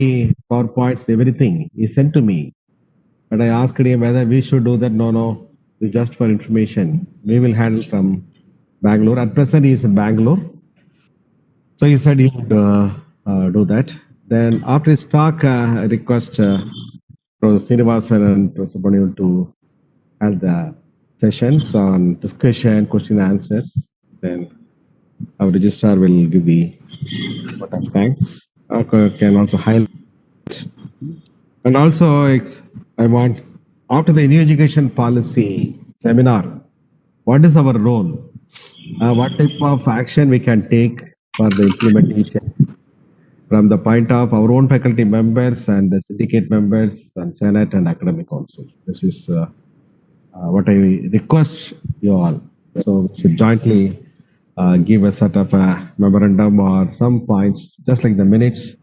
PowerPoints, everything he sent to me. But I asked him whether we should do that. No, no, it's just for information. We will handle from Bangalore. At present, he is in Bangalore. So he said he would do that. Then after his talk, I request Professor Srinivasan and Professor Bonil to have the sessions on discussion, question and answers. Then our registrar will give the vote of thanks. Can also highlight. And also, I want, after the new education policy seminar, what is our role? What type of action we can take for the implementation from the point of our own faculty members and the syndicate members and Senate and academic council. This is what I request you all. So we should jointly give a sort of a memorandum or some points, just like the minutes,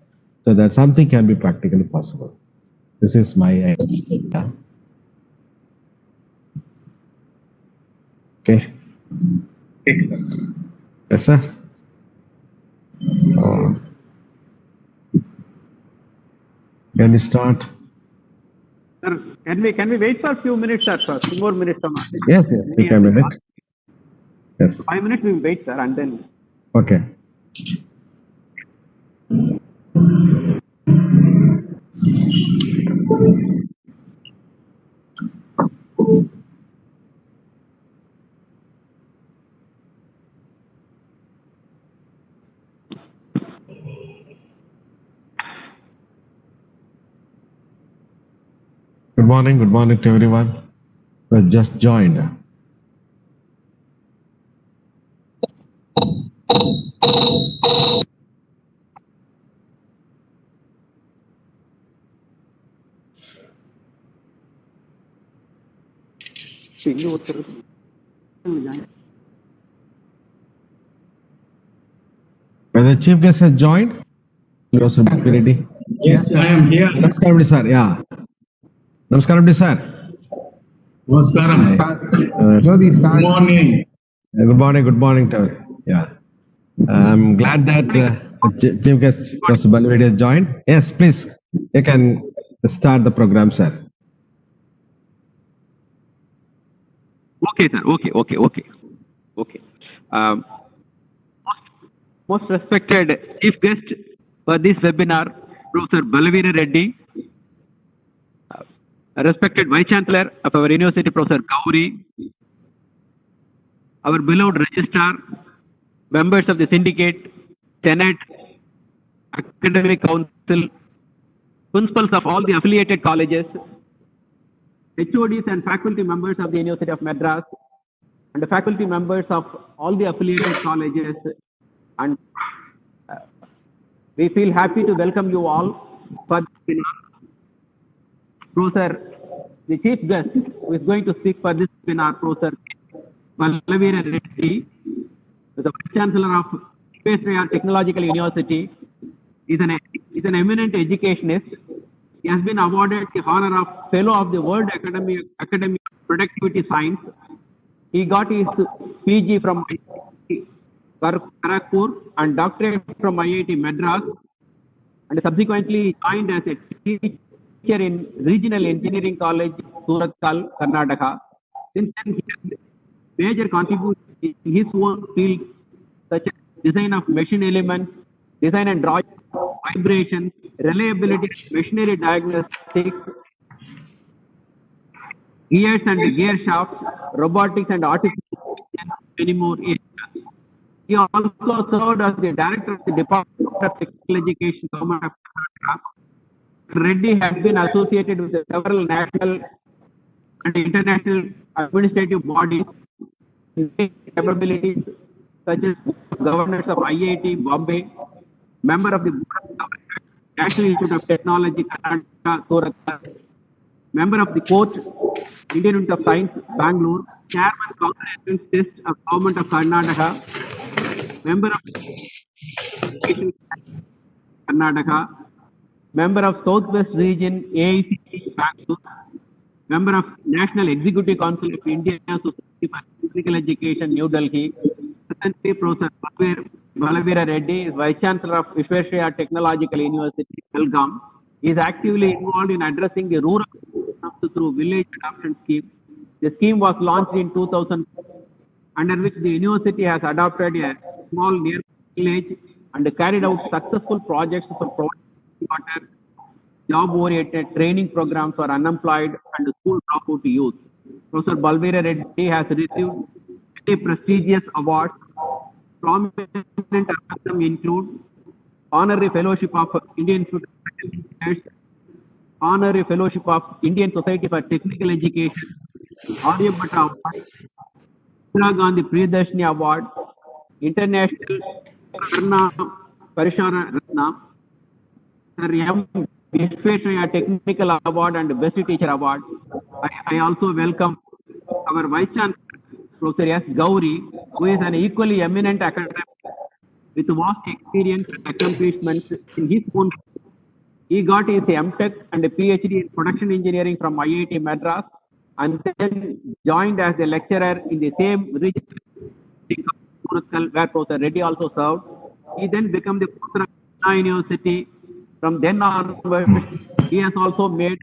so that something can be practically possible. This is my idea. Okay. Yes, sir. Can we start? Sir, can we wait for a few minutes, sir? For a few more minutes, sir. Yes, we can wait. Yes. 5 minutes we will wait, sir, and then. Okay. Good morning to everyone who has just joined. Whether the chief guest has joined? Yes, I am here. Namaskaram, sir. Yeah. Namaskaram, sir. Namaskaram. Good morning. Good morning to you. Yeah. I'm glad that chief guest Professor Balvedi has joined. Yes, please. You can start the program, sir. Okay, sir. Okay. Most respected chief guest for this webinar, Professor Balvedi Reddy, respected Vice Chancellor of our University, Professor Gauri, our beloved registrar, members of the syndicate, Senate, academic council, principals of all the affiliated colleges, HODs and faculty members of the University of Madras, and the faculty members of all the affiliated colleges. And we feel happy to welcome you all for this webinar. Professor, the chief guest who is going to speak for this webinar, Professor Balvedi Reddy, the Vice Chancellor of Technological University, is an eminent educationist. He has been awarded the honor of Fellow of the World Academy of Productivity Science. He got his PG from Kharagpur and doctorate from IIT Madras, and subsequently joined as a teacher in Regional Engineering College, Surat, Karnataka. Since then, he has major contributions in his own field, such as design of machine elements, design and drawing, vibration, reliability, machinery diagnostics, gears and gear shafts, robotics and artificial intelligence, many more areas. He also served as the director of the Department of Technical Education, Government of Karnataka. Reddy has been associated with several national and international administrative bodies, capabilities such as governors of IIT Bombay, member of the Board of National Institute of Technology, Karnataka, Surat, member of the Court, Indian Institute of Science, Bangalore, chairman Council Entrance Test of Government of Karnataka, member of Karnataka, member of Southwest Region AICT, Bangalore, member of National Executive Council of Indian Society for Physical Education, New Delhi. Presently, Professor Balvedi Reddy is Vice Chancellor of Vishweshwaraya Technological University, Belgaum, is actively involved in addressing the rural problems through village adoption scheme. The scheme was launched in 2000, under which the university has adopted a small nearby village and carried out successful projects for providing water, job-oriented training programs for unemployed and school dropout youth. Professor Balbira Reddy has received many prestigious awards. Prominent among them include Honorary Fellowship of Indian Institute of Engineers, Honorary Fellowship of Indian Society for Technical Education, Aryabhatta Award, Indira Gandhi Priyadarshini Award, International Karna Parishara Ratna, Sir M. Vishweshwaraya Technical Award and Best Teacher Award. I also welcome our Vice Chancellor, Professor S. Gauri, who is an equally eminent academic with vast experience and accomplishments in his own. He got his M.Tech and a PhD in production engineering from IIT Madras and then joined as a lecturer in the same region where Professor Reddy also served. He then became the professor of Anna University. From then onwards, he has also made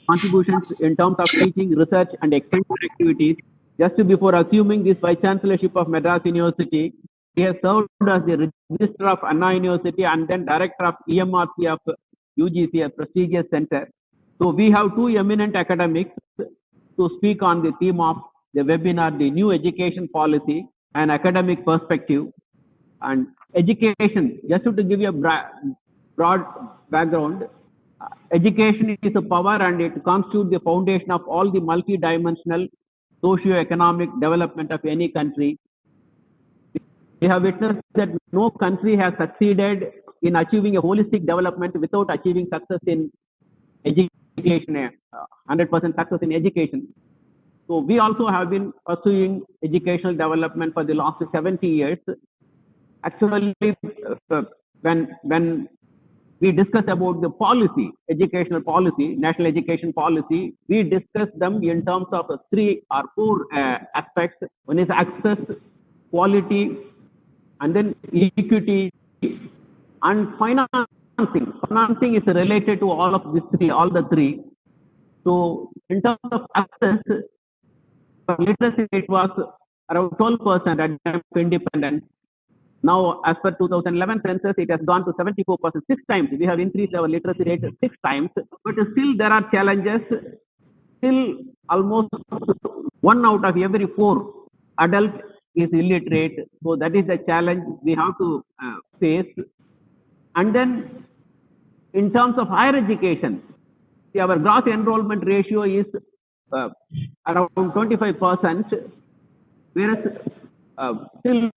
contributions in terms of teaching, research, and extension activities. Just before assuming this Vice Chancellorship of Madras University, he has served as the Registrar of Anna University and then Director of EMRC of UGC, a prestigious center. So we have two eminent academics to speak on the theme of the webinar, the new education policy and academic perspective. And education, just to give you a broad background, education is a power and it constitutes the foundation of all the multi-dimensional socio-economic development of any country. We have witnessed that no country has succeeded in achieving a holistic development without achieving success in education, 100% success in education. So we also have been pursuing educational development for the last 70 years. Actually, when we discuss about the policy, educational policy, national education policy, we discuss them in terms of 3 or 4 aspects. One is access, quality, and then equity, and financing. Financing is related to all of these 3, all the 3. So in terms of access, for literacy, it was around 12% at the time of independence. Now, as per 2011 census, it has gone to 74%, 6 times. We have increased our literacy rate 6 times, but still there are challenges. Still, almost 1 out of every 4 adults is illiterate. So that is the challenge we have to face. And then, in terms of higher education, see, our gross enrollment ratio is around 25%, whereas still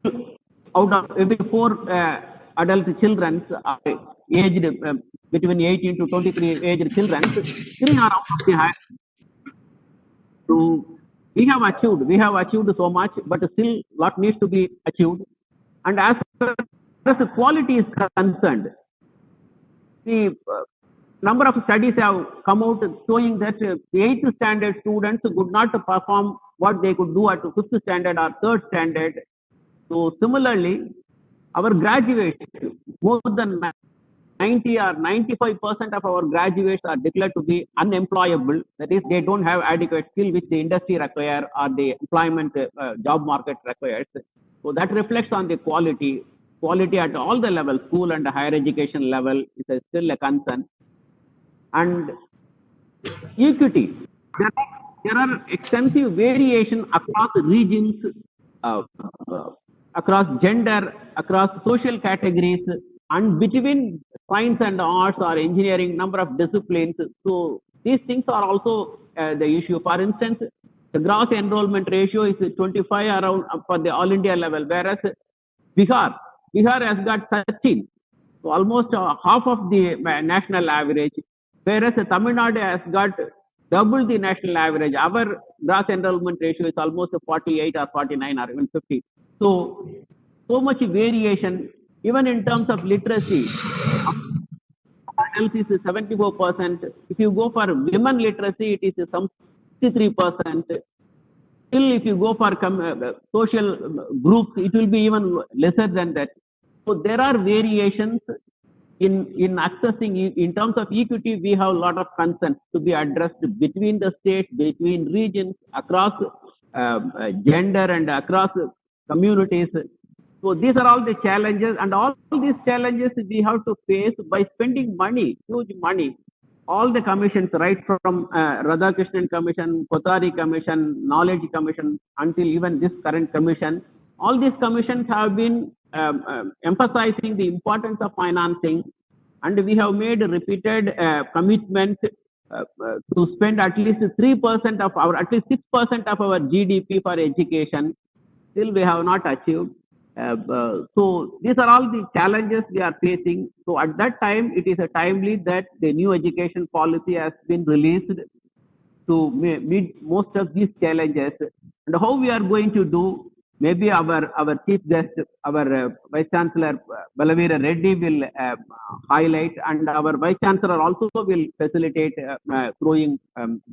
out of every 4 adult children are aged between 18 to 23 aged children, 3 are out of the higher. So we have achieved so much, but still lot needs to be achieved. And as far as the quality is concerned, the number of studies have come out showing that the 8th standard students could not perform what they could do at 5th standard or 3rd standard. So similarly, our graduates, more than 90 or 95% of our graduates are declared to be unemployable. That is, they don't have adequate skill which the industry require or the employment job market requires. So that reflects on the quality. Quality at all the levels, school and higher education level, is still a concern. And equity. There are extensive variation across regions, across gender, across social categories, and between science and arts or engineering, number of disciplines. So these things are also the issue. For instance, the gross enrollment ratio is 25 around for the all India level, whereas Bihar has got 13. So almost half of the national average, whereas Tamil Nadu has got double the national average. Our gross enrollment ratio is almost 48 or 49 or even 50. So much variation, even in terms of literacy. Adults is 74%. If you go for women literacy, it is some 63%. Still, if you go for social groups, it will be even lesser than that. So there are variations in accessing, in terms of equity, we have a lot of concerns to be addressed between the states, between regions, across gender and across communities. So these are all the challenges, and all these challenges we have to face by spending money, huge money. All the commissions, right from Radhakrishnan Commission, Kothari Commission, Knowledge Commission, until even this current commission, all these commissions have been emphasizing the importance of financing, and we have made repeated commitments to spend at least 3% of our, at least 6% of our GDP for education. Still, we have not achieved. So these are all the challenges we are facing. So at that time, it is a timely that the new education policy has been released to meet most of these challenges. And how we are going to do, maybe our chief guest, our Vice Chancellor Balavira Reddy will highlight, and our Vice Chancellor also will facilitate throwing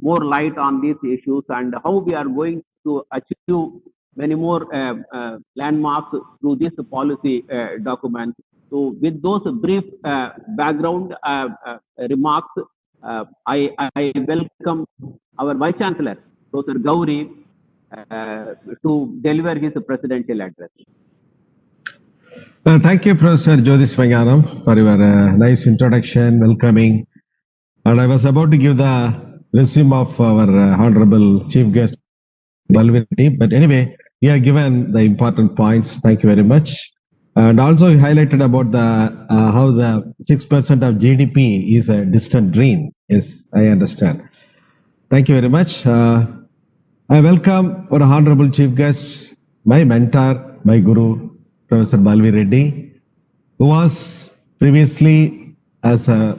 more light on these issues and how we are going to achieve many more landmarks through this policy document. So with those brief background remarks, I welcome our Vice Chancellor, Professor Gauri, to deliver his presidential address. Thank you, Professor Jyotis Vanganam, for your nice introduction, welcoming. And I was about to give the resume of our Honorable Chief Guest, Balvirati, but anyway, we have given the important points. Thank you very much. And also you highlighted about the how the 6% of GDP is a distant dream. Yes, I understand. Thank you very much. I welcome our Honorable Chief Guest, my mentor, my guru, Professor Balvi Reddy, who was previously as a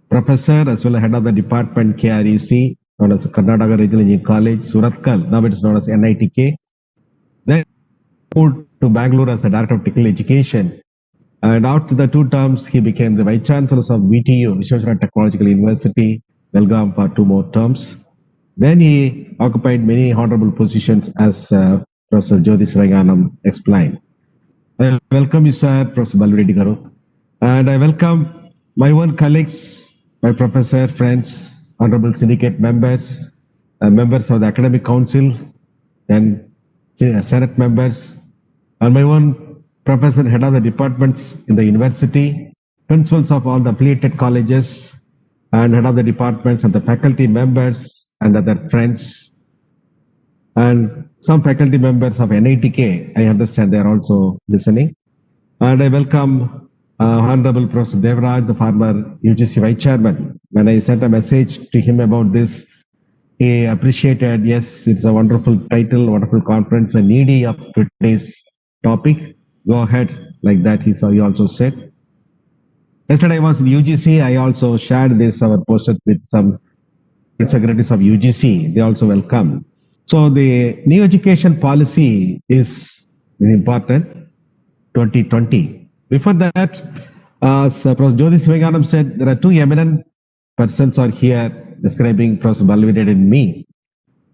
professor as well as head of the department KRUC, known as Karnataka Regional Engineering College, Surathkal. Now it is known as NITK. Then moved to Bangalore as a director of technical education. And after the 2 terms, he became the vice chancellor of VTU, Vishwanath Technological University, Belgaum, for 2 more terms. Then he occupied many honorable positions, as Professor Jyotis Vanganam explained. I welcome you, sir, Professor Balvirati Garu. And I welcome my own colleagues, my professor, friends, honorable syndicate members, members of the academic council, and senate members, and my own professor, head of the departments in the university, principals of all the affiliated colleges, and head of the departments and the faculty members and other friends, and some faculty members of NITK. I understand they are also listening. And I welcome Honorable Professor Devraj, the former UGC Vice Chairman. When I sent a message to him about this, he appreciated, yes, it's a wonderful title, wonderful conference, and needy of today's topic. Go ahead, like that, he also said. Yesterday I was in UGC. I also shared this, our poster, with some secretaries of UGC. They also welcome. So the new education policy is important, 2020. Before that, as Professor Jyotis Vanganam said, there are 2 eminent persons are here describing Professor Balvirati and me.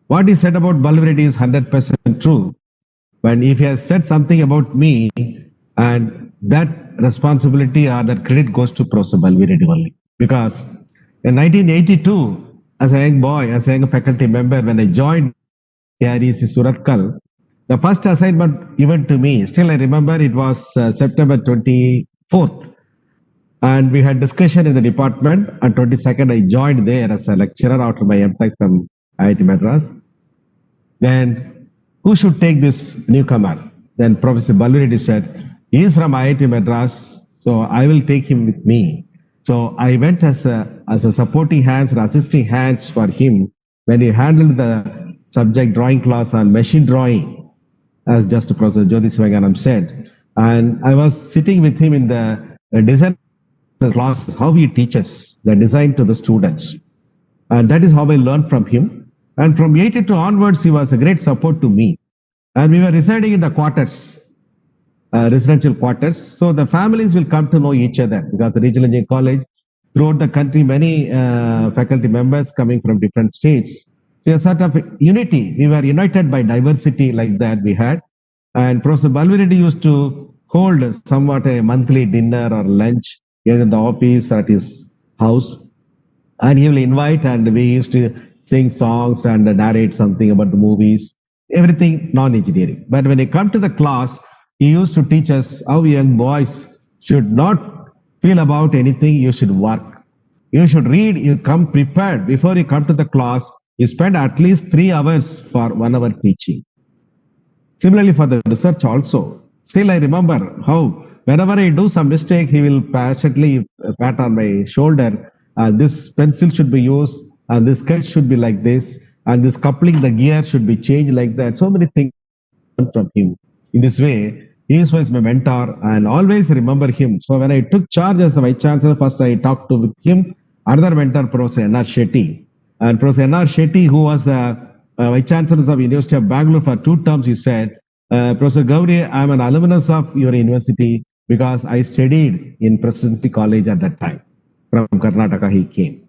What he said about Balvirati is 100% true. But if he has said something about me, and that responsibility or that credit goes to Professor Balvirati only. Because in 1982, as a young boy, as a young faculty member, when I joined KREC Surathkal, the first assignment given to me, still I remember, it was September 24th. And we had discussion in the department. On 22nd, I joined there as a lecturer after my MTech from IIT Madras. Then who should take this newcomer? Then Professor Balvirati said, he is from IIT Madras, so I will take him with me. So I went as a supporting hands or assisting hands for him when he handled the subject drawing class on machine drawing, as just Professor Jyotis Vanganam said. And I was sitting with him in the design classes, how he teaches the design to the students. And that is how I learned from him. And from 82 onwards, he was a great support to me. And we were residing in the quarters, residential quarters. So the families will come to know each other, because the Regional Engineering College, throughout the country, many faculty members coming from different states. So a sort of unity. We were united by diversity like that we had. And Professor Balvirati used to hold somewhat a monthly dinner or lunch either in the office or at his house, and he will invite, and we used to sing songs and narrate something about the movies, everything non-engineering. But when he come to the class, he used to teach us how young boys should not feel about anything. You should work, you should read, you come prepared. Before you come to the class, you spend at least 3 hours for 1 hour teaching. Similarly, for the research also. Still, I remember how whenever I do some mistake, he will passionately pat on my shoulder. This pencil should be used, and this sketch should be like this, and this coupling, the gear should be changed like that. So many things from him. In this way, he was my mentor, and always remember him. So when I took charge as the vice chancellor, first I talked to with him, another mentor, Professor N.R. Shetty. And Professor N.R. Shetty, who was the vice chancellor of University of Bangalore for 2 terms, he said, Professor Gauri, I'm an alumnus of your university because I studied in Presidency College at that time. From Karnataka, he came.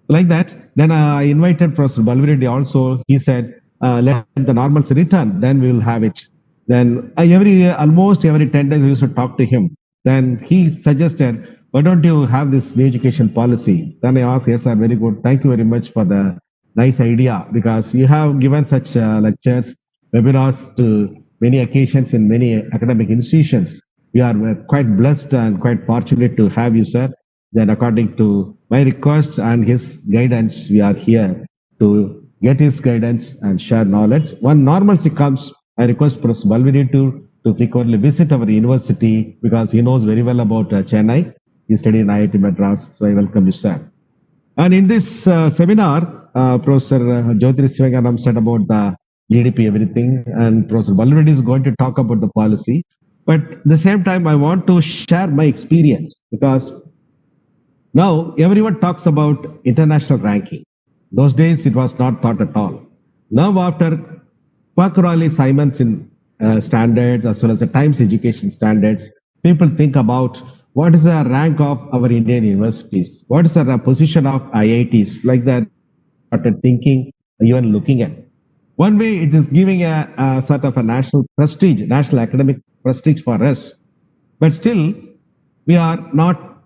Like that, then I invited Professor Balvireddy also. He said, let the normalcy return, then we will have it. Then almost every 10 days, we used to talk to him. Then he suggested, why don't you have this new education policy? Then I asked, yes, sir, very good. Thank you very much for the nice idea, because you have given such lectures, webinars to many occasions in many academic institutions. We are quite blessed and quite fortunate to have you, sir. Then according to my request and his guidance, we are here to get his guidance and share knowledge. When normalcy comes, I request Professor Balviri to frequently visit our university, because he knows very well about Chennai. He studied in IIT Madras, so I welcome you, sir. And in this seminar, Professor Jyotir Sivaganam said about the GDP, everything, and Professor Balviri is going to talk about the policy. But at the same time, I want to share my experience, because now everyone talks about international ranking. Those days it was not thought at all. Now after Parker-Rowley-Simons in standards, as well as the Times education standards, people think about what is the rank of our Indian universities, what is the position of IITs, like that. Started thinking, even looking at. One way it is giving a sort of a national prestige, national academic prestige for us, but still we are not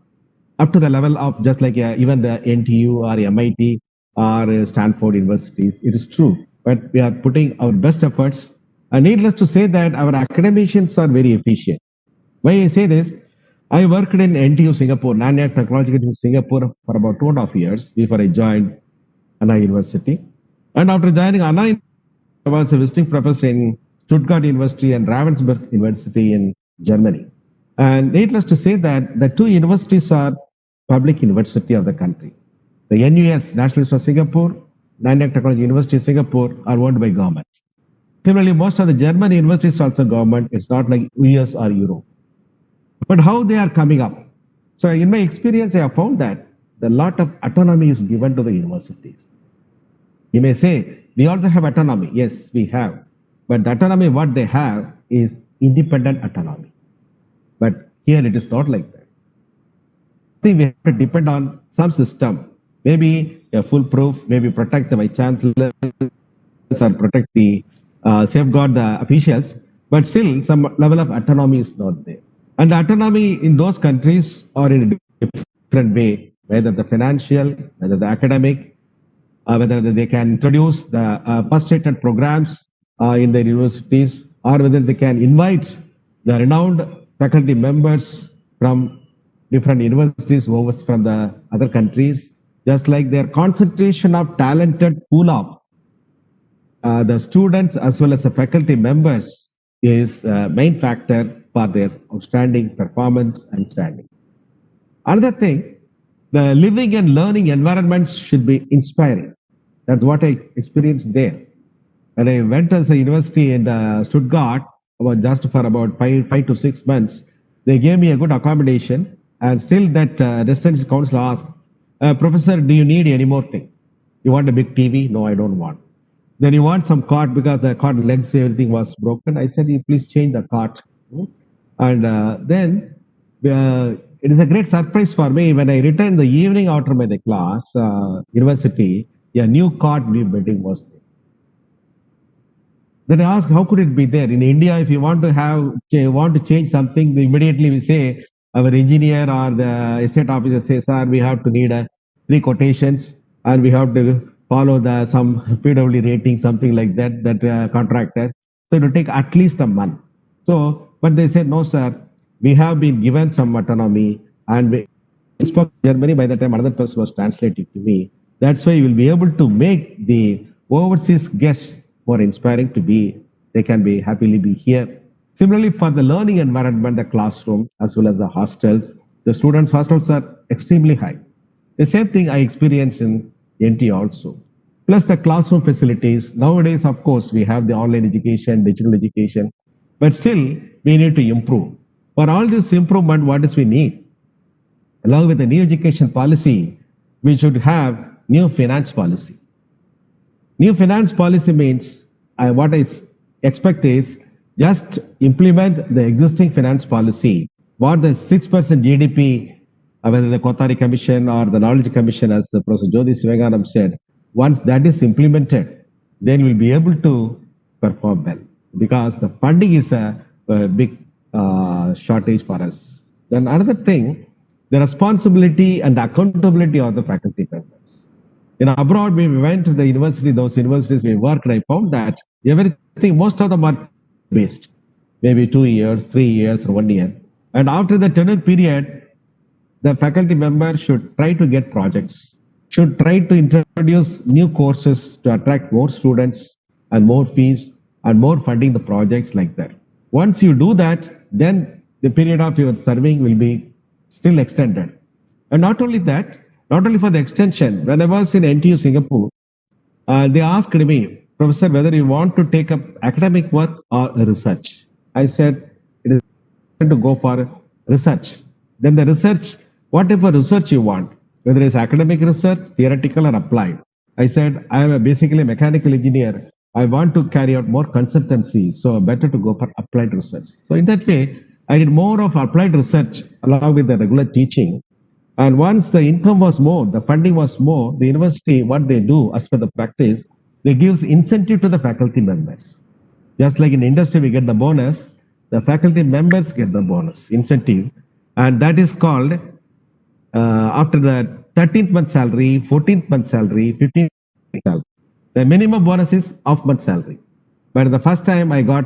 up to the level of just like even the NTU or MIT or Stanford universities. It is true, but we are putting our best efforts. And needless to say that our academicians are very efficient. Why I say this? I worked in NTU Singapore, Nanyang Technological University Singapore, for about 2.5 years before I joined Anna University. And after joining Anna, I was a visiting professor in Stuttgart University and Ravensburg University in Germany. And needless to say that the two universities are public university of the country. The NUS, National University of Singapore, Nanyang Technology University of Singapore, are owned by government. Similarly, most of the German universities are also government. It's not like US or Europe. But how they are coming up? So in my experience, I have found that a lot of autonomy is given to the universities. You may say, we also have autonomy. Yes, we have. But the autonomy, what they have is independent autonomy. But here it is not like that. I think we have to depend on some system. Maybe a foolproof, maybe protect the vice chancellor or protect the safeguard the officials. But still, some level of autonomy is not there. And the autonomy in those countries are in a different way, whether the financial, whether the academic, whether they can introduce the first-rated programs in their universities, or whether they can invite the renowned faculty members from different universities over from the other countries, just like their concentration of talented pool of the students as well as the faculty members is a main factor for their outstanding performance and standing. Another thing, the living and learning environments should be inspiring. That's what I experienced there. When I went to the university in Stuttgart, just for about 5 to 6 months, they gave me a good accommodation, and still that residential council asked, Professor, do you need any more thing? You want a big TV? No, I don't want. Then you want some cart, because the cart legs, everything was broken. I said, you please change the cart. And then it is a great surprise for me when I returned the evening after my class, university, a new cart, new bedding was there. Then I asked, how could it be there? In India, if you want to change something, immediately we say, our engineer or the estate officer says, sir, we have to need 3 quotations and we have to follow the some PW rating, something like that, that contractor. So it will take at least a month. So, but they said, no, sir, we have been given some autonomy and we spoke Germany. By the time another person was translating to me, that's why you will be able to make the overseas guests more inspiring to be, they can be happily be here. Similarly, for the learning environment, the classroom, as well as the hostels, the students' hostels are extremely high. The same thing I experienced in NT also. Plus the classroom facilities. Nowadays, of course, we have the online education, digital education, but still we need to improve. For all this improvement, what is we need? Along with the new education policy, we should have new finance policy. New finance policy means what I expect is just implement the existing finance policy. What the 6% GDP, whether the Kotari Commission or the Knowledge Commission, as Professor Jyoti Sivaganam said, once that is implemented, then we'll be able to perform well because the funding is a big shortage for us. Then another thing, the responsibility and accountability of the faculty members. Abroad, we went to the university, those universities we worked, I found that everything, most of them are based, maybe 2 years, 3 years, or 1 year. And after the tenure period, the faculty member should try to get projects, should try to introduce new courses to attract more students and more fees and more funding the projects like that. Once you do that, then the period of your serving will be still extended. And not only that, not only for the extension, when I was in NTU Singapore, they asked me, Professor, whether you want to take up academic work or research. I said, it is to go for research. Then the research, what type of research you want, whether it's academic research, theoretical or applied. I said, I am basically a mechanical engineer. I want to carry out more consultancy, so better to go for applied research. So in that way, I did more of applied research along with the regular teaching. And once the income was more, the funding was more, the university, what they do as per the practice, they give incentive to the faculty members. Just like in industry, we get the bonus, the faculty members get the bonus, incentive. And that is called, after the 13th month salary, 14th month salary, 15th month salary. The minimum bonus is half-month salary. But the first time I got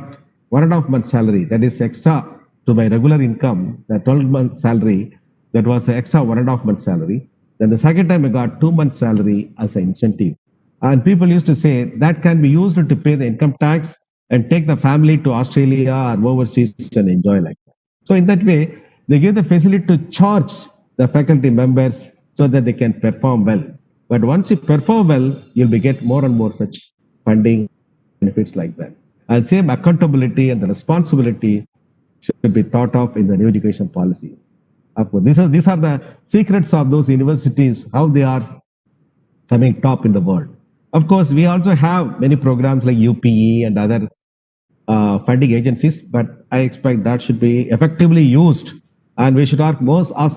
1.5 month salary, that is extra to my regular income, the 12-month salary, that was the extra 1.5 month salary. Then the second time I got 2 months salary as an incentive. And people used to say that can be used to pay the income tax and take the family to Australia or overseas and enjoy like that. So in that way, they give the facility to charge the faculty members so that they can perform well. But once you perform well, you'll be get more and more such funding benefits like that. And same accountability and the responsibility should be thought of in the new education policy. Of course, these are the secrets of those universities, how they are coming top in the world. Of course, we also have many programs like UPE and other funding agencies, but I expect that should be effectively used, and we should ask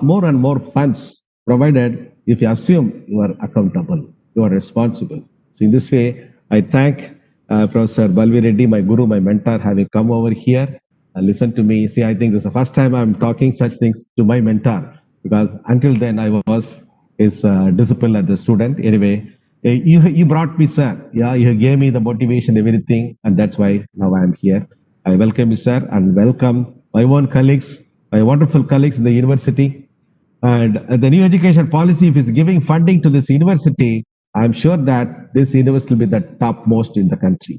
more and more funds provided if you assume you are accountable, you are responsible. So in this way, I thank Professor Balvi Reddy, my guru, my mentor, having come over here and listen to me. See, I think this is the first time I'm talking such things to my mentor, because until then I was his disciple as a student. Anyway, you brought me, sir. Yeah, you gave me the motivation, everything, and that's why now I am here. I welcome you, sir, and welcome my own colleagues, my wonderful colleagues in the university. And the new education policy, if it's giving funding to this university, I'm sure that this university will be the topmost in the country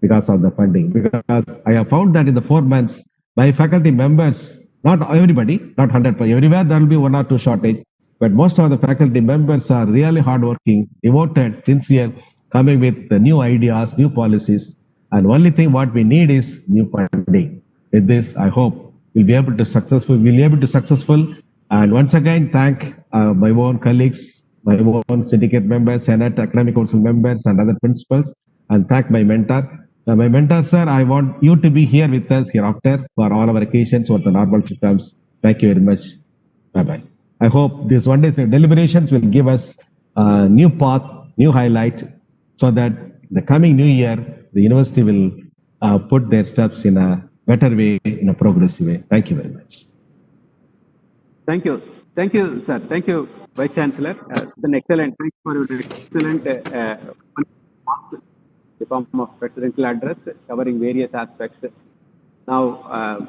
because of the funding. Because I have found that in the 4 months, my faculty members, not everybody, not 100%, everywhere there will be 1 or 2 shortage, but most of the faculty members are really hardworking, devoted, sincere, coming with the new ideas, new policies. And only thing what we need is new funding. With this, I hope we'll be able to successful. And once again, thank my own colleagues, my own syndicate members, Senate, Academic Council members, and other principals, and thank my mentor. My mentor, sir, I want you to be here with us hereafter for all our occasions or the normal terms. Thank you very much. Bye-bye. I hope this one day's deliberations will give us a new path, new highlight, so that the coming new year, the university will put their steps in a better way, in a progressive way. Thank you very much. Thank you. Thank you, sir. Thank you, Vice Chancellor. It's an excellent, thanks for your excellent the form of presidential address covering various aspects. Now,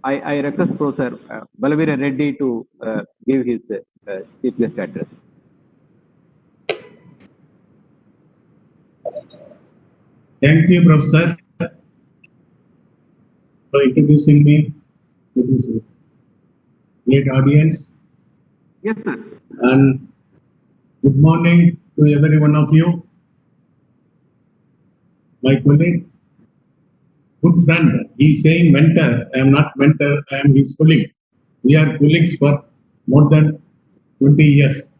I request Professor Balavira Reddy to give his chief guest address. Thank you, Professor, for introducing me to this great audience. Yes, sir. And good morning to every one of you. My colleague, good friend, he is saying mentor. I am not mentor, I am his colleague. We are colleagues for more than 20 years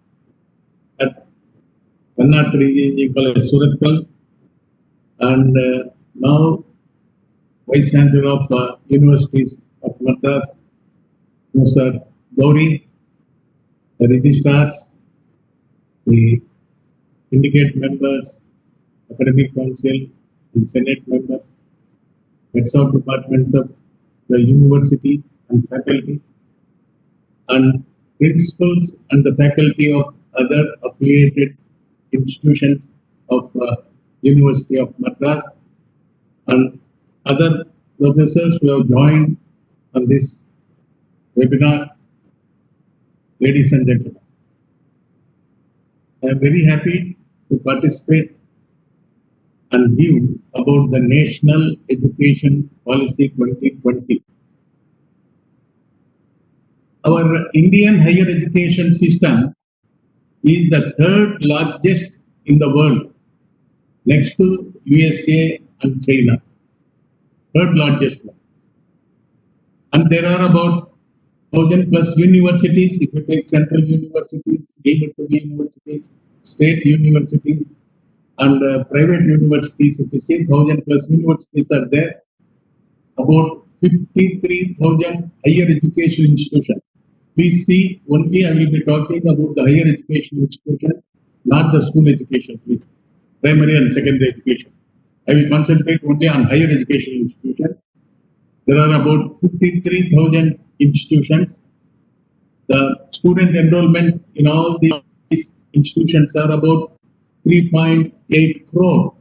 at Karnataka College, Suratkal, and now Vice Chancellor of Universities of Madras, Professor Gauri, the registrars, the syndicate members, academic council, and senate members, heads of departments of the university and faculty, and principals and the faculty of other affiliated institutions of University of Madras, and other professors who have joined on this webinar. Ladies and gentlemen, I am very happy to participate and give about the National Education Policy 2020. Our Indian higher education system is the third largest in the world, next to USA and China. Third largest one. And there are about 1,000 plus universities, if you take central universities, deemed to be universities, state universities, and private universities. If you see 1,000 plus universities are there, about 53,000 higher education institutions. Please see, only I will be talking about the higher education institution, not the school education, please. Primary and secondary education. I will concentrate only on higher education institution. There are about 53,000 institutions. The student enrollment in all these institutions are about 3.8 crore.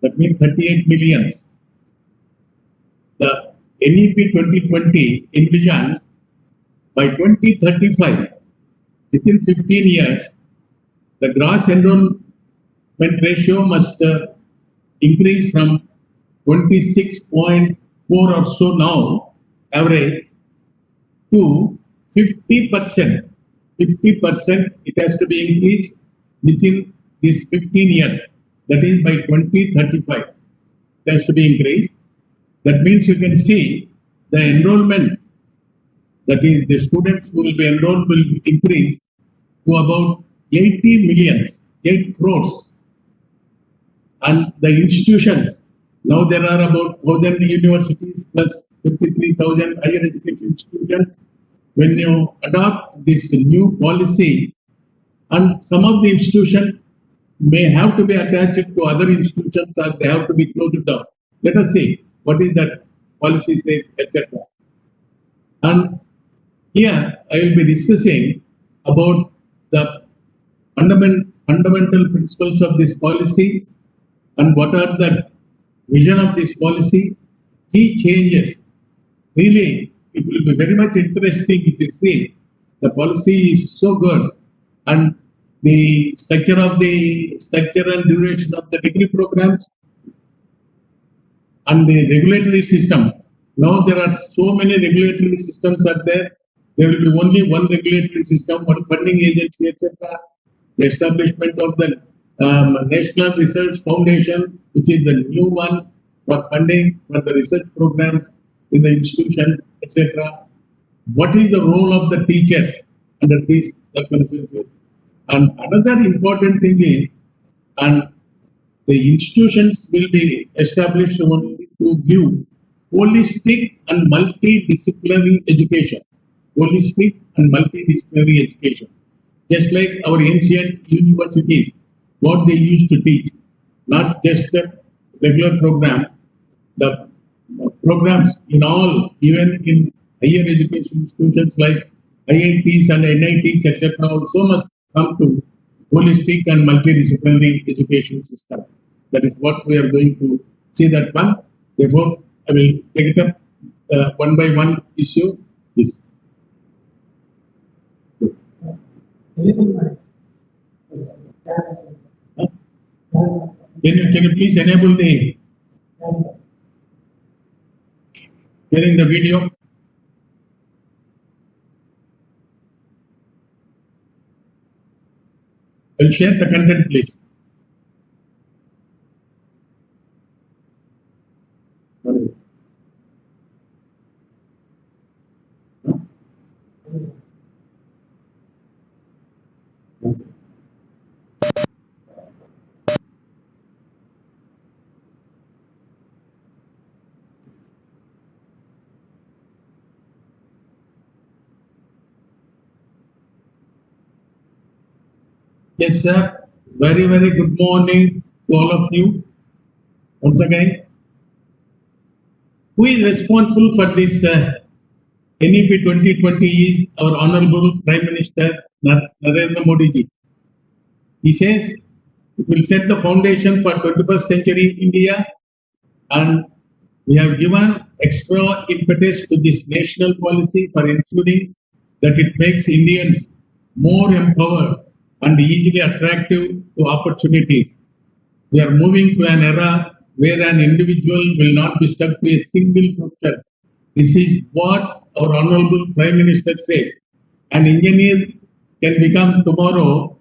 That means 38 millions. The NEP 2020 envisions by 2035, within 15 years, the gross enrollment ratio must increase from 26.4 or so now, average, to 50%. 50% it has to be increased within these 15 years. That is by 2035. It has to be increased. That means you can see the enrollment, that is the students who will be enrolled will increase to about 80 millions, 8 crores. And the institutions, now there are about 1,000 universities plus 53,000 higher education institutions. When you adopt this new policy, and some of the institutions may have to be attached to other institutions or they have to be closed down. Let us see what is that policy says, etc. And here I will be discussing about the fundamental principles of this policy and what are the vision of this policy, key changes. Really, it will be very much interesting if you see the policy is so good, and the structure and duration of the degree programs and the regulatory system. Now there are so many regulatory systems are there. There will be only one regulatory system, one funding agency, etc. The establishment of the National Research Foundation, which is the new one for funding for the research programs in the institutions, etc. What is the role of the teachers under these circumstances? And another important thing is, and the institutions will be established only to give holistic and multidisciplinary education. Holistic and multidisciplinary education. Just like our ancient universities, what they used to teach, not just a regular program, the programs in all, even in higher education institutions like IITs and NITs, etc., also must come to holistic and multidisciplinary education system. That is what we are going to see that one. Therefore, I will take it up one by one issue. Please. Can you please enable the sharing the video? I'll share the content, please. Yes, sir. Very, very good morning to all of you. Once again, who is responsible for this NEP 2020 is our Honorable Prime Minister Narendra Modi ji. He says it will set the foundation for 21st century India, and we have given extra impetus to this national policy for ensuring that it makes Indians more empowered and easily attractive to opportunities. We are moving to an era where an individual will not be stuck to a single profession. This is what our Honorable Prime Minister says. An engineer can become tomorrow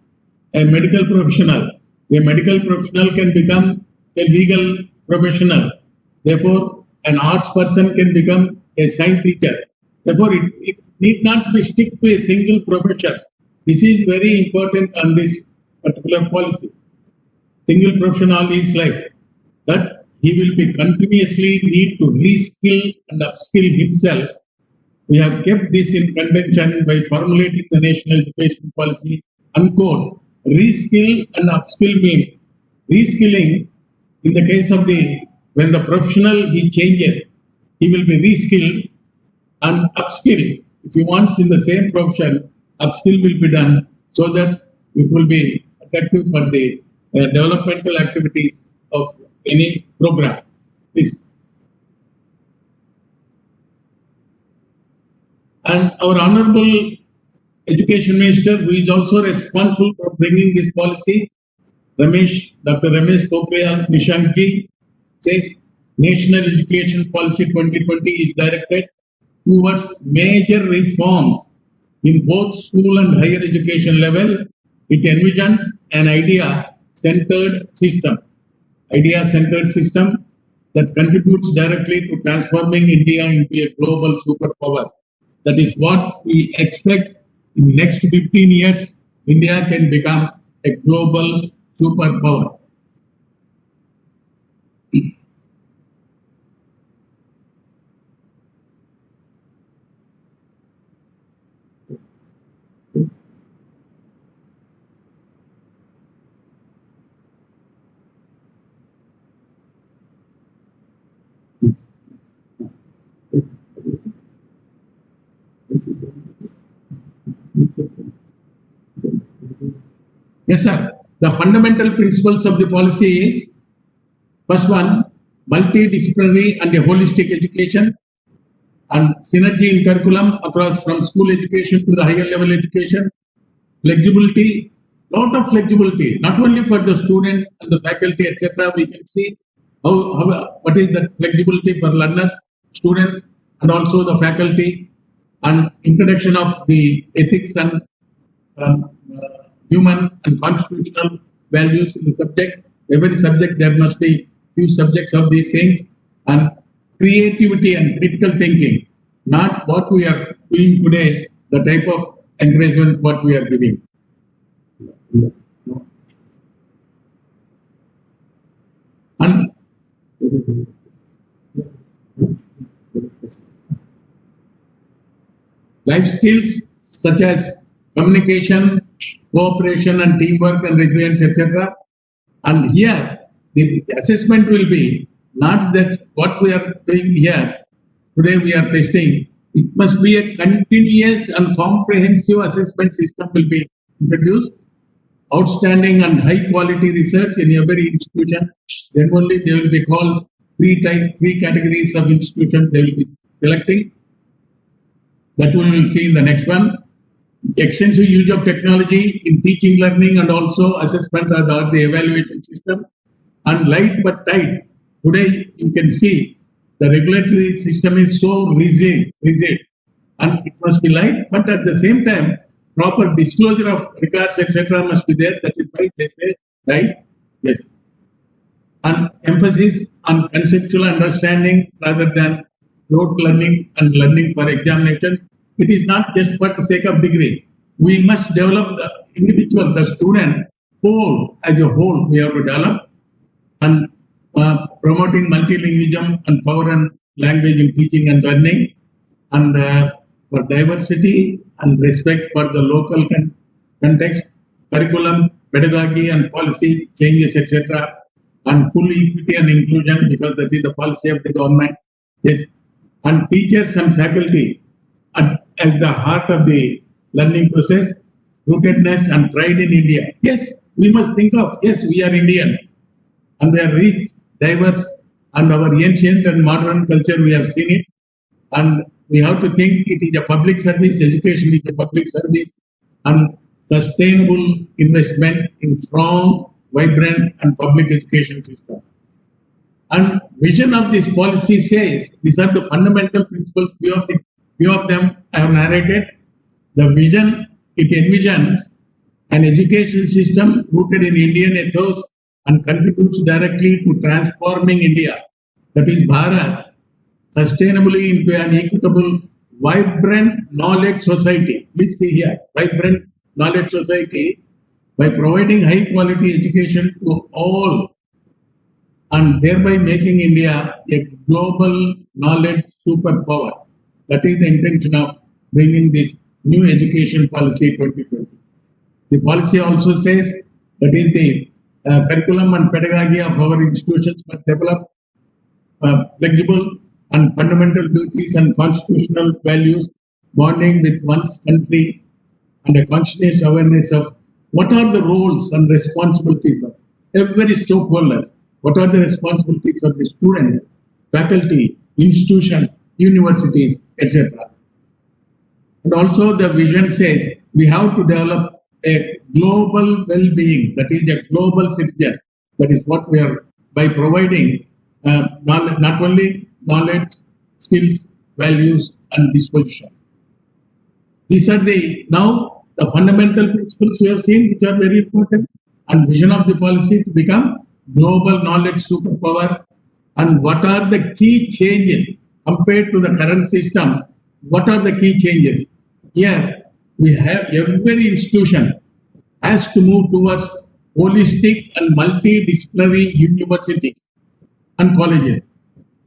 a medical professional. A medical professional can become a legal professional. Therefore, an arts person can become a science teacher. Therefore, it need not be stick to a single profession. This is very important on this particular policy. Single profession all his life, that he will be continuously need to reskill and upskill himself. We have kept this in contention by formulating the national education policy. Unquote. Reskill and upskill means reskilling in the case of when the professional he changes, he will be reskilled, and upskill. If he wants in the same profession, upskill will be done so that it will be effective for the developmental activities of any program. Please. And our Honorable Education Minister, who is also responsible for bringing this policy, Dr. Ramesh Pokhriyal Nishank ji, says National Education Policy 2020 is directed towards major reforms in both school and higher education level. It envisions an idea-centered system that contributes directly to transforming India into a global superpower. That is what we expect in next 15 years, India can become a global superpower. Yes, sir. The fundamental principles of the policy is, first one, multidisciplinary and a holistic education, and synergy in curriculum across from school education to the higher level education, flexibility, lot of flexibility, not only for the students and the faculty, etc. We can see what is the flexibility for learners, students, and also the faculty, and introduction of the ethics and human and constitutional values in the subject. Every subject there must be few subjects of these things, and creativity and critical thinking, not what we are doing today, the type of encouragement what we are giving. And life skills such as communication, cooperation and teamwork and resilience, etc. And here, the assessment will be not that what we are doing here, today we are testing, It must be a continuous and comprehensive assessment system will be introduced. Outstanding and high quality research in every institution. Then only they will be called three categories of institutions they will be selecting. That one we will see in the next one. Extensive use of technology in teaching, learning, and also assessment or the evaluation system. And light but tight. Today you can see the regulatory system is so rigid, and it must be light, but at the same time, proper disclosure of records, etc., must be there. That is why they say right. Yes. And emphasis on conceptual understanding rather than rote learning and learning for examination. It is not just for the sake of degree. We must develop the individual, the student, whole as a whole. We have to develop and promoting multilingualism and power and language in teaching and learning, and for diversity and respect for the local context, curriculum, pedagogy and policy changes, etc., and full equity and inclusion, because that is the policy of the government. Yes, and teachers and faculty as the heart of the learning process, rootedness and pride in India. Yes, we must think of, yes, we are Indians, and they are rich, diverse, and our ancient and modern culture, we have seen it. And we have to think it is a public service, education is a public service, and sustainable investment in strong, vibrant, and public education system. And vision of this policy says, these are the fundamental principles, few of them I have narrated. The vision, it envisions an education system rooted in Indian ethos and contributes directly to transforming India, that is Bharat, sustainably into an equitable, vibrant knowledge society. Please see here, vibrant knowledge society, by providing high quality education to all and thereby making India a global knowledge superpower. That is the intention of bringing this new education policy 2020. The policy also says that is the curriculum and pedagogy of our institutions must develop flexible and fundamental duties and constitutional values, bonding with one's country, and a conscious awareness of what are the roles and responsibilities of every stakeholder, what are the responsibilities of the students, faculty, institutions, universities, etc. And also the vision says we have to develop a global well-being, that is a global citizen. That is what we are, by providing not only knowledge, skills, values, and disposition. These are now the fundamental principles we have seen, which are very important, and vision of the policy to become global knowledge superpower. And what are the key changes compared to the current system? What are the key changes? Here we have every institution has to move towards holistic and multidisciplinary universities and colleges.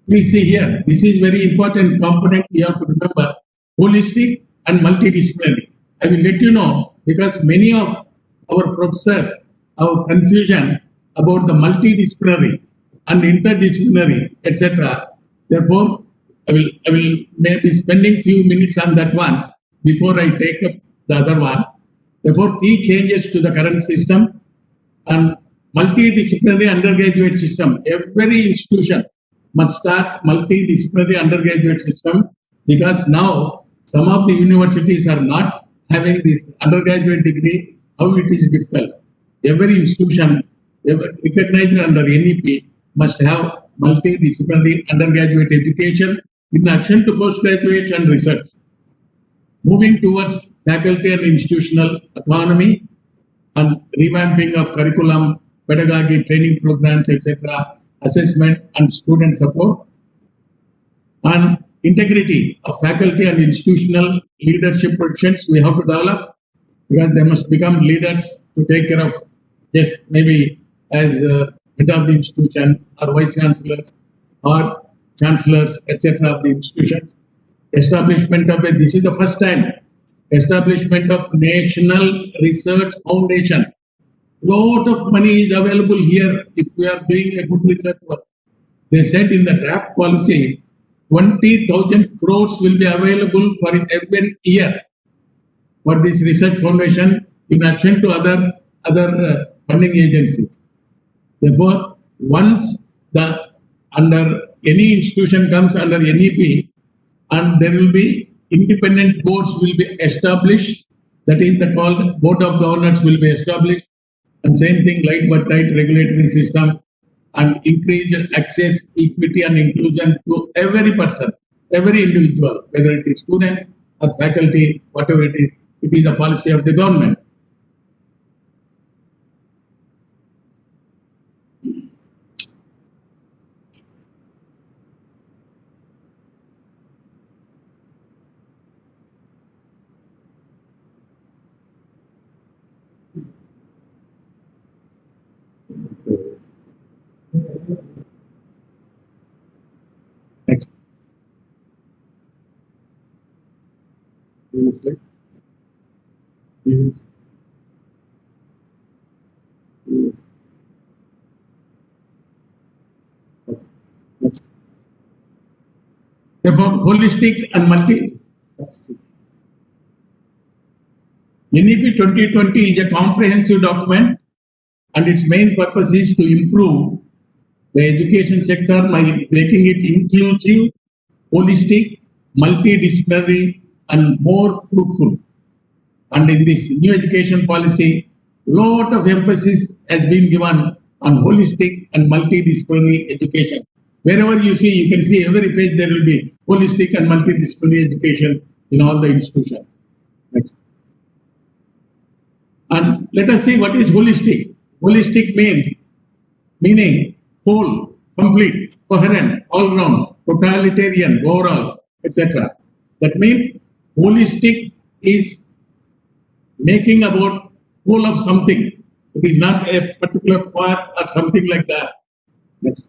Please see here, this is very important component we have to remember, holistic and multidisciplinary. I will let you know, because many of our professors have confusion about the multidisciplinary and interdisciplinary, etc. Therefore, I will maybe spending few minutes on that one before I take up the other one. Therefore, key changes to the current system and multidisciplinary undergraduate system. Every institution must start multidisciplinary undergraduate system, because now some of the universities are not having this undergraduate degree. How it is difficult. Every institution recognized under NEP must have multidisciplinary undergraduate education in addition to postgraduate and research. Moving towards faculty and institutional autonomy and revamping of curriculum, pedagogy, training programs, etc., assessment and student support, and integrity of faculty and institutional leadership positions we have to develop, because they must become leaders to take care of just maybe as head of the institution or vice chancellors or chancellors, etc. of the institutions. Establishment of this is the first time, establishment of National Research Foundation. Lot of money is available here if we are doing a good research work. They said in the draft policy 20,000 crores will be available for every year for this research foundation in addition to other funding agencies. Therefore, once the under any institution comes under NEP, and there will be independent boards will be established. That is the called board of governors will be established, and same thing right but right regulatory system and increase access, equity, and inclusion to every person, every individual, whether it is students or faculty, whatever it is. It is the policy of the government. Next. Previous slide. Previous. Previous. Okay. Next. Therefore, holistic and NEP 2020 is a comprehensive document, and its main purpose is to improve the education sector by making it inclusive, holistic, multidisciplinary, and more fruitful. And in this new education policy, lot of emphasis has been given on holistic and multidisciplinary education. Wherever you see, you can see every page there will be holistic and multidisciplinary education in all the institutions. Next. And let us see what is holistic. Holistic meaning whole, complete, coherent, all-round, totalitarian, overall, etc. That means holistic is making about whole of something. It is not a particular part or something like that. Next.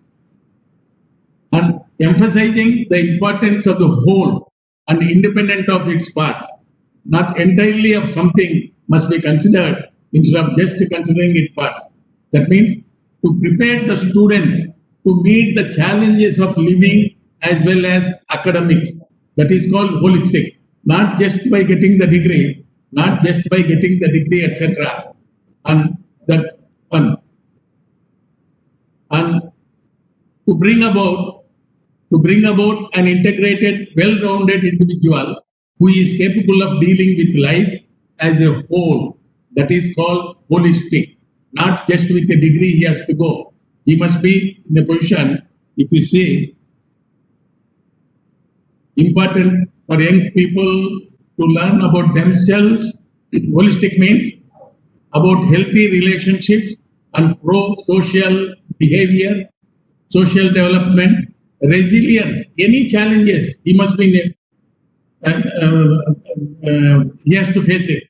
And emphasizing the importance of the whole and independent of its parts, not entirely of something must be considered instead of just considering its parts. That means to prepare the students to meet the challenges of living as well as academics. That is called holistic. Not just by getting the degree, etc. And that one. And to bring about an integrated, well-rounded individual who is capable of dealing with life as a whole. That is called holistic. Not just with a degree he has to go. He must be in a position, if you see, important for young people to learn about themselves. Holistic means about healthy relationships and pro-social behavior, social development, resilience, any challenges, he must be he has to face it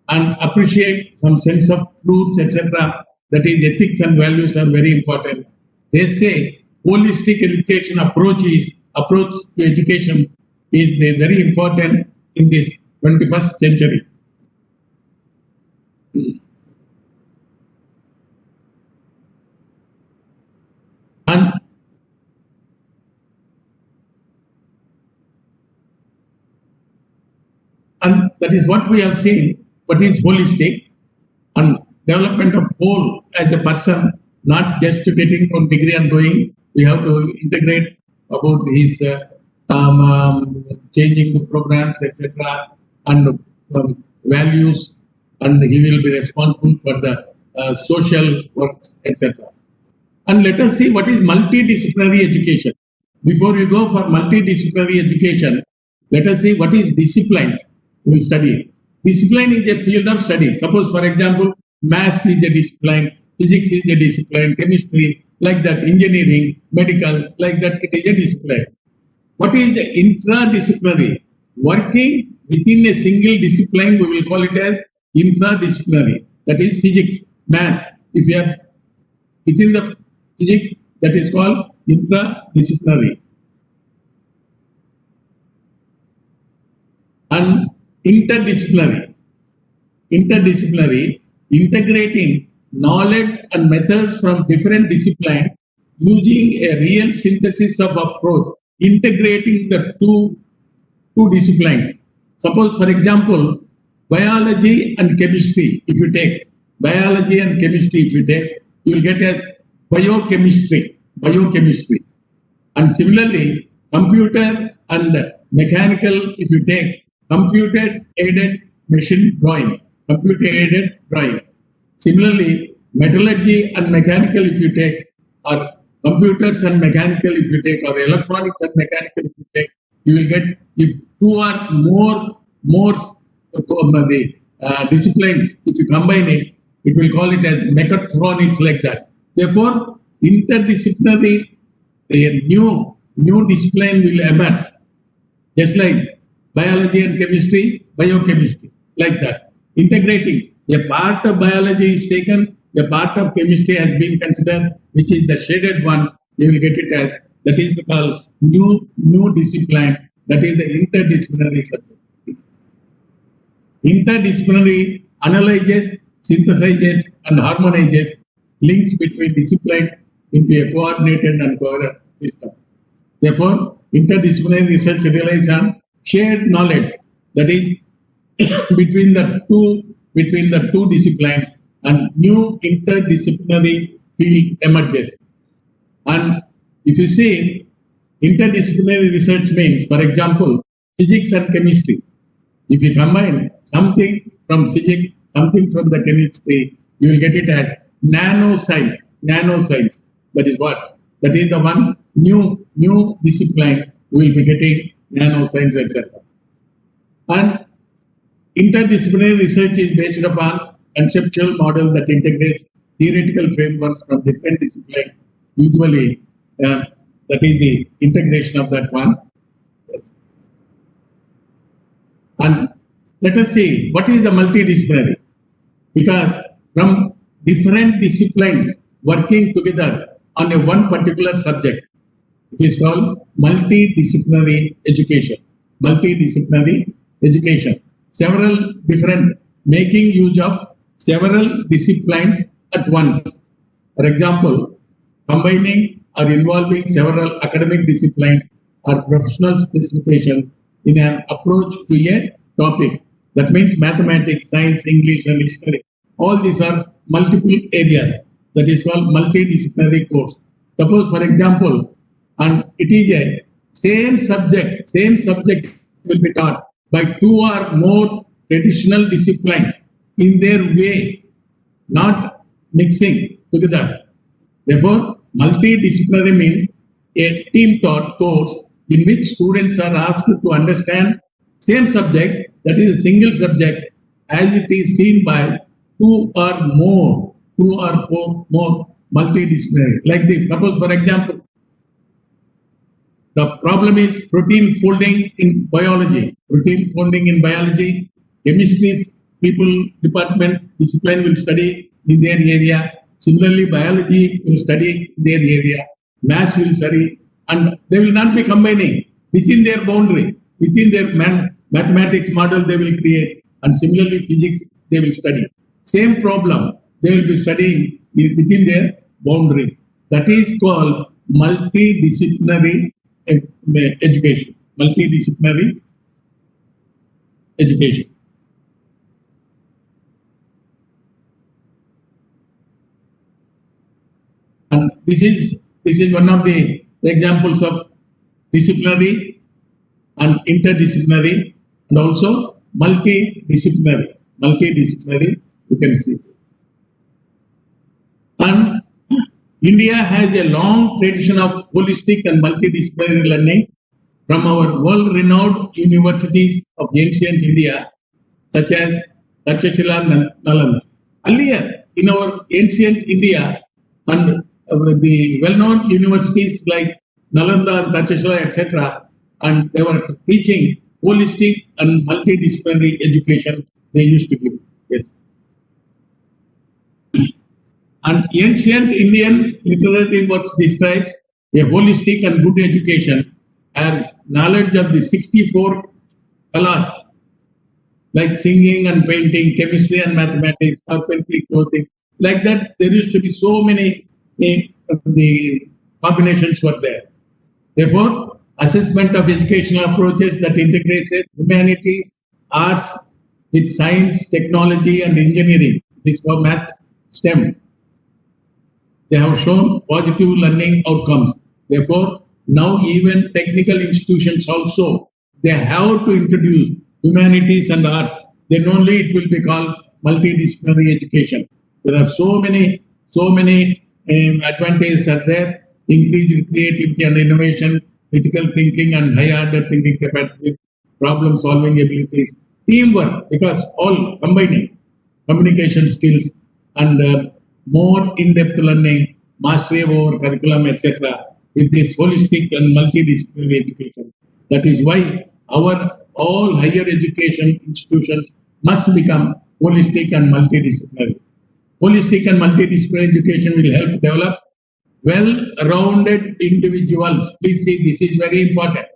and appreciate some sense of truths, etc. That is, ethics and values are very important. They say holistic education approach to education is very important in this 21st century. And that is what we have seen, but it's holistic and development of whole as a person, not just getting one degree and going. We have to integrate about his changing the programs, etc., and values, and he will be responsible for the social works, etc. And let us see what is multidisciplinary education. Before you go for multidisciplinary education, let us see what is disciplines we will study. Discipline is a field of study. Suppose, for example, maths is a discipline, physics is a discipline, chemistry, like that, engineering, medical, like that, it is a discipline. What is intradisciplinary? Working within a single discipline, we will call it as intradisciplinary. That is physics, math. If you are within the physics, that is called intradisciplinary. And interdisciplinary, integrating knowledge and methods from different disciplines using a real synthesis of approach integrating the two disciplines. Suppose, for example, biology and chemistry, if you take biology and chemistry, if you take, you will get as biochemistry. And similarly, computer and mechanical, if you take computer-aided machine drawing, computer-aided drawing. Similarly, metallurgy and mechanical, if you take, or computers and mechanical, if you take, or electronics and mechanical, if you take, you will get, if two or more disciplines, if you combine it, it will call it as mechatronics, like that. Therefore, interdisciplinary, a new discipline will emerge, just like biology and chemistry, biochemistry, like that. Integrating, a part of biology is taken, a part of chemistry has been considered, which is the shaded one, you will get it as, that is called new discipline, that is the interdisciplinary subject. Interdisciplinary analyzes, synthesizes, and harmonizes links between disciplines into a coordinated and coherent system. Therefore, interdisciplinary research relies on shared knowledge, that is between the two disciplines, and new interdisciplinary field emerges. And if you see, interdisciplinary research means, for example, physics and chemistry. If you combine something from physics, something from the chemistry, you will get it as nanoscience. Nanoscience. That is what? That is the one new discipline we will be getting, nanoscience, etc. And interdisciplinary research is based upon conceptual model that integrates theoretical frameworks from different disciplines. Usually, that is the integration of that one. Yes. And let us see what is the multidisciplinary, because from different disciplines working together on a one particular subject, it is called multidisciplinary education. Multidisciplinary education. Several different, making use of several disciplines at once. For example, combining or involving several academic disciplines or professional specifications in an approach to a topic. That means mathematics, science, English, and history. All these are multiple areas. That is called multidisciplinary course. Suppose, for example, and it is a same subject will be taught by two or more traditional disciplines in their way, not mixing together. Therefore, multidisciplinary means a team taught course in which students are asked to understand same subject, that is a single subject, as it is seen by two or more multidisciplinary. Like this, suppose, for example, the problem is protein folding in biology. Protein folding in biology, chemistry department discipline will study in their area. Similarly, biology will study in their area. Maths will study, and they will not be combining within their boundary, within their mathematics model they will create, and similarly physics they will study. Same problem they will be studying within their boundary. That is called multidisciplinary education. Multidisciplinary education. And this is one of the examples of disciplinary and interdisciplinary and also multidisciplinary. Multidisciplinary, you can see. And India has a long tradition of holistic and multidisciplinary learning from our world-renowned universities of ancient India, such as Takshashila and Nalanda. Earlier, in our ancient India, and the well-known universities like Nalanda and Takshashila, etc., and they were teaching holistic and multidisciplinary education they used to give. Yes. And ancient Indian literary works describes a holistic and good education as knowledge of the 64 kalas, like singing and painting, chemistry and mathematics, carpentry, clothing. Like that, there used to be so many the combinations were there. Therefore, assessment of educational approaches that integrates humanities, arts with science, technology, and engineering. This for math, STEM. They have shown positive learning outcomes. Therefore, now even technical institutions also, they have to introduce humanities and arts. Then only it will be called multidisciplinary education. There are so many advantages are there. Increased creativity and innovation, critical thinking and high order thinking capacity, problem solving abilities, teamwork, because all combining communication skills and more in-depth learning, mastery of our curriculum, etc. with this holistic and multidisciplinary education. That is why our all higher education institutions must become holistic and multidisciplinary. Holistic and multidisciplinary education will help develop well-rounded individuals. Please see, this is very important.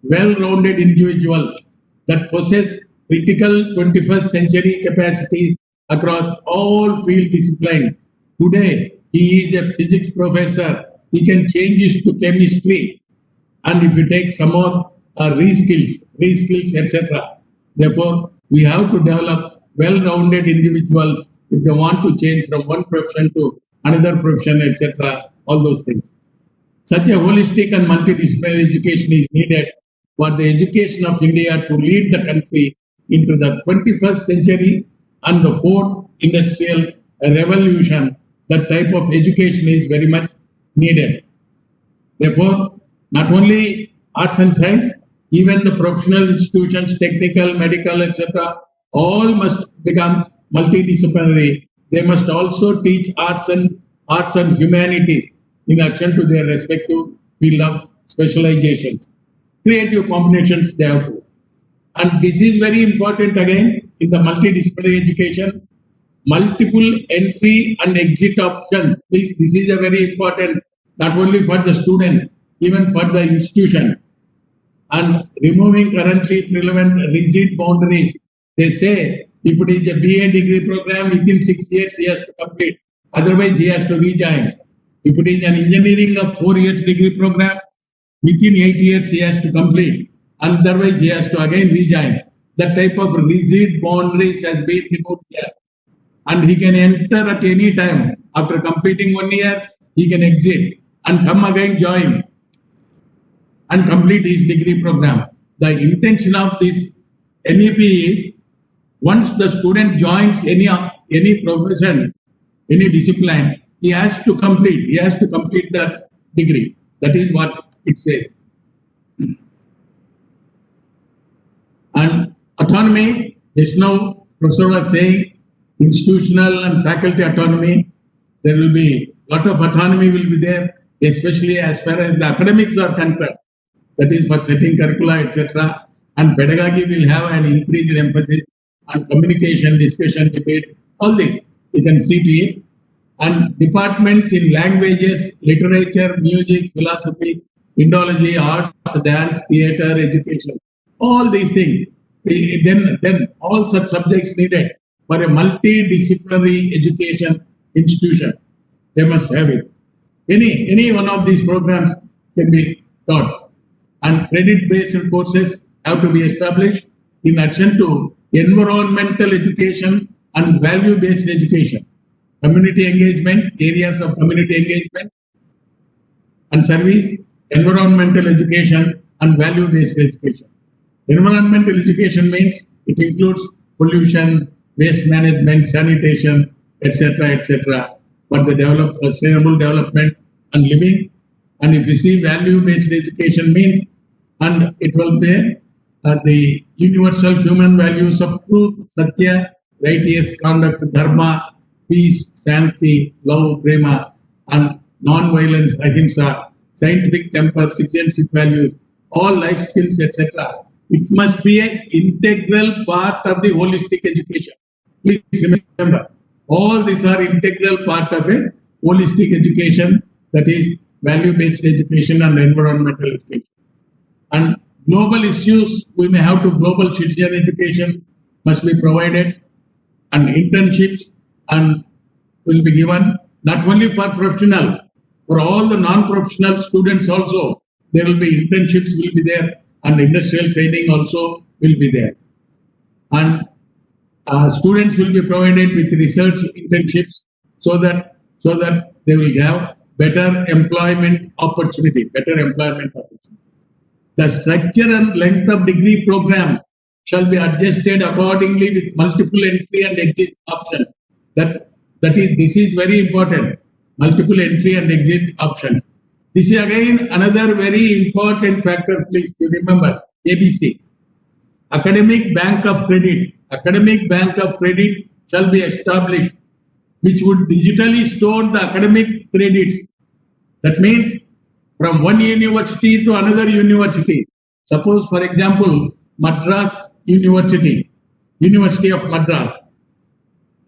Well-rounded individuals that possess critical 21st century capacities across all field disciplines. Today, he is a physics professor. He can change it to chemistry. And if you take some more reskills, etc. Therefore, we have to develop well-rounded individuals if they want to change from one profession to another profession, etc. All those things. Such a holistic and multidisciplinary education is needed for the education of India to lead the country into the 21st century and the fourth industrial revolution. That type of education is very much needed. Therefore, not only arts and science, even the professional institutions, technical, medical, etc., all must become multidisciplinary. They must also teach arts and humanities in addition to their respective field of specializations. Creative combinations they have to. And this is very important again in the multidisciplinary education. Multiple entry and exit options. Please, this is a very important, not only for the students, even for the institution. And removing currently prevalent rigid boundaries. They say if it is a BA degree program, within 6 years he has to complete. Otherwise, he has to rejoin. If it is an engineering of 4 years degree program, within 8 years he has to complete. And otherwise, he has to again rejoin. That type of rigid boundaries has been removed here. And he can enter at any time. After completing 1 year, he can exit and come again, join and complete his degree program. The intention of this NEP is once the student joins any profession, any discipline, he has to complete the degree. That is what it says. And autonomy, just now Professor was saying, institutional and faculty autonomy, there will be a lot of autonomy will be there, especially as far as the academics are concerned. That is for setting curricula, etc. And pedagogy will have an increased emphasis on communication, discussion, debate, all this. You can see to it. And departments in languages, literature, music, philosophy, Indology, arts, dance, theatre, education, all these things. Then all such subjects needed for a multidisciplinary education institution. They must have it. Any one of these programs can be taught. And credit-based courses have to be established in addition to environmental education and value-based education. Community engagement, areas of community engagement and service, environmental education and value-based education. Environmental education means it includes pollution, waste management, sanitation, etc., for the sustainable development and living. And if you see value-based education means, and it will be the universal human values of truth, satya, righteous conduct, dharma, peace, shanti, love, prema, and non-violence, ahimsa, scientific temper, citizenship values, all life skills, etc. It must be an integral part of the holistic education. Please remember, all these are integral part of a holistic education, that is value-based education and environmental education. And global issues, we may have to global citizen education must be provided, and internships and will be given not only for professional, for all the non-professional students also. there will be internships will be there, and industrial training also will be there. And students will be provided with research internships so that they will have better employment opportunity. The structure and length of degree programs shall be adjusted accordingly with multiple entry and exit options. This is very important. Multiple entry and exit options. This is again another very important factor. Please remember ABC. Academic Bank of Credit. Academic Bank of Credit shall be established, which would digitally store the academic credits. That means from one university to another university. Suppose, for example, Madras University, University of Madras.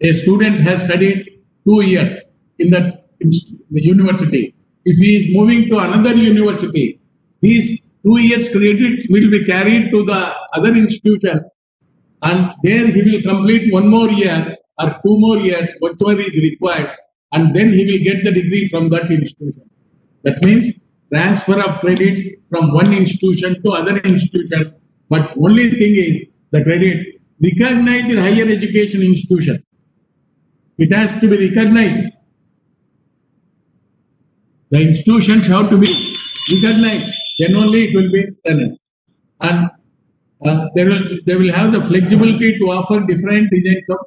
A student has studied 2 years in the university. If he is moving to another university, these 2 years credits will be carried to the other institution, and there he will complete 1 more year or 2 more years, whatever is required, and then he will get the degree from that institution. That means transfer of credits from one institution to other institution, but only thing is the credit recognized higher education institution. It has to be recognized. The institutions have to be recognized. Then only it will be done. And they will have the flexibility to offer different designs of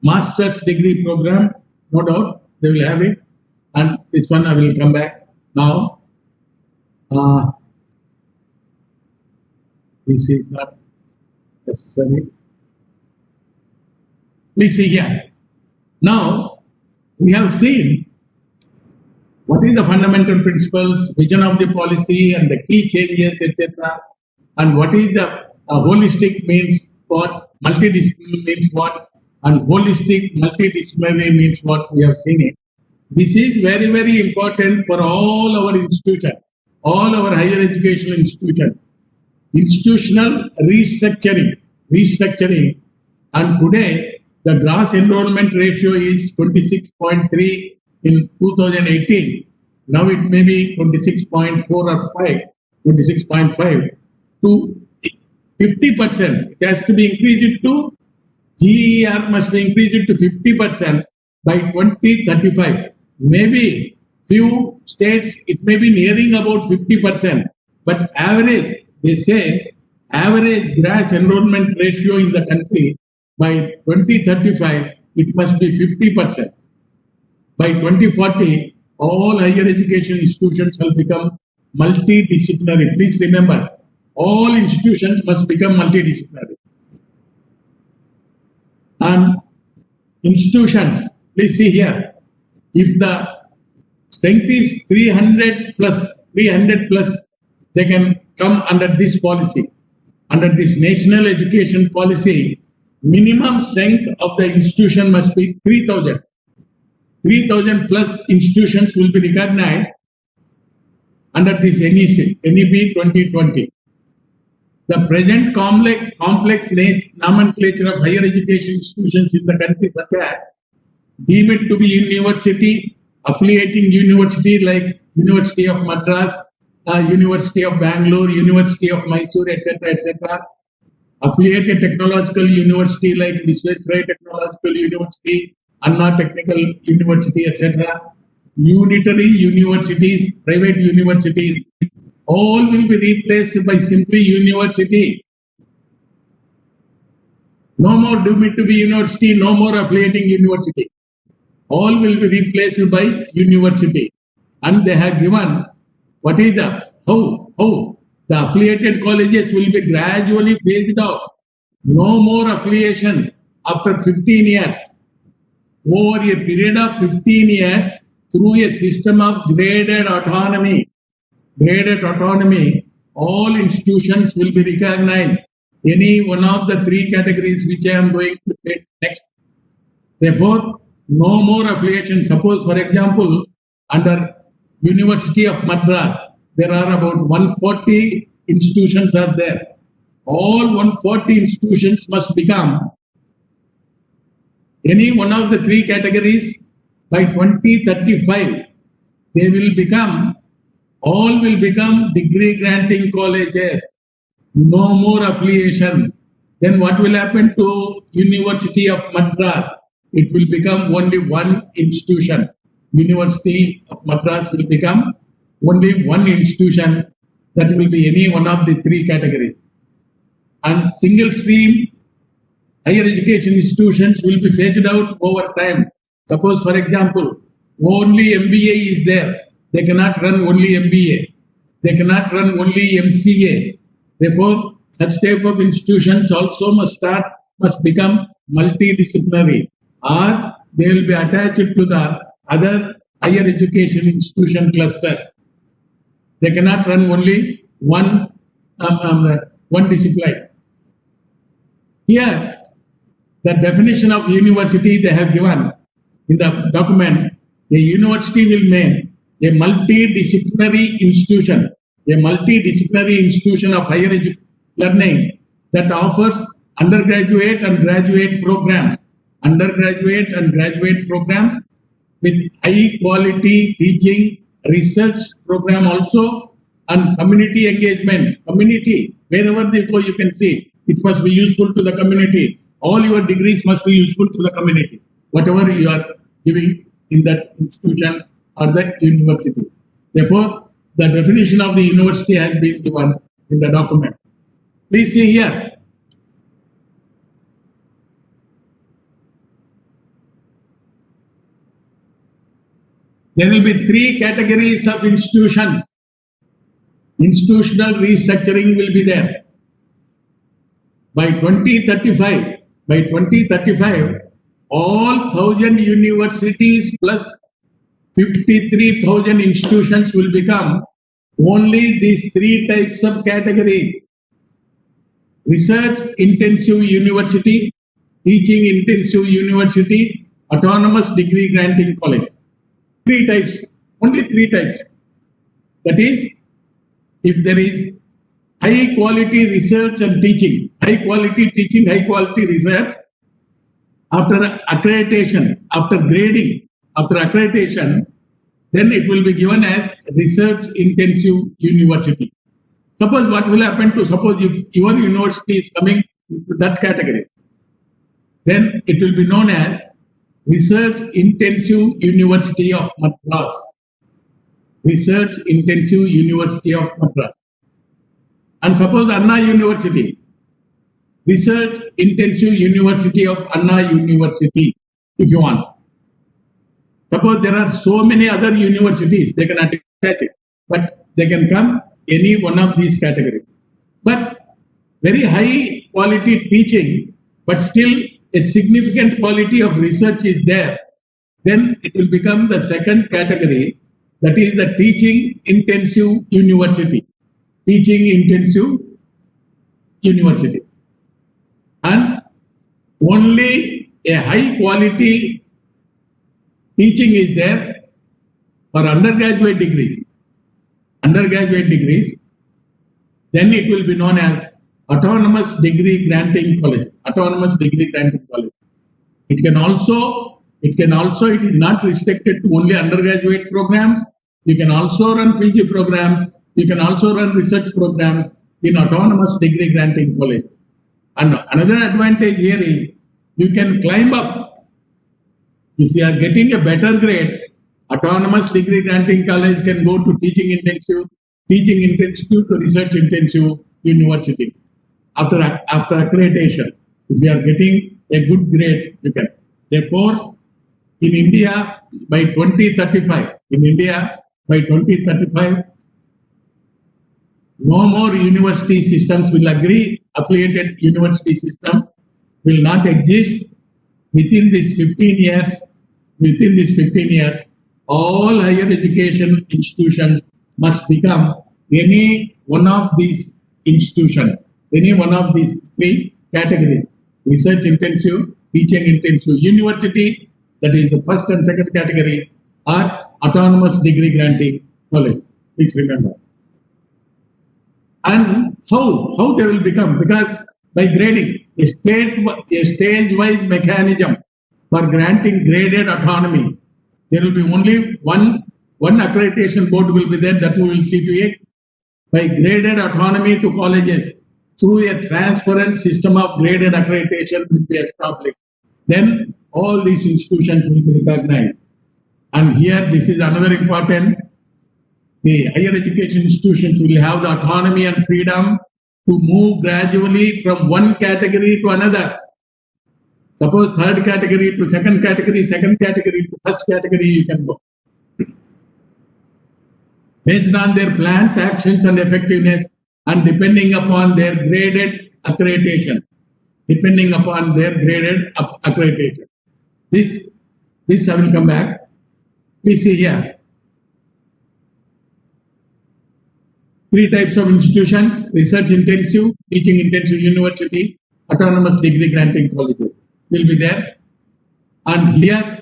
master's degree program. No doubt they will have it. And this one I will come back now. This is not necessary. Please see here. Now we have seen what is the fundamental principles, vision of the policy, and the key changes, etc. And what is the holistic means what, multidisciplinary means what, and holistic multidisciplinary means what. We have seen it. This is very, very important for all our institutions, all our higher educational institutions. Institutional restructuring, and today the gross enrollment ratio is 26.3 in 2018. Now it may be 26.4 or 5, 26.5 to 50%. It has to be increased to GER must be increased to 50% by 2035. Maybe few states it may be nearing about 50%, but average, they say average gross enrollment ratio in the country by 2035 it must be 50%. By 2040, all higher education institutions shall become multidisciplinary. Please remember, all institutions must become multidisciplinary. And institutions, please see here, if the strength is 300 plus, they can come under this policy. Under this national education policy, minimum strength of the institution must be 3,000. 3,000 plus institutions will be recognized under this NEP 2020. The present complex nomenclature of higher education institutions in the country, such as deemed to be university, affiliating university like University of Madras, University of Bangalore, University of Mysore, etc., affiliated technological university like Visvesvaraya Technological University, Anna Technical University, etc., unitary universities, private universities, all will be replaced by simply university. No more deemed to be university, no more affiliating university. All will be replaced by university. And they have given what is the, how the affiliated colleges will be gradually phased out. No more affiliation after 15 years. Over a period of 15 years, through a system of graded autonomy, all institutions will be recognized. Any one of the 3 categories which I am going to take next. Therefore, no more affiliation. Suppose, for example, under University of Madras, there are about 140 institutions are there. All 140 institutions must become any one of the 3 categories. By 2035. They will become All will become degree granting colleges. No more affiliation. Then what will happen to University of Madras? It will become only one institution. University of Madras will become only one institution. That will be any one of the three categories. And single stream higher education institutions will be phased out over time. Suppose, for example, only MBA is there. They cannot run only MBA. They cannot run only MCA. Therefore, such type of institutions also must become multidisciplinary, or they will be attached to the other higher education institution cluster. They cannot run only one discipline. Here, the definition of university they have given in the document. A university will mean a multidisciplinary institution, of higher learning that offers undergraduate and graduate programs, with high quality teaching, research program also, and community engagement. Community, wherever they go, you can see it must be useful to the community. All your degrees must be useful to the community, whatever you are giving in that institution or the university. Therefore, the definition of the university has been given in the document. Please see here. There will be three categories of institutions. Institutional restructuring will be there. By 2035, all 1,000 universities plus 53,000 institutions will become only these three types of categories. Research intensive university, teaching intensive university, autonomous degree granting college. Three types, only three types. That is, if there is high quality research and teaching, high quality research, after accreditation, after grading, after accreditation, then it will be given as research intensive university. Suppose what will happen to, suppose if your university is coming into that category, then it will be known as Research Intensive University of Madras. Research Intensive University of Madras. And suppose Anna University, Research Intensive University of Anna University, if you want. Suppose there are so many other universities, they cannot attach it, but they can come any one of these categories. But very high quality teaching, but still a significant quality of research is there, then it will become the second category, that is the teaching intensive university. Teaching intensive university. And only a high quality teaching is there for undergraduate degrees. Then it will be known as Autonomous Degree Granting College. It is not restricted to only undergraduate programs. You can also run PG programs. You can also run research programs in Autonomous Degree Granting College. And another advantage here is you can climb up. If you are getting a better grade, Autonomous Degree Granting College can go to teaching intensive to research intensive university. After accreditation, if you are getting a good grade, you can. Therefore, in India by 2035, no more university systems will agree. Affiliated university system will not exist. Within these 15 years, all higher education institutions must become any one of these institutions, any one of these three categories: research intensive, teaching intensive university, that is the first and second category, or autonomous degree granting college. Please remember. And how they will become? Because by grading, a stage-wise mechanism for granting graded autonomy. There will be only one one accreditation board will be there that we will see to it. By graded autonomy to colleges through a transparent system of graded accreditation will be established. Then all these institutions will be recognized. And here, this is another important. The higher education institutions will have the autonomy and freedom to move gradually from one category to another. Suppose third category to second category to first category, you can go. Based on their plans, actions, and effectiveness, and depending upon their graded accreditation. Depending upon their graded accreditation. This I will come back. Please see here. 3 types of institutions: research intensive, teaching intensive university, autonomous degree granting colleges will be there. And here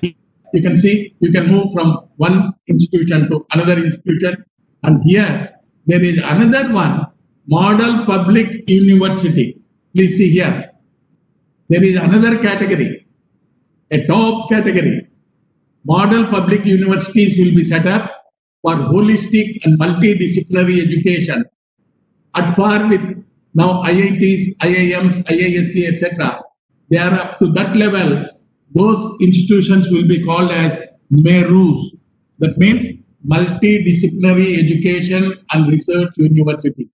you can see, you can move from one institution to another institution. And here there is another one, model public university. Please see here. There is another category, a top category. Model public universities will be set up for holistic and multidisciplinary education at par with now IITs, IIMs, IISc, etc. They are up to that level. Those institutions will be called as MERUs. That means multidisciplinary education and research universities.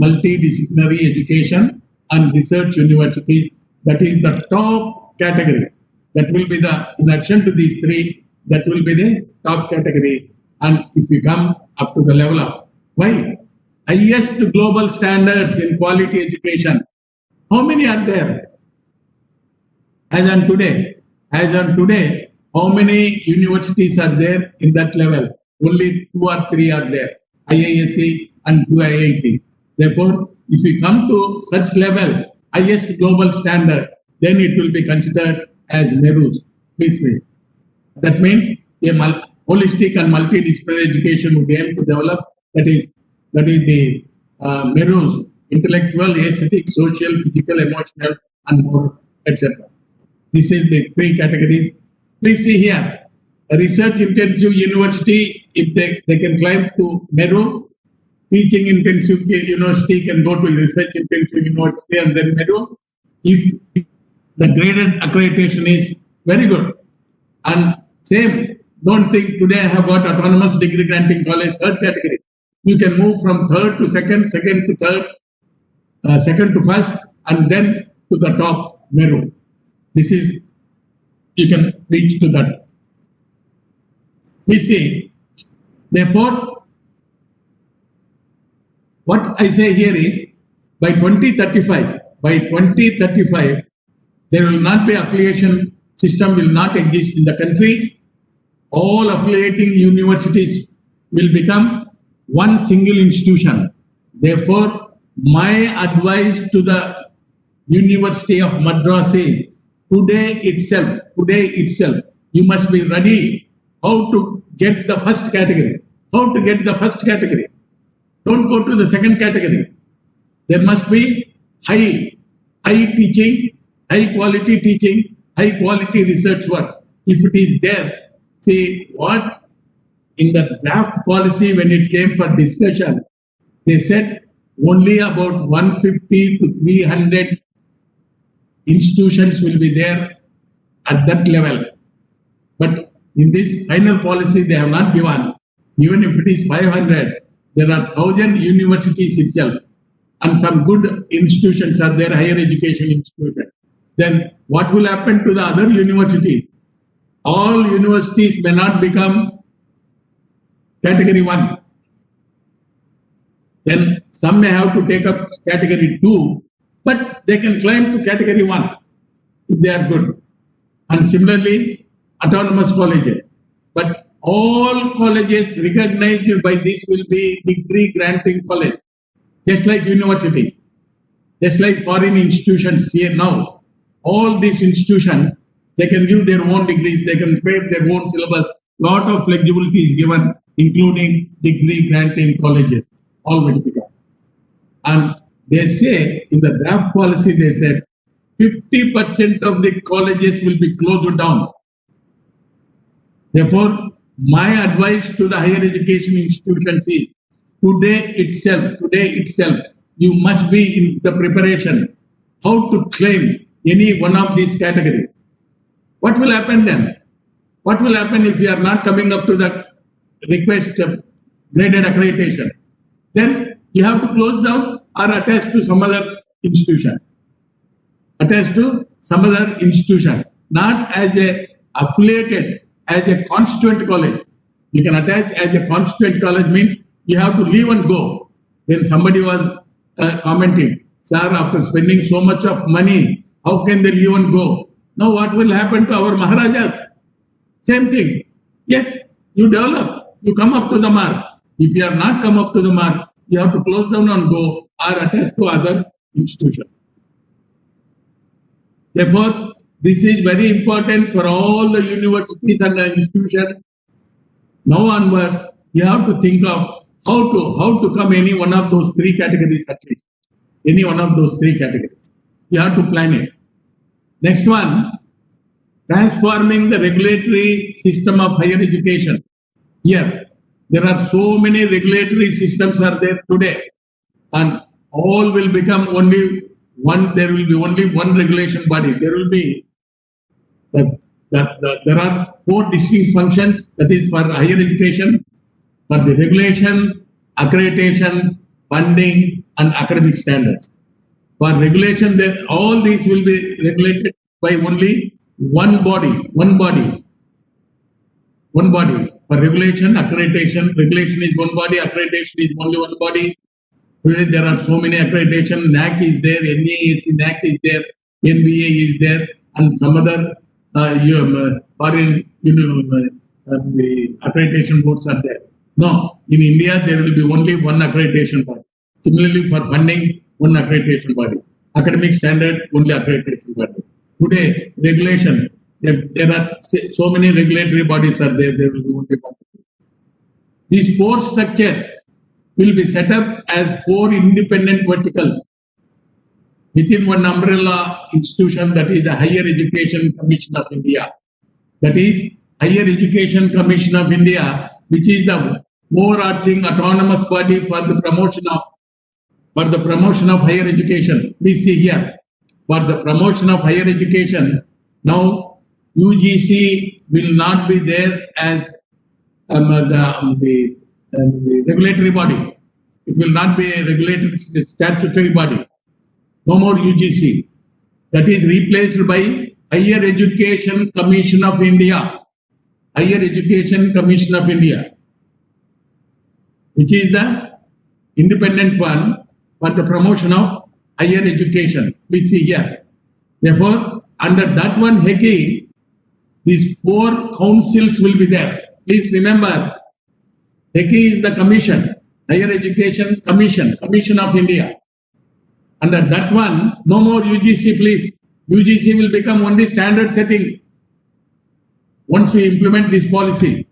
Multidisciplinary education and research universities. That is the top category. That will be the, in addition to these 3, that will be the top category. And if we come up to the level of, why? Highest global standards in quality education. How many are there? As on today, how many universities are there in that level? Only 2 or 3 are there, IISc and 2 IITs. Therefore, if we come to such level, highest global standard, then it will be considered as MERUs. Please read. That means a holistic and multidisciplinary education would aim to develop, that is the MERUs, intellectual, aesthetic, social, physical, emotional, and moral, etc. This is the 3 categories. Please see here. A research intensive university, if they can climb to MERU, teaching intensive university can go to research intensive university and then MERU. If the graded accreditation is very good. And same, don't think today I have got autonomous degree granting college, 3rd category. You can move from 3rd to 2nd, 2nd to 3rd, 2nd to 1st, and then to the top, MERU. This is, you can reach to that. Please see, therefore, what I say here is, by 2035, there will not be affiliation system will not exist in the country. All affiliating universities will become one single institution. Therefore, my advice to the University of Madras is, today itself, you must be ready how to get the first category. How to get the first category. Don't go to the second category. There must be high teaching, high quality teaching, high quality research work. If it is there, see what in the draft policy when it came for discussion, they said only about 150 to 300 institutions will be there at that level. But in this final policy, they have not given, even if it is 500, there are 1,000 universities itself, and some good institutions are there, higher education institutions. Then what will happen to the other universities? All universities may not become category 1. Then some may have to take up category 2, but they can climb to category 1 if they are good. And similarly, autonomous colleges. But all colleges recognized by this will be degree granting college, just like universities, just like foreign institutions here now. All these institutions, they can give their own degrees, they can create their own syllabus. Lot of flexibility is given, including degree granting colleges, all will become. And they say, in the draft policy, they said 50% of the colleges will be closed down. Therefore, My advice to the higher education institutions is today itself, you must be in the preparation how to claim any one of these categories. What will happen then? What will happen if you are not coming up to the request graded accreditation? Then you have to close down or attach to some other institution. Attached to some other institution, not as a affiliated, as a constituent college. You can attach as a constituent college means you have to leave and go. Then somebody was commenting, sir, after spending so much of money, how can they leave and go? Now what will happen to our Maharajas? Same thing. Yes, you develop, you come up to the mark. If you are not come up to the mark, you have to close down and go or attach to other institution. Therefore, this is very important for all the universities and the institutions. Now onwards, you have to think of how to come any one of those three categories at least. Any one of those three categories. You have to plan it. Next one, transforming the regulatory system of higher education. Here, there are so many regulatory systems are there today, and all will become only one. There will be only one regulation body. There will be there are four distinct functions. That is for higher education, for the regulation, accreditation, funding, and academic standards. For regulation, all these will be regulated by only one body. For regulation, accreditation, regulation is one body, accreditation is only one body. Today there are so many accreditation. NAC is there, NEP is there, NBA is there, and some other foreign the accreditation boards are there. No, in India there will be only one accreditation body. Similarly, for funding, one accreditation body. Academic standard, only accreditation body. Today, regulation, there are so many regulatory bodies are there. There will be only one. These four structures will be set up as four independent verticals within one umbrella institution, that is the Higher Education Commission of India. That is Higher Education Commission of India, which is the overarching autonomous body for the promotion of higher education. Please see here, for the promotion of higher education, now UGC will not be there as the regulatory body. It will not be a regulated statutory body. No more UGC. That is replaced by Higher Education Commission of India. Higher Education Commission of India, which is the independent one for the promotion of higher education. We see here. Therefore, under that one HECI, these four councils will be there. Please remember, HECI is the commission, Higher Education Commission, Commission of India. Under that one, no more UGC, please. UGC will become only standard setting once we implement this policy.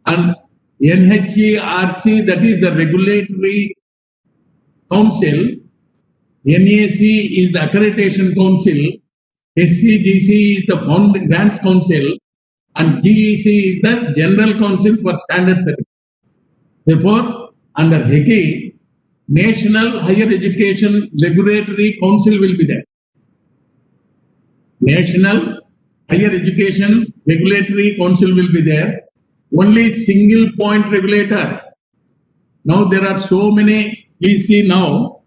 And NHERC, that is the regulatory council, NAC is the accreditation council, SCGC is the grants council, and GEC is the general council for standard setting. Therefore, under HECI, National Higher Education Regulatory Council will be there. National Higher Education Regulatory Council will be there. Only single point regulator. Now there are so many, please see now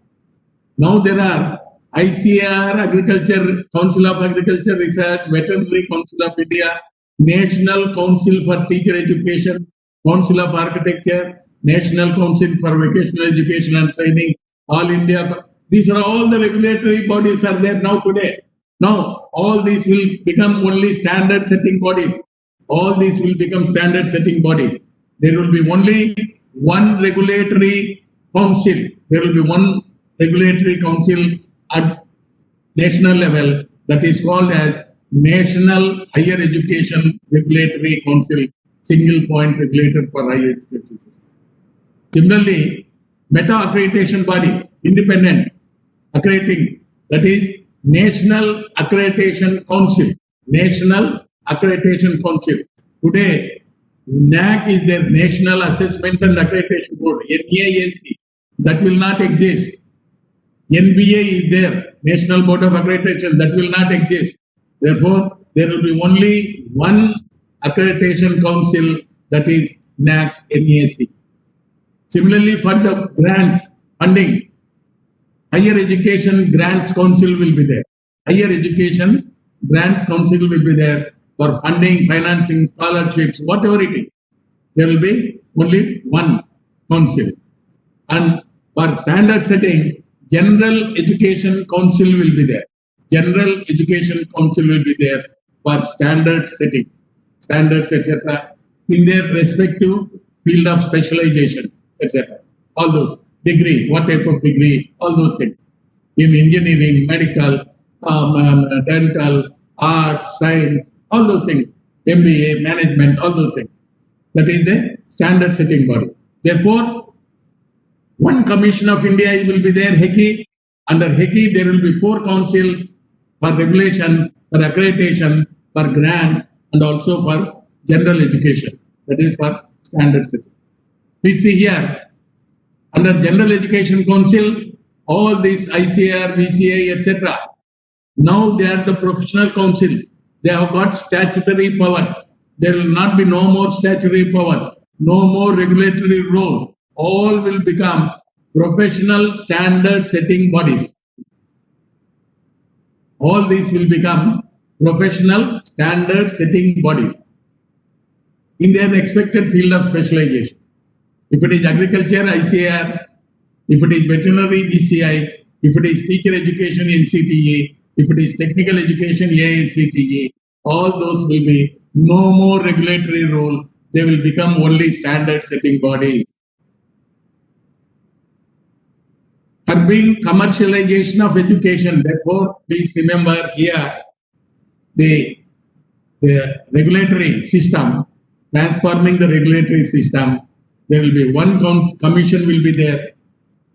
there are ICAR, Agriculture, Council of Agriculture Research, Veterinary Council of India, National Council for Teacher Education, Council of Architecture, National Council for Vocational Education and Training, All India. These are all the regulatory bodies are there now today. Now all these will become only standard setting bodies. All these will become standard setting bodies. There will be only one regulatory council. There will be one regulatory council at national level that is called as National Higher Education Regulatory Council, single point regulator for higher education. Similarly, meta accreditation body, independent accrediting, that is National Accreditation Council. National Accreditation Council. Today, NAC is their National Assessment and Accreditation Board, NEAC. That will not exist. NBA is there, National Board of Accreditation, that will not exist. Therefore, there will be only one accreditation council, that is NAC, NEAC. Similarly, for the grants, funding, Higher Education Grants Council will be there. Higher Education Grants Council will be there for funding, financing, scholarships, whatever it is. There will be only one council. And for standard setting, General Education Council will be there. General Education Council will be there for standard settings, standards, etc., in their respective field of specializations, etc. All those degree, what type of degree, all those things. In engineering, medical, dental, arts, science, all those things. MBA, management, all those things. That is the standard setting body. Therefore, one Commission of India will be there, HECI. Under HECI, there will be 4 council for regulation, for accreditation, for grants, and also for general education. That is for standard setting. We see here, under General Education Council, all these ICAR, VCA, etc. Now they are the professional councils. They have got statutory powers. There will not be no more statutory powers, no more regulatory role. All will become professional standard setting bodies. All these will become professional standard setting bodies in their expected field of specialization. If it is agriculture, ICAR. If it is veterinary, DCI. If it is teacher education, NCTA. If it is technical education, AICTE. All those will be no more regulatory role. They will become only standard setting bodies. Curbing commercialization of education. Therefore, please remember here the regulatory system, transforming the regulatory system. There will be one commission will be there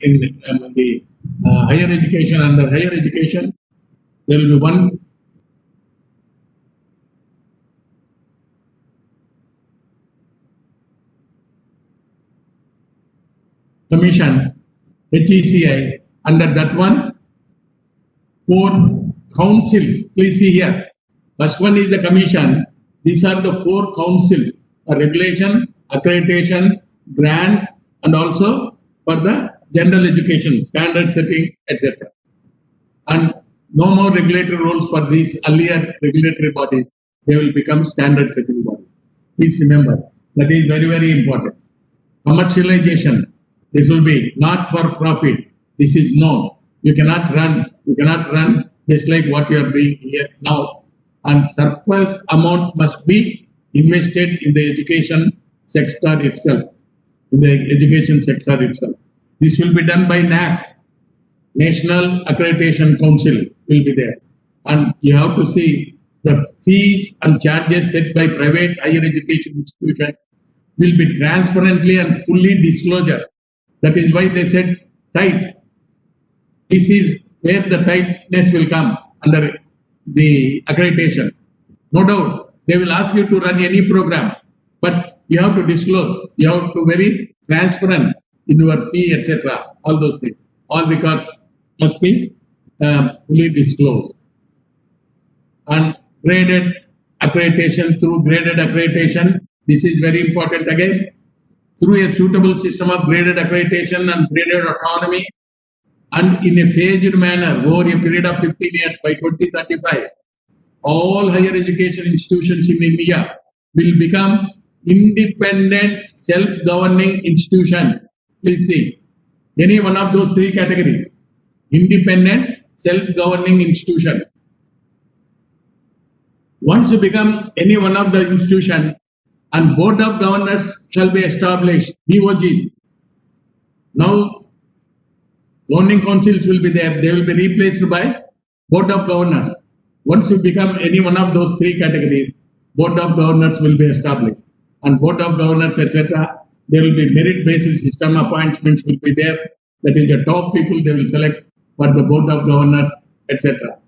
in the higher education. Under higher education, there will be one commission, HECI. Under that one, 4 councils. Please see here. First one is the commission. These are the 4 councils: regulation, accreditation, grants, and also for the general education, standard setting, etc. And no more regulatory roles for these earlier regulatory bodies. They will become standard setting bodies. Please remember, that is very, very important. Commercialization. This will be not for profit. This is known. You cannot run just like what you are doing here now. And surplus amount must be invested in the education sector itself. This will be done by NAC, National Accreditation Council will be there. And you have to see the fees and charges set by private higher education institutions will be transparently and fully disclosure. That is why they said tight. This is where the tightness will come under the accreditation. No doubt, they will ask you to run any program, but you have to disclose. You have to be very transparent in your fee, etc. All those things. All records must be fully disclosed. And graded accreditation, through graded accreditation, this is very important again. Through a suitable system of graded accreditation and graded autonomy, and in a phased manner over a period of 15 years by 2035, all higher education institutions in India will become independent, self-governing institutions. Please see, any one of those 3 categories: independent, self-governing institution. Once you become any one of the institution, and board of governors shall be established, BOGs. Now, governing councils will be there. They will be replaced by board of governors. Once you become any one of those 3 categories, board of governors will be established. And board of governors, etc., there will be merit-based system appointments will be there. That is the top people they will select for the board of governors, etc.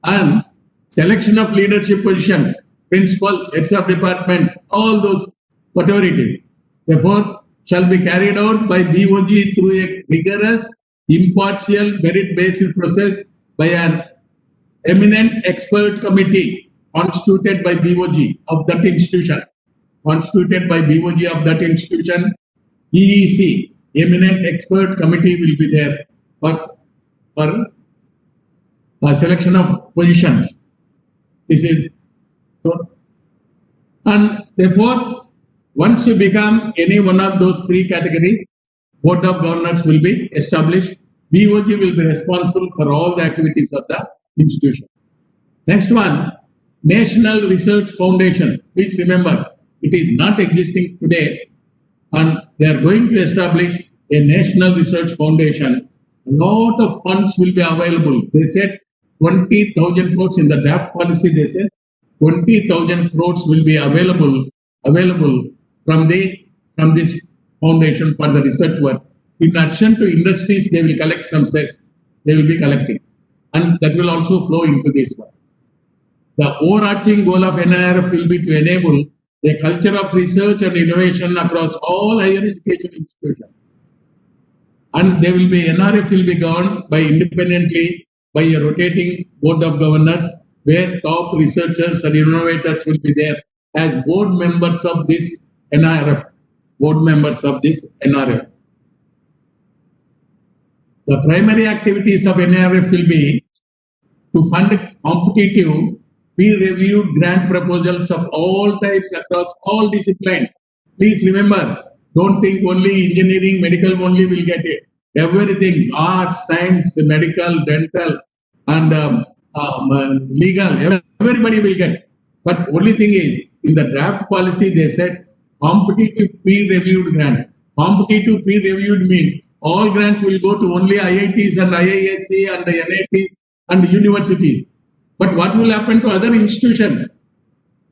And selection of leadership positions, principals, heads of departments, all those whatever it is. Therefore, shall be carried out by BOG through a rigorous, impartial, merit-based process by an eminent expert committee constituted by BOG of that institution. Constituted by BOG of that institution, EEC, eminent expert committee will be there for selection of positions. This is so, and therefore, once you become any one of those three categories, Board of Governors will be established. BOG will be responsible for all the activities of the institution. Next one, National Research Foundation. Please remember, it is not existing today, and they are going to establish a National Research Foundation. A lot of funds will be available. They said 20,000 crores in the draft policy. They said 20,000 crores will be available from this foundation for the research work. In addition to industries, they will collect some cess. They will be collecting, and that will also flow into this one. The overarching goal of NIRF will be to enable a culture of research and innovation across all higher education institutions. And they will be, NRF will be governed by independently by a rotating board of governors where top researchers and innovators will be there as board members of this NIRF. Board members of this NRF. The primary activities of NIRF will be to fund competitive, peer-reviewed grant proposals of all types across all disciplines. Please remember, don't think only engineering, medical only will get it. Everything, arts, science, medical, dental, and legal, everybody will get. But only thing is, in the draft policy, they said competitive peer-reviewed grant. Competitive peer-reviewed means all grants will go to only IITs and IISc and NITs and universities. But what will happen to other institutions?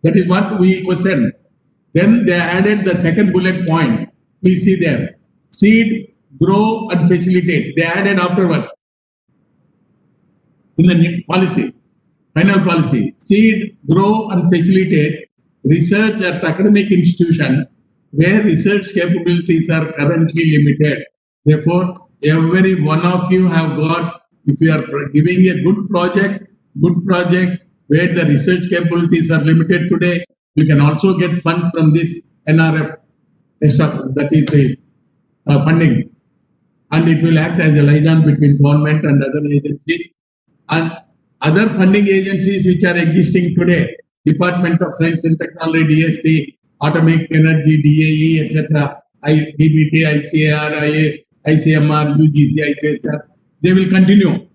That is what we question. Then they added the second bullet point. Please see there. Seed, grow and facilitate. They added afterwards. In the new policy, final policy. Seed, grow and facilitate research at academic institution where research capabilities are currently limited. Therefore, every one of you have got, if you are giving a good project where the research capabilities are limited today, you can also get funds from this NRF, that is the funding. And it will act as a liaison between government and other agencies. And other funding agencies which are existing today, Department of Science and Technology, DST, Atomic Energy, DAE, etc., DBT, ICAR, ICMR, UGC, ICHR, they will continue.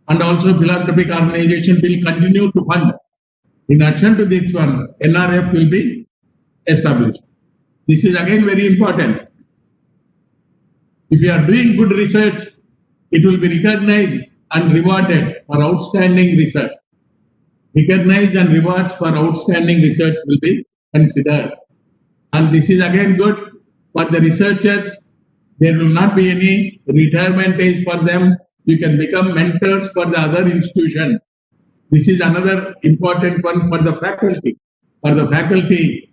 And also philanthropic organization will continue to fund. In addition to this one, NRF will be established. This is again very important. If you are doing good research, it will be recognized and rewarded for outstanding research. Recognized and rewards for outstanding research will be considered. And this is again good for the researchers. There will not be any retirement age for them. You can become mentors for the other institution. This is another important one for the faculty. For the faculty,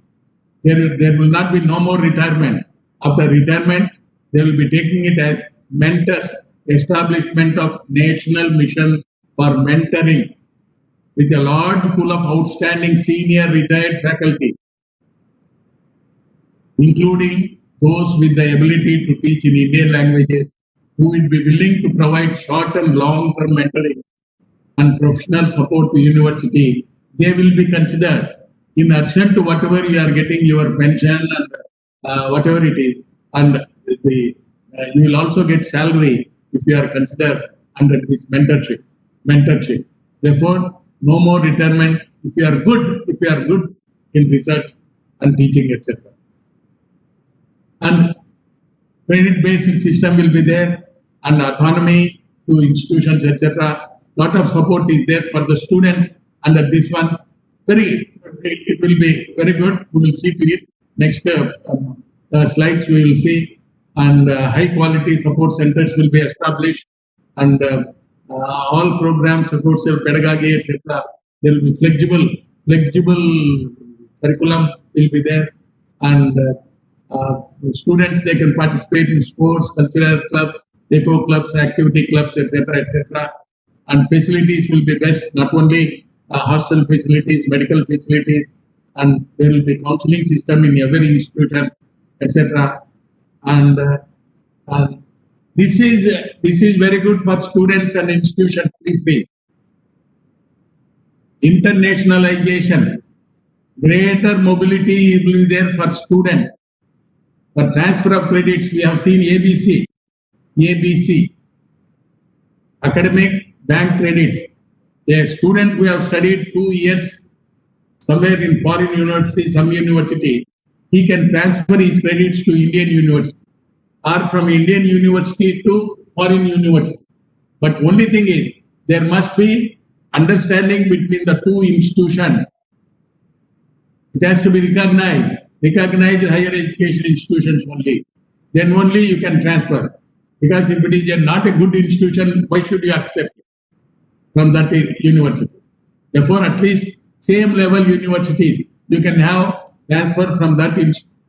there will not be no more retirement. After retirement, they will be taking it as mentors, establishment of national mission for mentoring with a large pool of outstanding senior retired faculty, including those with the ability to teach in Indian languages, who will be willing to provide short and long-term mentoring and professional support to university. They will be considered in addition to whatever you are getting, your pension and whatever it is, and you will also get salary if you are considered under this mentorship. Therefore, no more retirement if you are good in research and teaching, etc. And credit-based system will be there, and autonomy to institutions, etc. Lot of support is there for the students under this one. It will be very good. We will see to it. Next slides we will see, and high quality support centers will be established, and all programs, support pedagogy, etc. There will be flexible curriculum will be there, and students, they can participate in sports, cultural clubs, eco clubs, activity clubs, etc., etc. And facilities will be best, not only hostel facilities, medical facilities, and there will be counseling system in every institution, etc. And this is very good for students and institutions. This way, internationalization, greater mobility will be there for students. For transfer of credits, we have seen ABC, academic bank credits. A student who have studied 2 years somewhere in foreign university, some university, he can transfer his credits to Indian university or from Indian university to foreign university. But only thing is, there must be understanding between the two institutions. It has to be recognized higher education institutions only. Then only you can transfer. Because if it is not a good institution, why should you accept it from that university? Therefore, at least same level universities, you can have transfer from that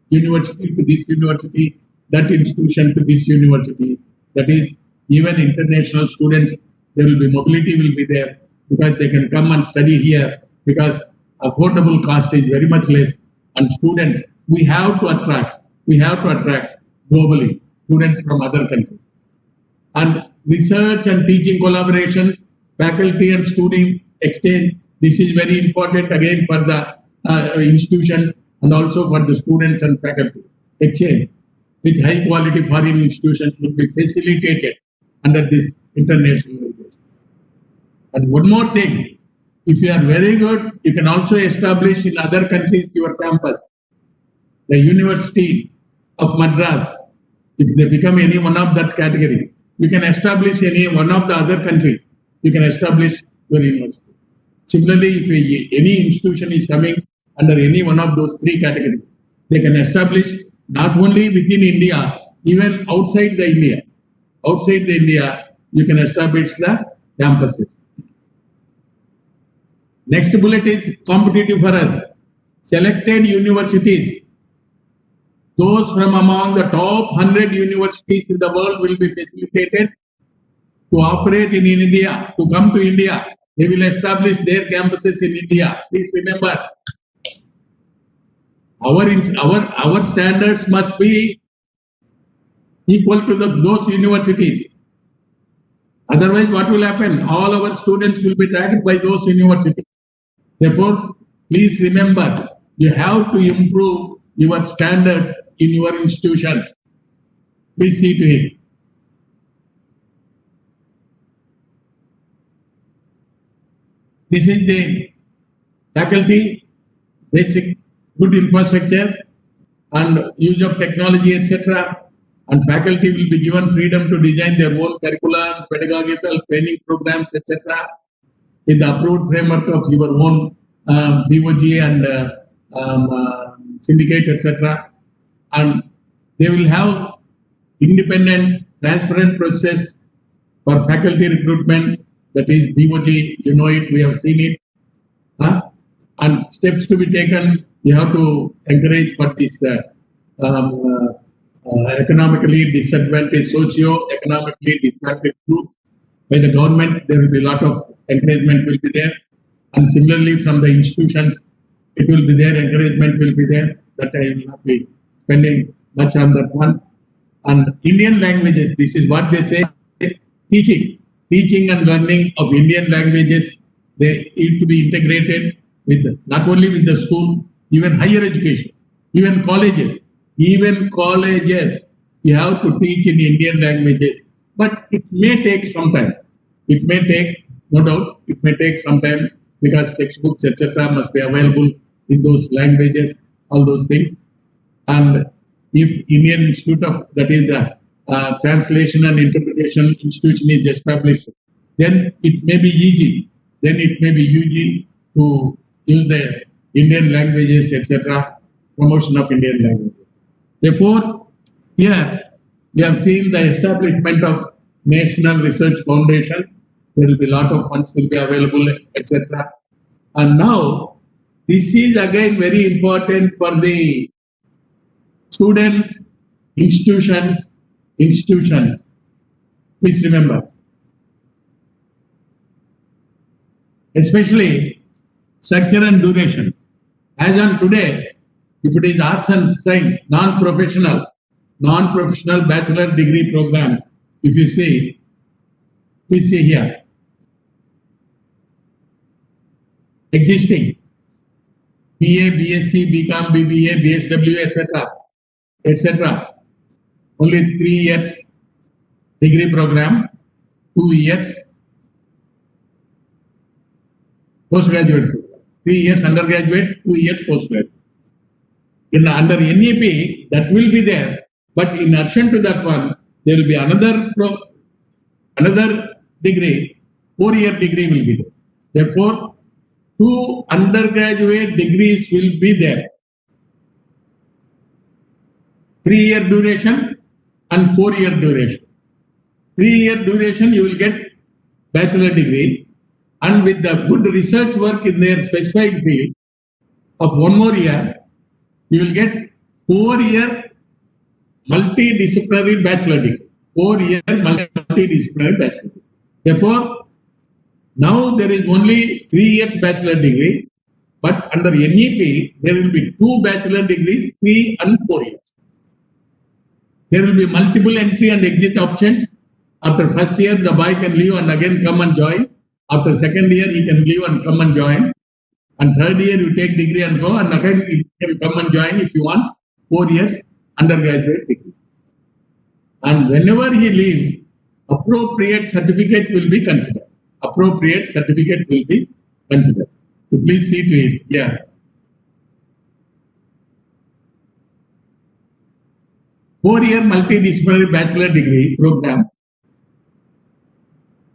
university to this university, that institution to this university. That is, even international students, there will be mobility will be there because they can come and study here because affordable cost is very much less. And students, we have to attract globally students from other countries. And research and teaching collaborations, faculty and student exchange, this is very important again for the institutions and also for the students and faculty. Exchange with high quality foreign institutions will be facilitated under this internationalization. And one more thing, if you are very good, you can also establish in other countries your campus. The University of Madras, if they become any one of that category, you can establish any one of the other countries, you can establish your university. Similarly, if any institution is coming under any one of those three categories, they can establish not only within India, even outside the India. Outside the India, you can establish the campuses. Next bullet is competitive for us. Selected universities, those from among the top 100 universities in the world will be facilitated to operate in India, to come to India. They will establish their campuses in India. Please remember, our standards must be equal to those universities. Otherwise, what will happen? All our students will be tracked by those universities. Therefore, please remember, you have to improve your standards in your institution. Please see to it. This is the faculty, basic good infrastructure and use of technology, etc. And faculty will be given freedom to design their own curriculum, pedagogical training programs, etc. with the approved framework of your own BOG and syndicate, etc. And they will have independent, transparent process for faculty recruitment. That is BOG, you know it, we have seen it. And steps to be taken, you have to encourage for this economically disadvantaged, socio-economically disadvantaged group. By the government, there will be a lot of encouragement will be there. And similarly from the institutions, it will be there, encouragement will be there. That I will not be spending much on that one. And Indian languages, this is what they say, teaching and learning of Indian languages, they need to be integrated with not only with the school, even higher education, even colleges, you have to teach in Indian languages. But it may take some time. It may take, no doubt, it may take some time because textbooks, etc. must be available in those languages, all those things. And if Indian Institute of, that is the Translation and Interpretation Institution is established, then it may be easy, then it may be easy to use the Indian languages, etc., promotion of Indian languages. Therefore, here we have seen the establishment of National Research Foundation. There will be a lot of funds will be available, etc. And now, this is again very important for the students, institutions, institutions. Please remember. Especially structure and duration. As on today, if it is arts and science, non-professional bachelor degree program, if you see, please see here. Existing BA, BSc, BCom, BBA, BSW, etc., etc. Only 3 years degree program, 2 years postgraduate program. 3 years undergraduate, 2 years postgraduate. Under NEP, that will be there, but in addition to that one, there will be another degree, 4-year degree will be there. Therefore, 2 undergraduate degrees will be there. 3-year duration and 4-year duration. 3-year duration, you will get bachelor degree, and with the good research work in their specified field of 1 more year, you will get 4-year multidisciplinary bachelor degree. 4-year multidisciplinary bachelor degree. Therefore, now there is only 3 years bachelor degree, but under NEP, there will be 2 bachelor degrees, 3 and 4 years. There will be multiple entry and exit options. After first year, the boy can leave and again come and join. After second year, he can leave and come and join. And third year, you take degree and go, and again, you can come and join if you want 4 years undergraduate degree. And whenever he leaves, appropriate certificate will be considered. Appropriate certificate will be considered. So please see to it. Yeah. Four-year multidisciplinary bachelor degree program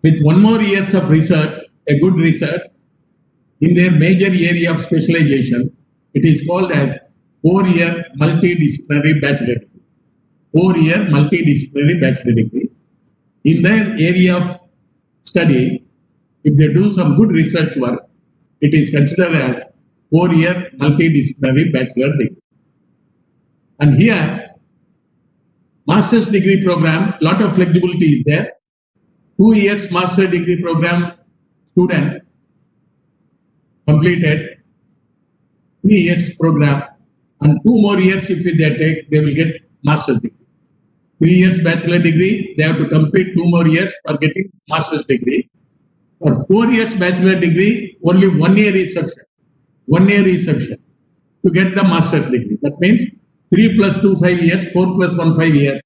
with 1 more years of research, a good research in their major area of specialization. It is called as 4-year multidisciplinary bachelor degree. 4-year multidisciplinary bachelor degree. In their area of study, if they do some good research work, it is considered as 4-year multidisciplinary bachelor degree. And here, master's degree program, lot of flexibility is there. 2 years master degree program students completed 3 years program, and 2 more years if they take, they will get master's degree. 3 years bachelor degree, they have to complete 2 more years for getting master's degree. For 4 years bachelor degree, only 1 year is sufficient. 1 year is sufficient to get the master's degree. That means 3 plus 2, 5 years, 4 plus 1, 5 years.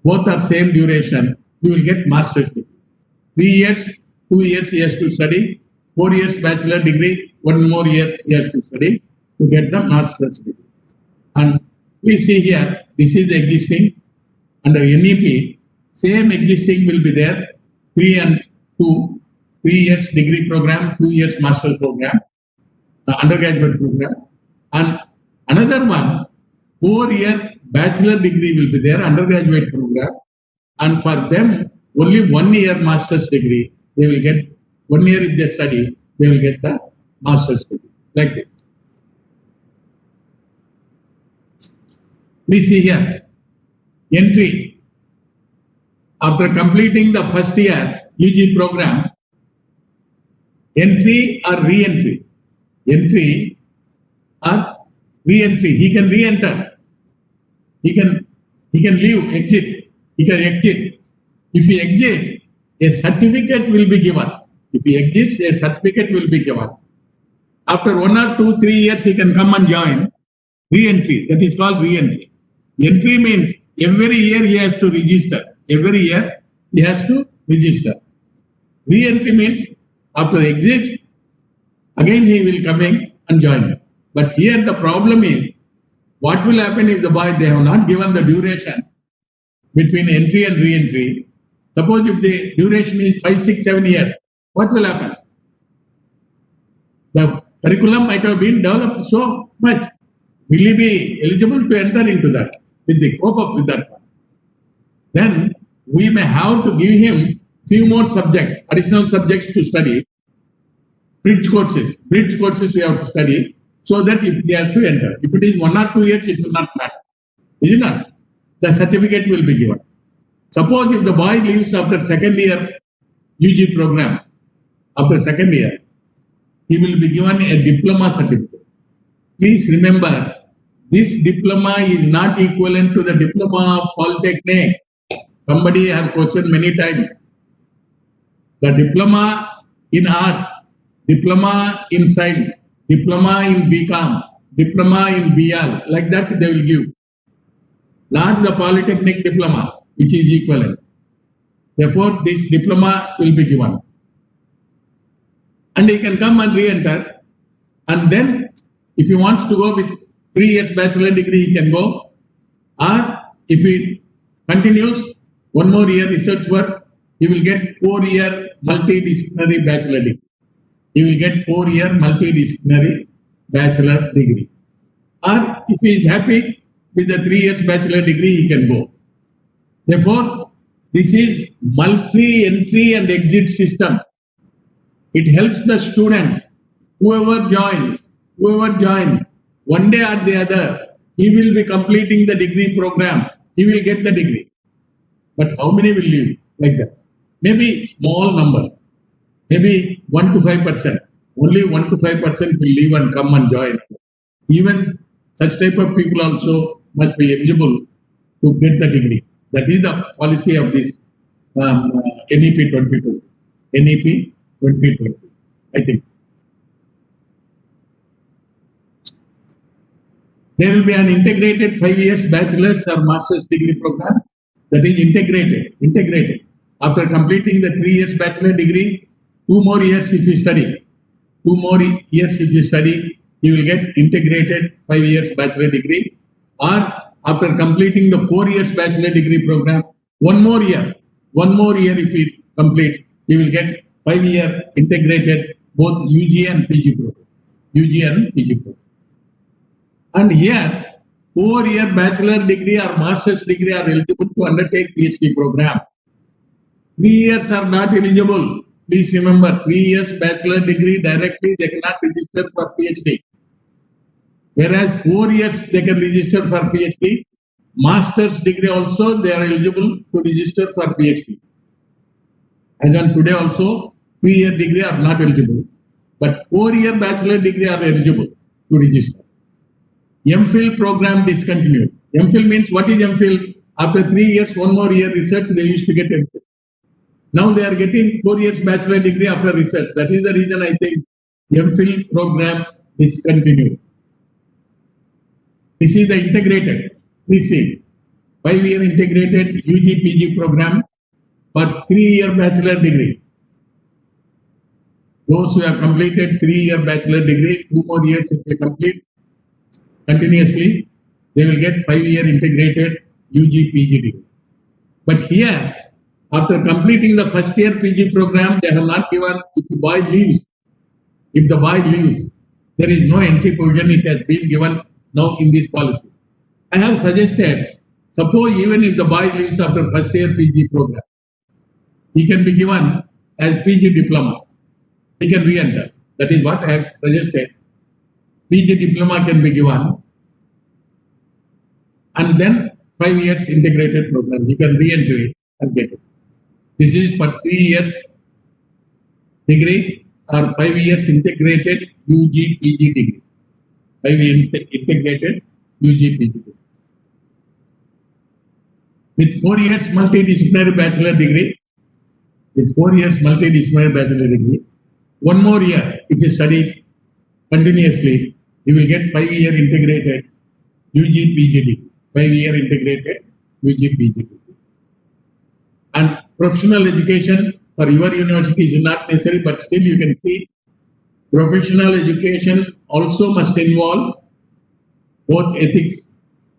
Both are same duration. You will get master's degree. 3 years, 2 years he has to study. 4 years bachelor degree, 1 more year he has to study to get the master's degree. And please see here, this is the existing under NEP. Same existing will be there. 3 and 2, 3 years degree program, 2 years master program, undergraduate program. And another one, 4-year bachelor degree will be there, undergraduate program. And for them, only 1 year master's degree. They will get 1 year if they study, they will get the master's degree. Like this. Please see here. Entry. After completing the first year UG program, entry or re-entry. Entry or re-entry. He can re-enter. He can leave, exit. He can exit. If he exits, a certificate will be given. If he exits, a certificate will be given. After 1 or 2, 3 years, he can come and join. Re-entry. That is called re-entry. Entry means every year he has to register. Every year he has to register. Re-entry means after exit, again he will come in and join. But here the problem is, what will happen if the boy, they have not given the duration between entry and re-entry. Suppose if the duration is 5, 6, 7 years, what will happen? The curriculum might have been developed so much. Will he be eligible to enter into that? Will they cope up with that one? Then we may have to give him few more subjects, additional subjects to study. Bridge courses we have to study, so that if he has to enter. If it is 1 or 2 years, it will not matter. Is it not? The certificate will be given. Suppose if the boy leaves after second year UG program, after second year, he will be given a diploma certificate. Please remember, this diploma is not equivalent to the diploma of Polytechnic. Somebody has questioned many times. The diploma in arts, diploma in science, diploma in BCom, diploma in BL, like that they will give. Not the Polytechnic diploma, which is equivalent. Therefore, this diploma will be given. And he can come and re-enter. And then, if he wants to go with 3 years bachelor degree, he can go. Or if he continues 1 more year research work, he will get 4-year multidisciplinary bachelor degree. He will get 4-year multidisciplinary bachelor degree. Or if he is happy with the 3 years bachelor degree, he can go. Therefore, this is multi-entry and exit system. It helps the student, whoever joins, one day or the other, he will be completing the degree program. He will get the degree. But how many will leave like that? Maybe small number, maybe 1 to 5%. Only 1 to 5% will leave and come and join. Even such type of people also must be eligible to get the degree. That is the policy of this NEP 22. NEP 2020, I think. There will be an integrated 5 years bachelor's or master's degree program that is integrated. After completing the 3 years bachelor degree, 2 more years if you study. 2 more years if you study, you will get integrated 5 years bachelor degree. Or after completing the 4 years bachelor degree program, 1 more year if you complete, you will get 5-year integrated both UG and PG program. And here, 4-year bachelor degree or master's degree are eligible to undertake PhD program. 3 years are not eligible. Please remember, 3 years bachelor degree directly they cannot register for PhD. Whereas 4 years they can register for PhD. Master's degree also they are eligible to register for PhD. As on today also, 3-year degree are not eligible. But 4-year bachelor degree are eligible to register. MPhil program discontinued. MPhil means, what is MPhil? After 3 years, 1 more year research, they used to get MPhil. Now they are getting 4 years bachelor degree after research. That is the reason I think MPhil program discontinued. This is the integrated. Please see, 5-year integrated UG PG program for 3-year bachelor degree. Those who have completed 3-year bachelor degree, 2 more years if they complete continuously, they will get 5-year integrated UG PG degree. But here, after completing the first year PG program, they have not given, if the boy leaves, there is no entry provision, it has been given now in this policy. I have suggested, suppose even if the boy leaves after first year PG program, he can be given as PG diploma. He can re-enter. That is what I have suggested. PG diploma can be given, and then 5 years integrated program. He can re-enter it and get it. This is for 3 years degree or 5 years integrated UG PG degree. 5 years integrated UG PG degree. With 4 years multidisciplinary bachelor degree, 1 more year if he studies continuously, he will get 5-year integrated UG PG degree. 5-year integrated UG PG degree. And professional education for your university is not necessary, but still you can see professional education also must involve both ethics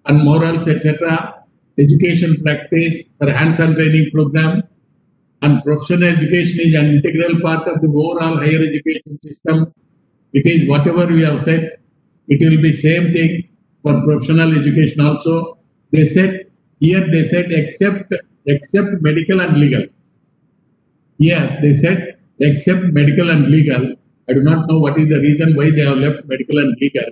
and morals, etc. Education practice for hands-on training program, and professional education is an integral part of the overall higher education system. It is whatever we have said, it will be same thing for professional education also. They said except medical and legal. Here they said except medical and legal. I do not know what is the reason why they have left medical and legal.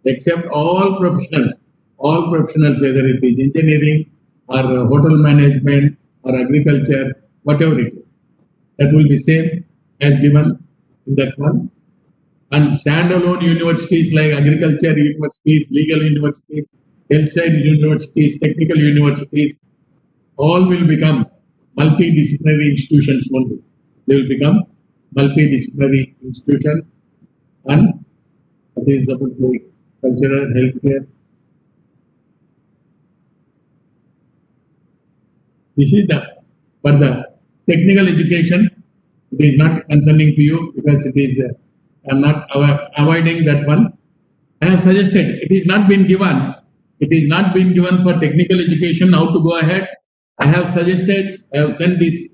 Except all professionals all professionals, whether it is engineering or hotel management or agriculture, whatever it is. That will be same as given in that one. And standalone universities like agriculture universities, legal universities, health science universities, technical universities, all will become multidisciplinary institutions only. They will become multidisciplinary institutions, and that is about the cultural healthcare. This is for the technical education. It is not concerning to you because it is, I am not avoiding that one. I have suggested, it is not been given. It is not been given for technical education, how to go ahead. I have suggested, I have sent this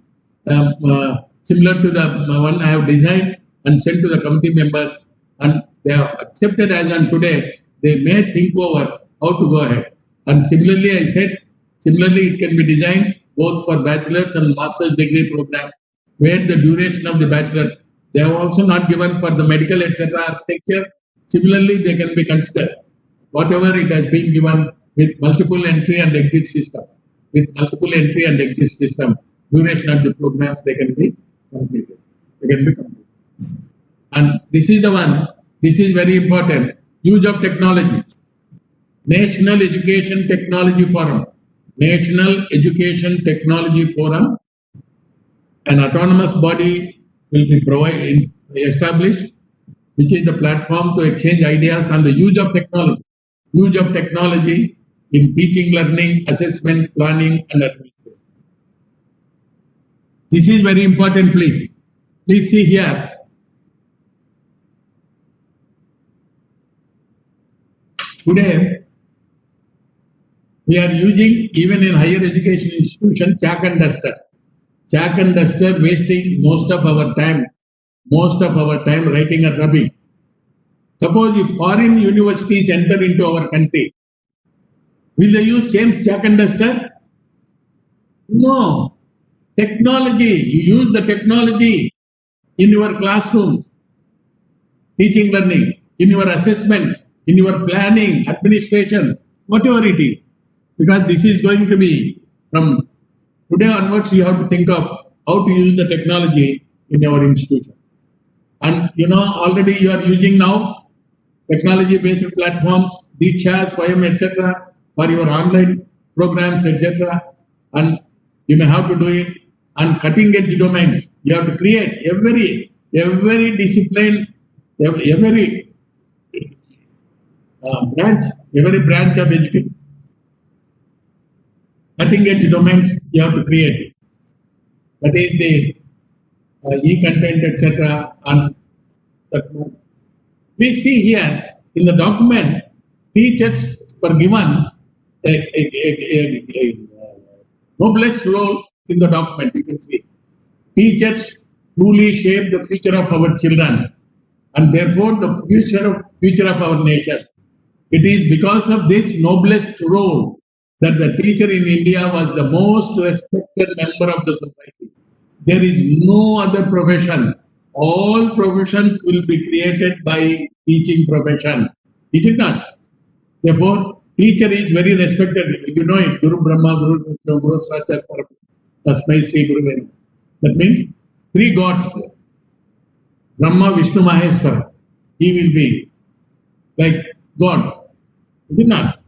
similar to the one I have designed and sent to the committee members, and they have accepted as on today. They may think over how to go ahead. And similarly, I said, similarly it can be designed both for bachelor's and master's degree program, where the duration of the bachelor's, they have also not given for the medical, etc. architecture. Similarly, they can be considered. Whatever it has been given with multiple entry and exit system, duration of the programs, they can be completed. And this is the one, this is very important, use of technology. National Education Technology Forum. National Education Technology Forum, an autonomous body will be established, which is the platform to exchange ideas on the use of technology. Use of technology in teaching, learning, assessment, planning, and administration. This is very important, please. Please see here. Today, we are using, even in higher education institution, chalk and duster. Chalk and duster wasting most of our time writing and rubbing. Suppose if foreign universities enter into our country, will they use same chalk and duster? No. Technology, you use the technology in your classroom, teaching, learning, in your assessment, in your planning, administration, whatever it is. Because this is going to be, from today onwards, you have to think of how to use the technology in our institution. And already you are using now technology-based platforms, Deekshas, Swayam, etc. for your online programs, etc. And you may have to do it. And cutting-edge domains, you have to create every discipline, every branch of education. Cutting-edge domains you have to create. That is the e-content, etc. And we see here in the document, teachers were given a noblest role in the document. You can see teachers truly shape the future of our children, and therefore the future of our nation. It is because of this noblest role that the teacher in India was the most respected member of the society. There is no other profession. All professions will be created by teaching profession. Is it not? Therefore, teacher is very respected. You know it. Guru Brahma, Guru Vishnu, Guru Sakshat Parabrahma, Tasmai Sri Guru Venu. That means three gods. Brahma, Vishnu, Maheshwara. He will be like God. Is it not?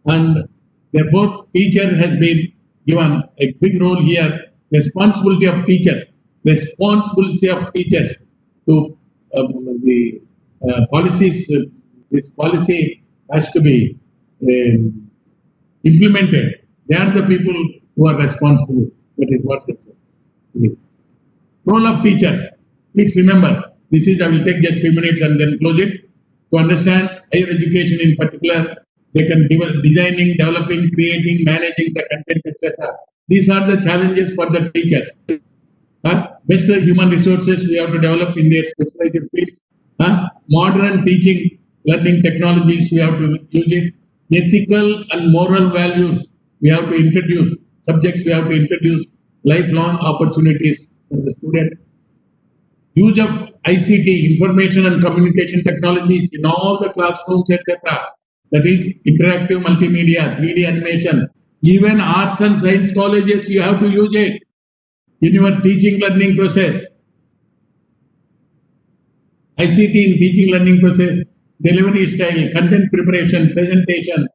And therefore, teacher has been given a big role here. Responsibility of teachers to the policies. This policy has to be implemented. They are the people who are responsible. That is what they say. Role of teachers. Please remember, this is, I will take just few minutes and then close it. To understand higher education in particular, they can designing, developing, creating, managing the content, etc. These are the challenges for the teachers. Best human resources we have to develop in their specialized fields. Modern teaching, learning technologies, we have to use it. Ethical and moral values, we have to introduce. Subjects, we have to introduce. Lifelong opportunities for the student. Use of ICT, information and communication technologies in all the classrooms, etc. that is interactive multimedia, 3D animation. Even arts and science colleges, you have to use it in your teaching learning process. ICT in teaching learning process, delivery style, content preparation, presentation,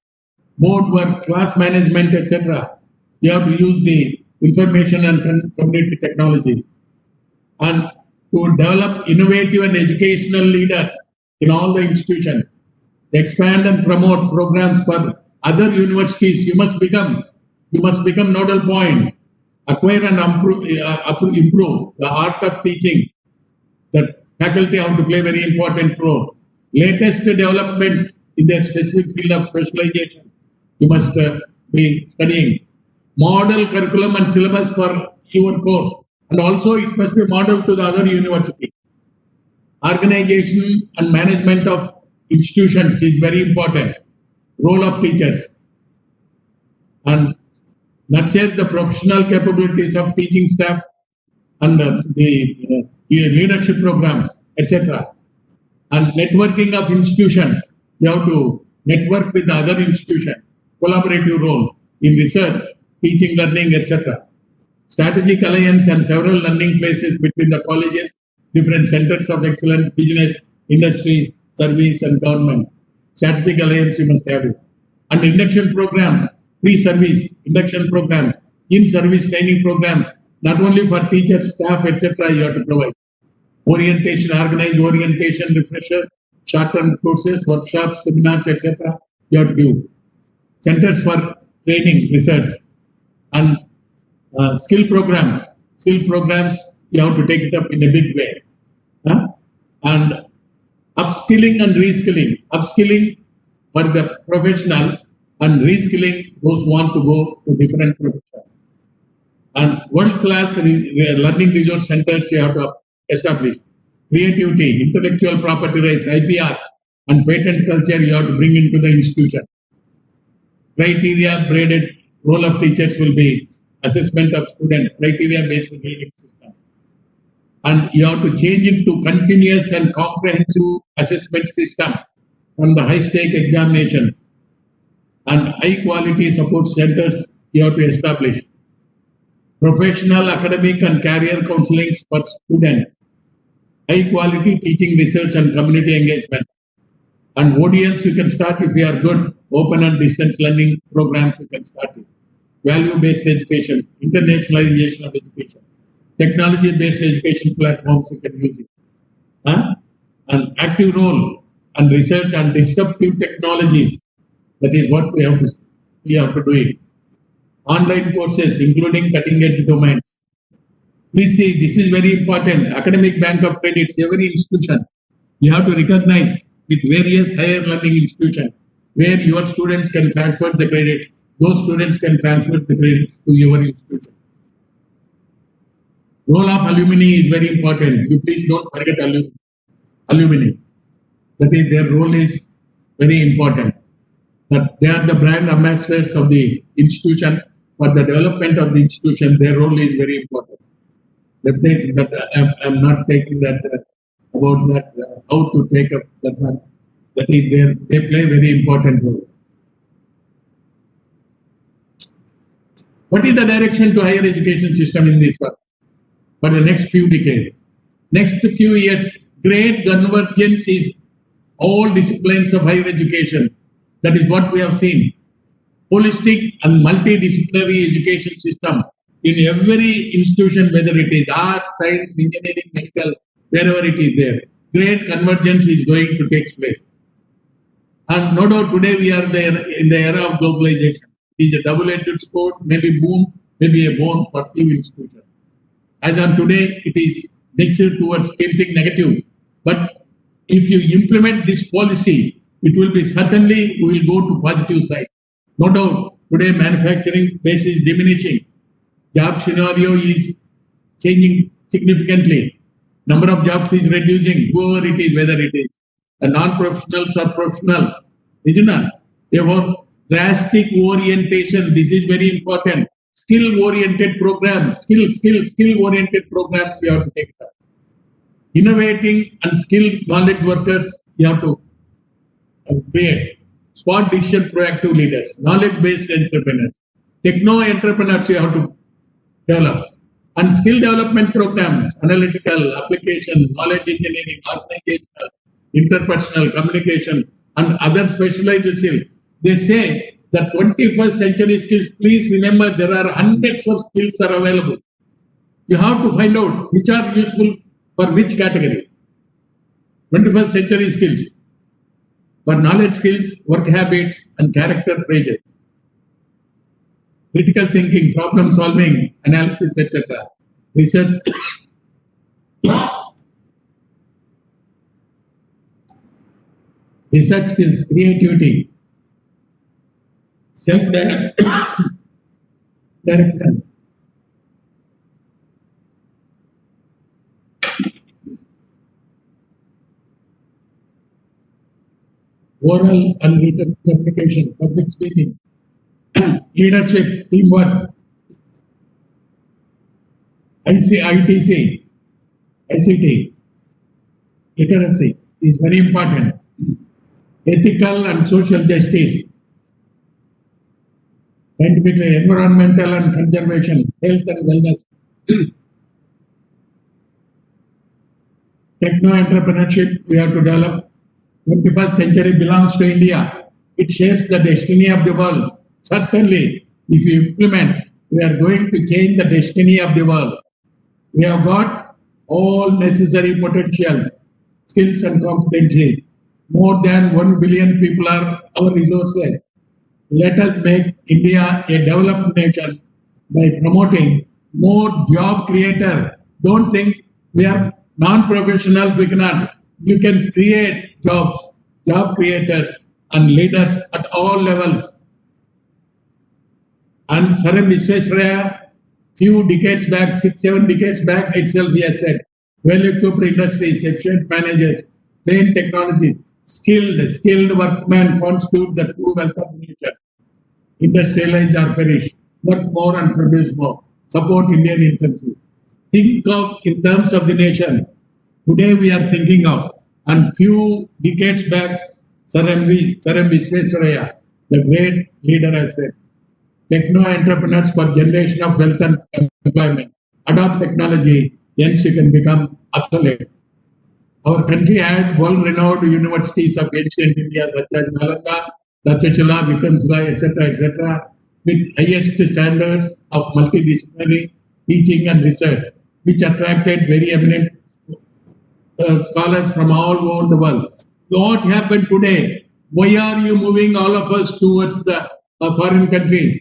board work, class management, etc. You have to use the information and community technologies. And to develop innovative and educational leaders in all the institutions, expand and promote programs for other universities. You must become nodal point, acquire and improve the art of teaching. The faculty have to play very important role. Latest developments in their specific field of specialization, you must be studying. Model curriculum and syllabus for your course, and also it must be modeled to the other university. Organization and management of institutions is very important. Role of teachers, and nurture the professional capabilities of teaching staff and the leadership programs, etc. And networking of institutions. You have to network with the other institutions. Collaborative role in research, teaching, learning, etc. Strategic alliance and several learning places between the colleges, different centers of excellence, business, industry, service, and government. Strategic alliance you must have it. And induction programs, pre-service induction programs, in-service training programs, not only for teachers, staff, etc. you have to provide. Orientation, organized orientation, refresher, short-term courses, workshops, seminars, etc. you have to do. Centers for training, research, and skill programs. Skill programs, you have to take it up in a big way. And upskilling and reskilling. Upskilling for the professional and reskilling those who want to go to different professions. And world-class learning resource centers you have to establish. Creativity, intellectual property rights, IPR, and patent culture you have to bring into the institution. Criteria graded role of teachers will be assessment of students, criteria-based grading system. And you have to change it to continuous and comprehensive assessment system from the high-stake examinations. And high-quality support centers you have to establish. Professional, academic, and career counseling for students. High-quality teaching, research, and community engagement. And ODLs you can start if you are good. Open and distance learning programs you can start it. Value-based education, internationalization of education. Technology-based education platforms you can use it. An active role and research and disruptive technologies. That is what we have to do it. Online courses, including cutting-edge domains. Please see, this is very important. Academic bank of credits, every institution. You have to recognize with various higher learning institutions where your students can transfer the credit. Those students can transfer the credit to your institution. Role of alumni is very important. You please don't forget alumni. That is, their role is very important. That they are the brand ambassadors of the institution. For the development of the institution, their role is very important. I'm not taking that about that how to take up that one. That is, they play a very important role. What is the direction to higher education system in this work for the next few decades? Next few years, great convergence is all disciplines of higher education. That is what we have seen. Holistic and multidisciplinary education system in every institution, whether it is arts, science, engineering, medical, wherever it is there. Great convergence is going to take place. And no doubt today we are there in the era of globalization. It is a double-edged sword, maybe boom, maybe a bone for few institutions. As on today, it is mixed towards tilting negative. But if you implement this policy, it will be certainly, we will go to positive side. No doubt, today manufacturing base is diminishing. Job scenario is changing significantly. Number of jobs is reducing, whoever it is, whether it is non-professionals or professionals. Isn't it? Therefore, drastic orientation, this is very important. Skill-oriented programs, skill-oriented programs you have to take up. Innovating and skilled knowledge workers you have to create. smart decision proactive leaders, knowledge-based entrepreneurs, techno entrepreneurs you have to develop, and skill development program, analytical, application, knowledge engineering, organizational, interpersonal communication, and other specialized skills. They say that 21st century skills, please remember there are hundreds of skills are available. You have to find out which are useful for which category. 21st century skills for knowledge skills, work habits, and character traits. Critical thinking, problem solving, analysis, etc. Research, research skills, creativity, self-direction, oral and written communication, public speaking, leadership, teamwork, ITC, ICT, literacy is very important. Ethical and social justice, scientifically, environmental and conservation, health and wellness, techno-entrepreneurship we have to develop. 21st century belongs to India. It shapes the destiny of the world. Certainly, if you implement, we are going to change the destiny of the world. We have got all necessary potential, skills and competencies. More than 1 billion people are our resources. Let us make India a developed nation by promoting more job creator. Don't think we are non-professional, we cannot. You can create jobs, job creators and leaders at all levels. And Sir Visvesvaraya, few decades back, 6-7 decades back itself, he has said, well-equipped industries, efficient managers, trained technology, skilled workmen constitute the true wealth of the nation. Industrialize or perish, work more and produce more, support Indian interests. Think of in terms of the nation. Today we are thinking of, and few decades back, Sir Visvesvaraya, the great leader, has said, techno-entrepreneurs for generation of wealth and employment. Adopt technology, hence you can become obsolete. Our country had world-renowned universities of ancient India such as Nalanda, Takshashila, Vikramshila, etc., with highest standards of multidisciplinary teaching and research, which attracted very eminent scholars from all over the world. What happened today? Why are you moving all of us towards the foreign countries?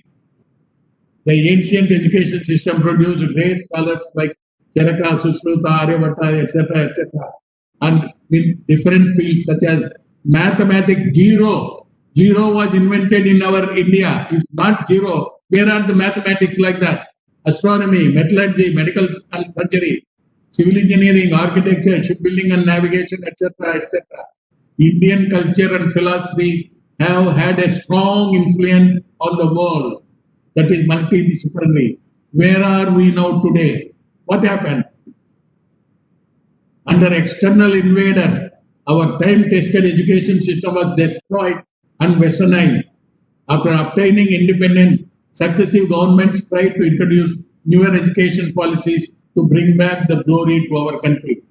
The ancient education system produced great scholars like Charaka, Sushruta, Aryabhatta, etc., and in different fields such as mathematics. Zero was invented in our India. If not zero, where are the mathematics like that? Astronomy, metallurgy, medical and surgery, civil engineering, architecture, shipbuilding and navigation, etc. Indian culture and philosophy have had a strong influence on the world. That is multidisciplinary. Where are we now today? What happened? Under external invaders, our time-tested education system was destroyed and westernized. After obtaining independence, successive governments tried to introduce newer education policies to bring back the glory to our country.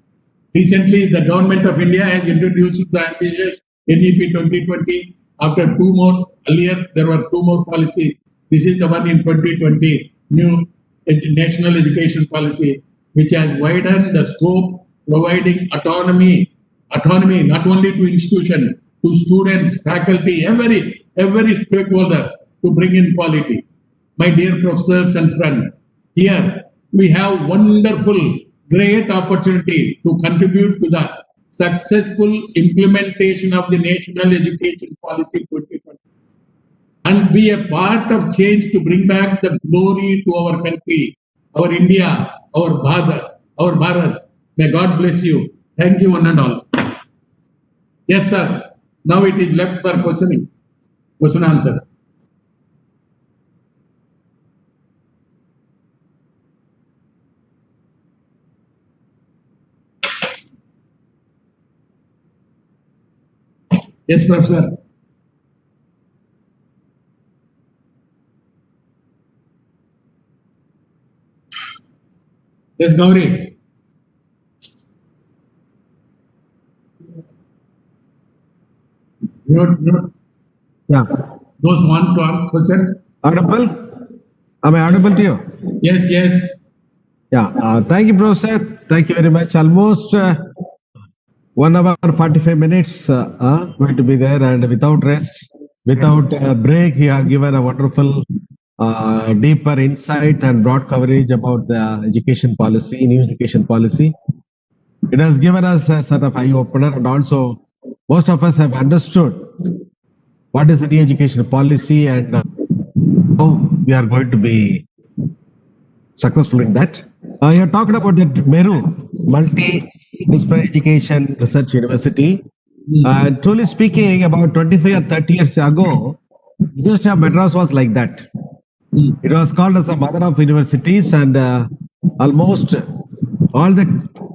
Recently, the government of India has introduced the ambitious NEP 2020. After two more, earlier there were two more policies. This is the one in 2020, new national education policy, which has widened the scope, providing autonomy not only to institutions, to students, faculty, every stakeholder to bring in quality. My dear professors and friends, here we have wonderful, great opportunity to contribute to the successful implementation of the National Education Policy 2020 and be a part of change to bring back the glory to our country, our India, our Bharat. May God bless you. Thank you one and all. Yes, sir. Now it is left for question answers. Yes, Professor. Yes, Gauri. Mute. Yeah. Those want to ask question? Audible? Am I audible to you? Yes. Yeah. Thank you, Professor. Thank you very much. Almost 1 hour 45 minutes going to be there, and without rest, without break, you have given a wonderful, deeper insight and broad coverage about the education policy, new education policy. It has given us a sort of eye opener, and also most of us have understood what is the new education policy and how we are going to be successful in that. You're talking about that Meru, Multi-Disciplinary Education Research University. Truly speaking, about 25 or 30 years ago, University of Madras was like that. It was called as the mother of universities, and almost all the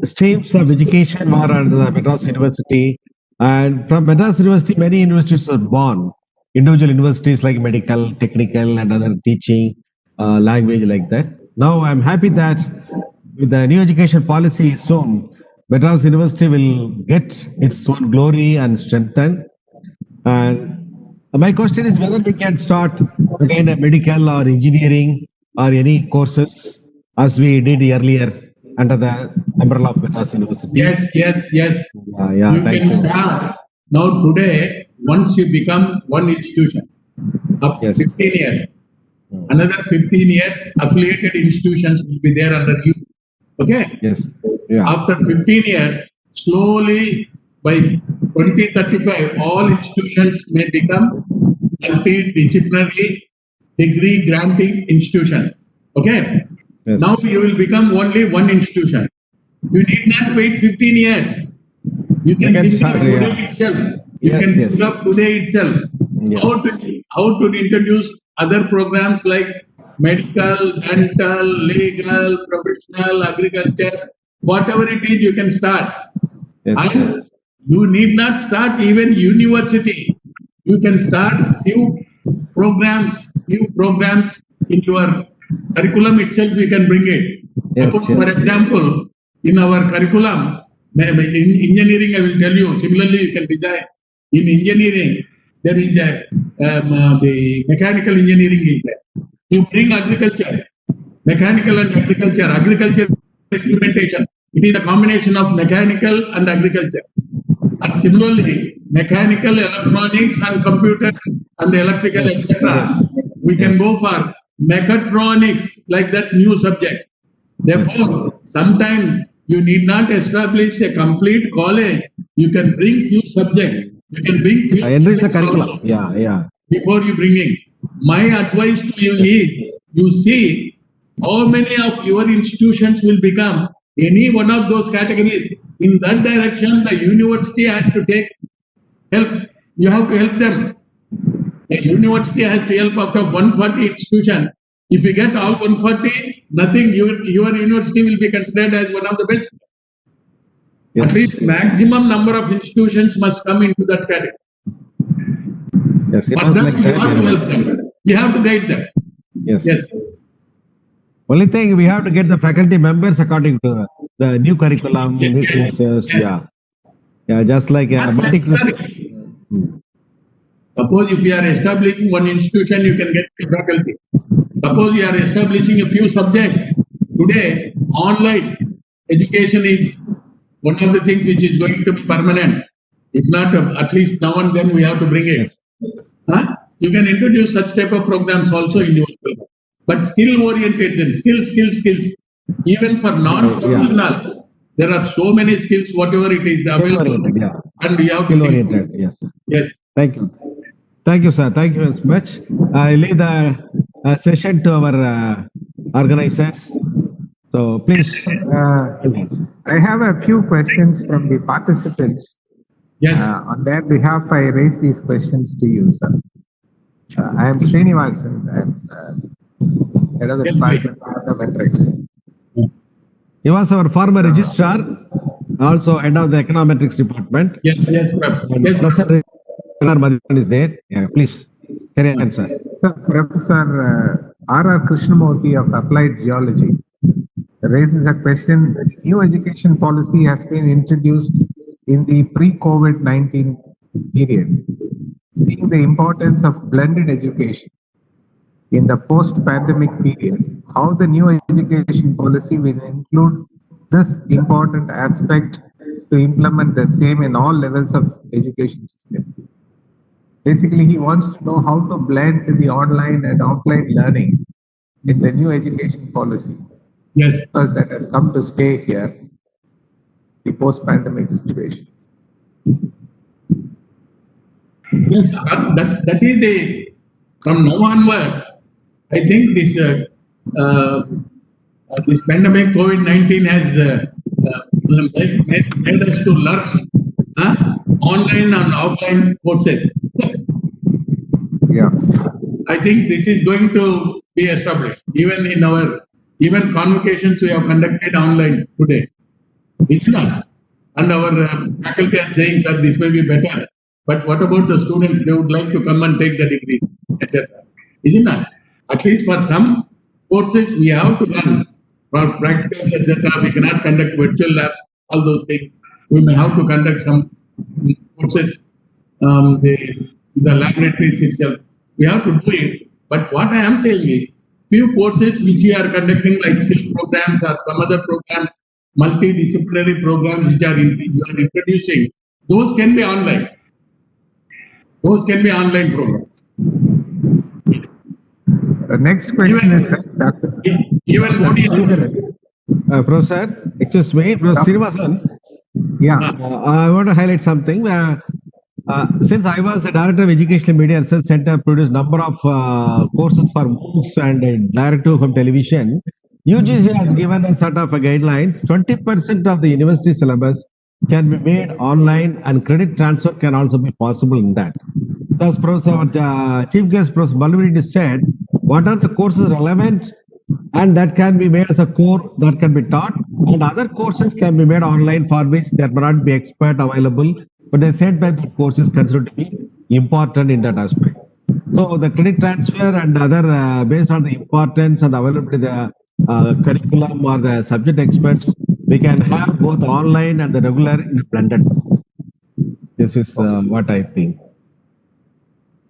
streams of education were under the Madras University. And from Madras University, many universities were born. Individual universities like medical, technical, and other teaching, language like that. Now I'm happy that with the new education policy soon, Madras University will get its own glory and strengthen. And my question is whether we can start again a medical or engineering or any courses as we did earlier under the umbrella of Madras University. Yes. Yeah, You thank can you. start now today. Once you become one institution, up Yes. 15 years, another 15 years, affiliated institutions will be there under you. Okay. Yes. Yeah. After 15 years, slowly by 2035, all institutions may become multidisciplinary degree granting institutions. Okay. Yes. Now you will become only one institution. You need not wait 15 years. You can You can think start, of today yeah. itself. You Yes, can yes. think of today itself. Yeah. How to introduce other programs like medical, dental, legal, professional, agriculture, whatever it is, you can start. Yes. And Yes. you need not start even university. You can start few programs in your curriculum itself. You can bring it. Yes, Suppose, yes. for example, in our curriculum, in engineering, I will tell you. Similarly, you can design. In engineering, there is the mechanical engineering is there. You bring agriculture, mechanical and agriculture, implementation. It is a combination of mechanical and agriculture. And similarly, mechanical, electronics, and computers and electrical, Yes, etc. yes, We can yes. go for mechatronics, like that new subject. Therefore, sometimes you need not establish a complete college. You can bring few subjects. You can bring few Enrich the subjects curriculum. also Yeah. before you bringing. My advice to you is, you see how many of your institutions will become any one of those categories. In that direction, the university has to take help. You have to help them. A university has to help out of 140 institution. If you get all 140, nothing, your university will be considered as one of the best. Yes. At least maximum number of institutions must come into that category. Yes. It For was that, like you that. have to help them. You have to guide them. Yes. Yes. Only thing we have to get the faculty members according to the new curriculum, Yes, new yes, courses. yes. Yeah. Just like Not necessary. Suppose if you are establishing one institution, you can get the faculty. Suppose you are establishing a few subjects. Today, online education is one of the things which is going to be permanent. If not, at least now and then we have to bring it. Yes. Huh? You can introduce such type of programs also in your program. But skill-oriented, skills. Even for non-professional, there are so many skills, whatever it is available. Skill-oriented, yeah. And we have to Skill think. oriented. Yes. Yes. Thank you. Thank you, sir. Thank you very much. I leave the session to our organizers. So please. I have a few questions from the participants. Yes. On their behalf, I raise these questions to you, sir. I am Srinivasan. I am head of the Yes, department of metrics. He was our former registrar, also head of the econometrics department. Yes, Prabhu. And Yes, Professor Madras is there. Yeah, please carry on, sir. Sir, Professor R.R. Krishnamurthy of Applied Geology raises a question. New education policy has been introduced in the pre-COVID-19 period, seeing the importance of blended education in the post-pandemic period. How the new education policy will include this important aspect to implement the same in all levels of education system. Basically, he wants to know how to blend the online and offline learning in the new education policy, Yes. because that has come to stay here, the post-pandemic situation. Yes, that is the, from now onwards, I think this pandemic COVID-19 has made us to learn online and offline courses. Yeah. I think this is going to be established. Even in even convocations we have conducted online today. It's not. And our faculty are saying, sir, this may be better. But what about the students? They would like to come and take the degrees, etc. Is it not? At least for some courses, we have to run for practicals, etc. We cannot conduct virtual labs, all those things. We may have to conduct some courses, the laboratories itself. We have to do it. But what I am saying is, few courses which we are conducting, like skill programs or some other programs, multidisciplinary programs which you are introducing, those can be online. Those can be online programs. The next question is, Dr. Even Modi, Professor, excuse me, Professor Srinivasan, Yeah. I want to highlight something. Since I was the Director of Educational Media Research Center, produced number of courses for MOOCs and directive from television. UGC has given a sort of guidelines. 20% of the university syllabus can be made online, and credit transfer can also be possible in that. Thus, Professor Chief Guest Professor Balvidity said, what are the courses relevant and that can be made as a core that can be taught, and other courses can be made online for which there may not be expert available, but the same type of course is considered to be important in that aspect. So the credit transfer and other based on the importance and availability of the curriculum or the subject experts, we can have both online and the regular in a blended. This is what I think.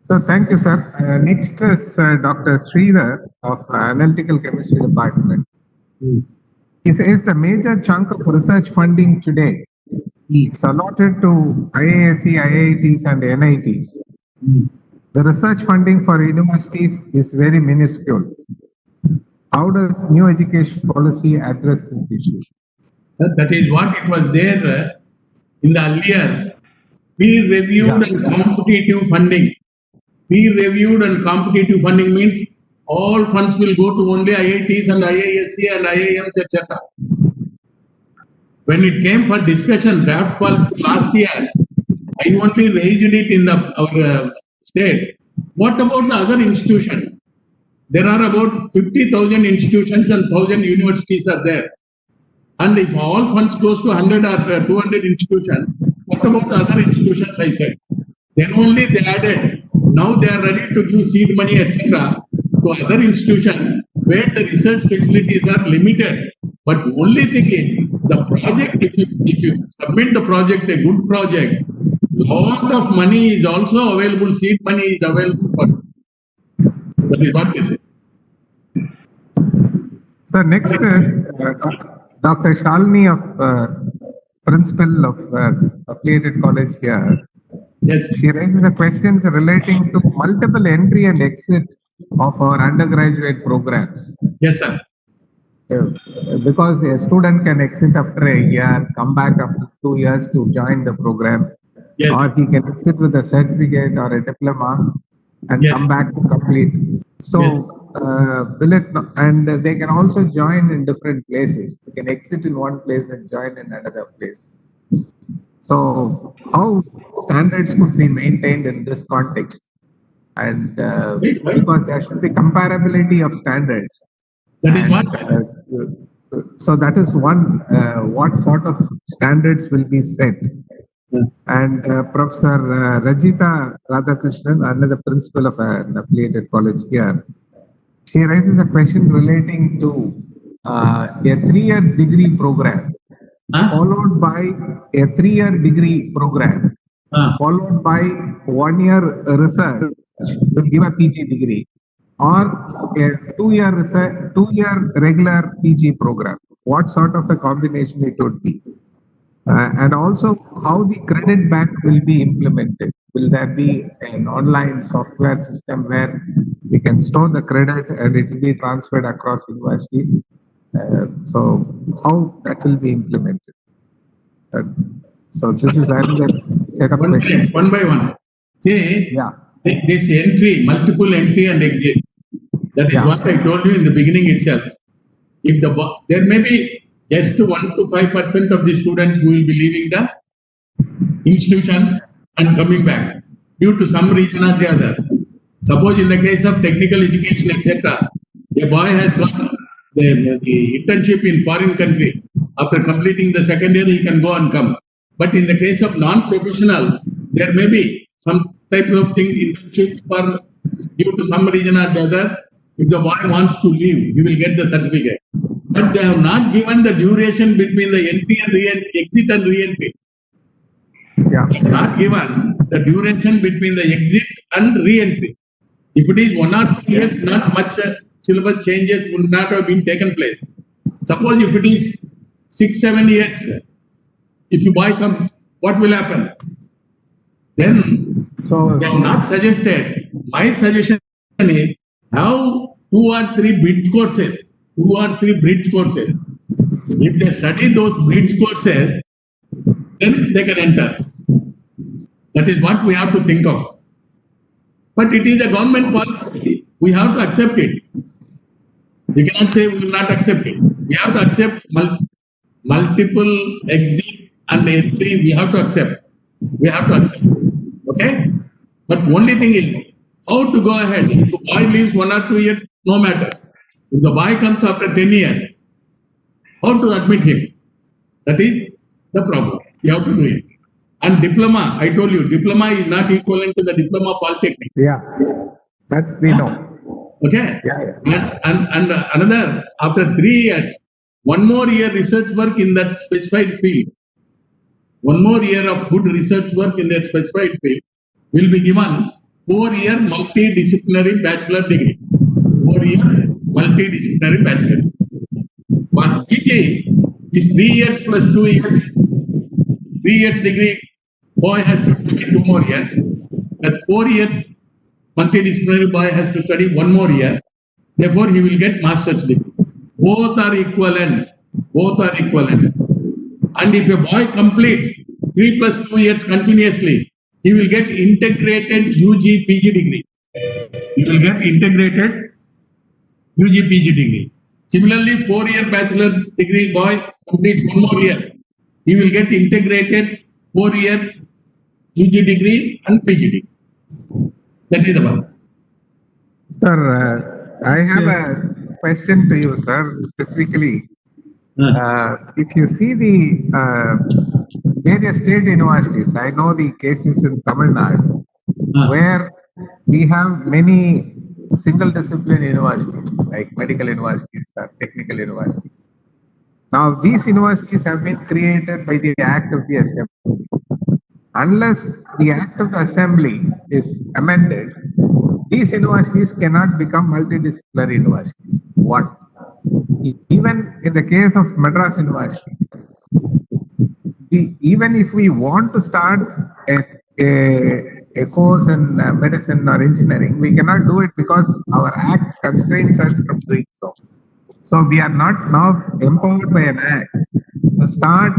So thank you, sir. Next is Dr. Sridhar of Analytical Chemistry Department. He says the major chunk of research funding today is allotted to IISc, IITs and NITs. The research funding for universities is very minuscule. How does new education policy address this issue? that is what it was there in the earlier peer-reviewed and competitive funding. Peer-reviewed and competitive funding means all funds will go to only IITs and IISc and IIMs, etc. When it came for discussion, draft policy last year, I only raised it in our state. What about the other institutions? There are about 50,000 institutions and 1,000 universities are there. And if all funds goes to 100 or 200 institutions, what about the other institutions, I said? Then only they added. Now they are ready to give seed money, etc. to other institutions where the research facilities are limited. But only thing is, the project, if you submit the project, a good project, lot of money is also available, seed money is available for it. That is what they say. So next is Dr. Shalini of Principal of Affiliated College here. Yes. She raises a questions relating to multiple entry and exit of our undergraduate programs. Yes, sir. Because a student can exit after a year, come back after 2 years to join the program, Yes. or he can exit with a certificate or a diploma and Yes. come back to complete. So, Yes. and they can also join in different places. They can exit in one place and join in another place. So, how standards could be maintained in this context? And because there should be comparability of standards. That is what? So that is one. What sort of standards will be set? And Professor Rajita Radhakrishnan, another principal of an affiliated college here, she raises a question relating to a 3-year degree program, Huh? followed by a 3-year degree program, followed by 1-year research will give a PG degree, or a 2-year research, 2-year regular PG program. What sort of a combination it would be? And also how the credit bank will be implemented. Will there be an online software system where we can store the credit and it will be transferred across universities? So how that will be implemented? So this is another set of questions. One by one. See, Yeah. this entry, multiple entry and exit. That is Yeah. what I told you in the beginning itself. If there may be just 1 to 5% of the students who will be leaving the institution and coming back due to some reason or the other. Suppose in the case of technical education, etc., a boy has got the internship in foreign country. After completing the second year, he can go and come. But in the case of non-professional, there may be some type of thing, internship for due to some reason or the other. If the boy wants to leave, he will get the certificate. But they have not given the duration between the entry and exit and re-entry. Yeah. They have not given the duration between the exit and re-entry. If it is 1 or 2 years, not much syllabus changes would not have been taken place. Suppose if it is 6, 7 years, if you boy comes, what will happen? Then So they have not suggested. My suggestion is have 2 or 3 bridge courses. 2 or 3 bridge courses. If they study those bridge courses, then they can enter. That is what we have to think of. But it is a government policy. We have to accept it. We cannot say we will not accept it. We have to accept multiple exit and entry. We have to accept. We have to accept. Okay? But only thing is how to go ahead. If a boy leaves 1 or 2 years, no matter. If the boy comes after 10 years, how to admit him? That is the problem. You have to do it. And diploma, I told you, diploma is not equivalent to the diploma polytechnic. yeah, that we know. Okay? Yeah. And another, after 3 years, 1 more year research work in that specified field, 1 more year of good research work in that specified field will be given 4-year multidisciplinary bachelor degree. 4-year multidisciplinary bachelor. For PG is 3 years plus 2 years. 3 years degree, boy has to study 2 more years. That 4-year multidisciplinary boy has to study 1 more year. Therefore, he will get master's degree. Both are equivalent. Both are equivalent. And if a boy completes 3 plus 2 years continuously, he will get integrated UG PG degree. He will get integrated UG PG degree. Similarly, 4-year bachelor degree boy completes 1 more year. He will get integrated 4-year UG degree and PG degree. That is the one. Sir, I have a question to you, sir, specifically. If you see the various state universities, I know the cases in Tamil Nadu, where we have many single discipline universities, like medical universities or technical universities. Now, these universities have been created by the Act of the Assembly. Unless the Act of the Assembly is amended, these universities cannot become multidisciplinary universities. What? Even in the case of Madras University, even if we want to start a course in medicine or engineering, we cannot do it because our Act constrains us from doing so. So we are not now empowered by an act to start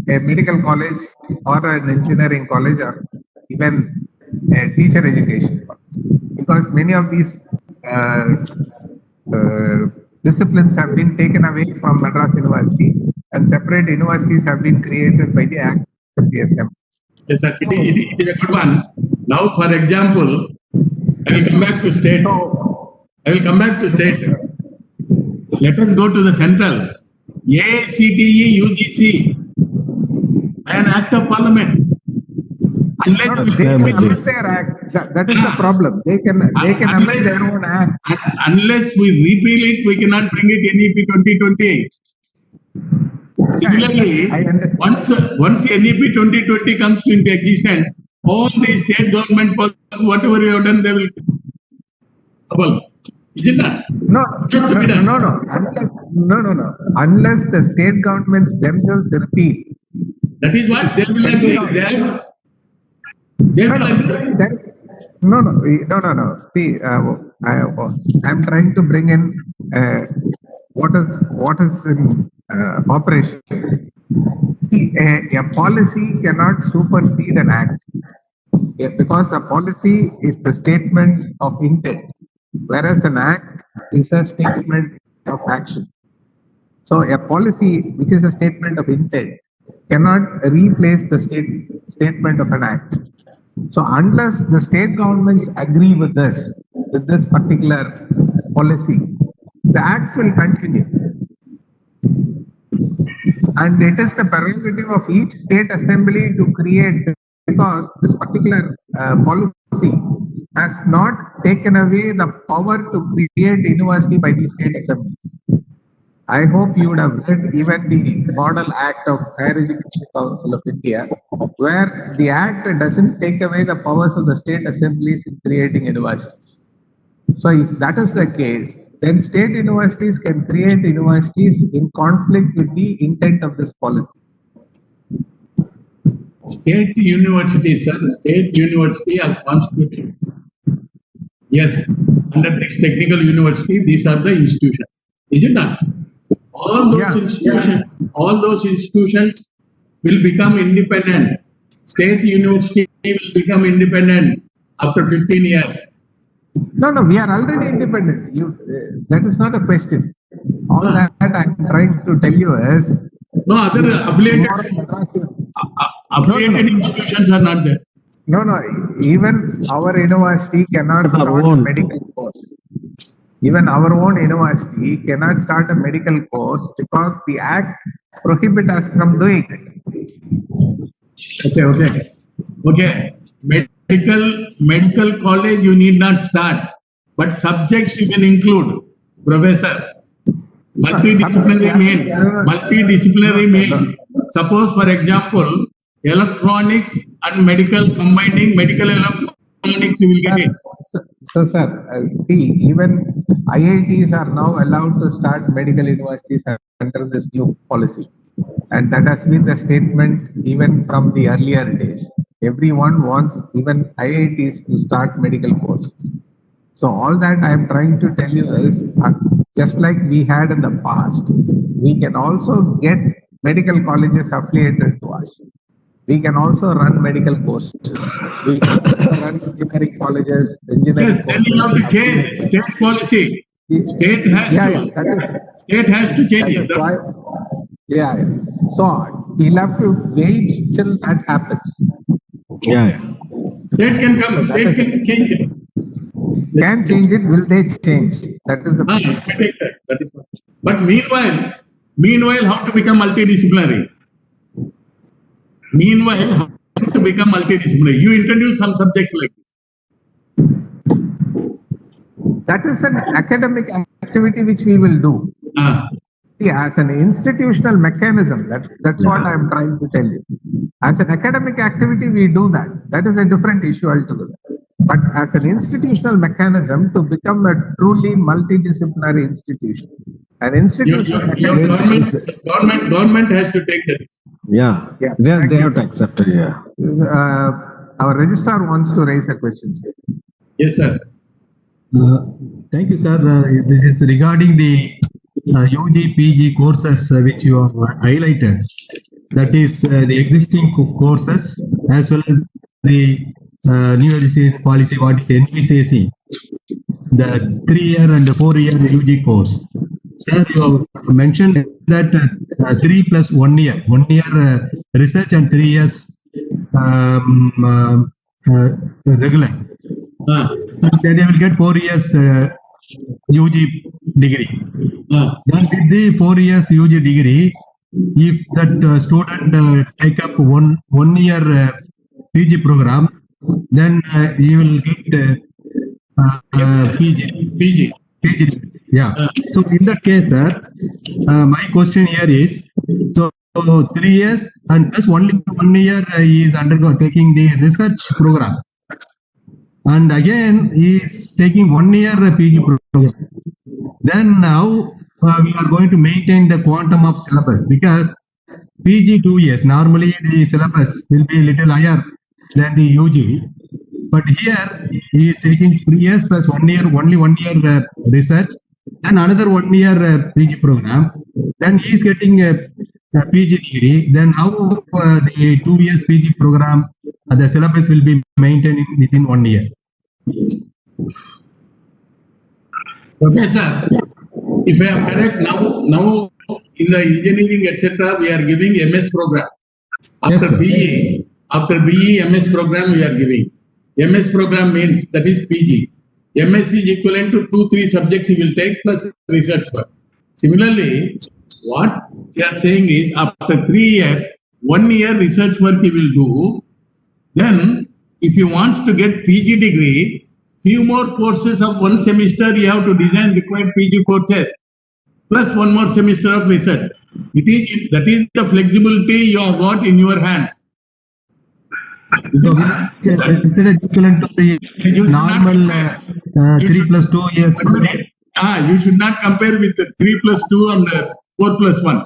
a medical college or an engineering college or even a teacher education college, because many of these disciplines have been taken away from Madras University and separate universities have been created by the Act of the Assembly. Yes, sir. It is a good one. Now, for example, I will come back to state. I will come back to state. Let us go to the central. AICTE UGC, an act of parliament. Unless They not their act. that is the problem. They can amend their own act. Unless we repeal it, we cannot bring it NEP 2028. Similarly, I understand. once NEP 2020 comes into existence, all the state government policies, whatever you have done, they will double. Is it not? No. Unless the state governments themselves repeal. That is what they will agree. They will agree. No. See, I'm trying to bring in what is in operation. See, a policy cannot supersede an act because a policy is the statement of intent, whereas an act is a statement of action. So, a policy which is a statement of intent cannot replace the statement of an act. So unless the state governments agree with this particular policy, the acts will continue. And it is the prerogative of each state assembly to create, because this particular policy has not taken away the power to create university by the state assemblies. I hope you would have read even the Model Act of Higher Education Council of India, where the act doesn't take away the powers of the state assemblies in creating universities. So if that is the case, then state universities can create universities in conflict with the intent of this policy. State universities, sir, state university as constituted. Yes, under this technical university, these are the institutions. Is it not? All those institutions will become independent. State university will become independent after 15 years. No, we are already independent. That is not a question. All that I'm trying to tell you is no other affiliated institutions are not there. No, even our university cannot start a medical course. Even our own university cannot start a medical course because the act prohibits us from doing it. Okay. Medical college you need not start, but subjects you can include. Professor, multidisciplinary means. Suppose, for example, electronics and medical combining medical electronics, you will get it. So, sir, see, even IITs are now allowed to start medical universities under this new policy. And that has been the statement even from the earlier days. Everyone wants even IITs to start medical courses. So all that I am trying to tell you is, just like we had in the past, we can also get medical colleges affiliated to us. We can also run medical courses. We can also run engineering colleges, engineering courses. Then you have to change state policy. State has to change it. So we'll have to wait till that happens. State can come. State can change it. Can change it. Will they change? That is the point. That is. But meanwhile, how to become multidisciplinary? You introduce some subjects like this. That is an academic activity which we will do. As an institutional mechanism, that's what I am trying to tell you. As an academic activity, we do that. That is a different issue altogether. But as an institutional mechanism to become a truly multidisciplinary institution, an institutional government has to take that. They have to accept it. Our registrar wants to raise a question. Yes, sir. Thank you, sir. This is regarding the UG, PG courses which you have highlighted. That is the existing courses as well as the new education policy, what is NEP, the 3-year and the 4-year UG course. Sir, you have mentioned that 3 plus 1 year, 1 year research and 3 years regular. So then they will get 4 years UG degree. Then with the 4 years UG degree, if that student take up one year PG program, then you will get PG. PG. PG. Yeah. So in that case, sir, my question here is, so 3 years and plus only 1 year he is taking the research program. And again, he is taking 1 year PG program. Then now we are going to maintain the quantum of syllabus because PG 2 years, normally the syllabus will be a little higher than the UG. But here he is taking 3 years plus 1 year, only 1 year research, then another 1 year PG program. Then he is getting a PG degree. Then how the 2 years PG program, the syllabus will be maintained within 1 year. Professor, if I am correct, now in the engineering etc., we are giving MS program. After BE, MS program we are giving. MS program means that is PG. MS is equivalent to 2-3 subjects he will take plus research work. Similarly, what we are saying is after 3 years, 1 year research work he will do. Then, if he wants to get PG degree, few more courses of 1 semester you have to design required PG courses plus 1 more semester of research. That is the flexibility you have got in your hands. So consider equivalent to the normal 3 plus 2 years. You should not compare with 3 plus 2 and 4 plus 1.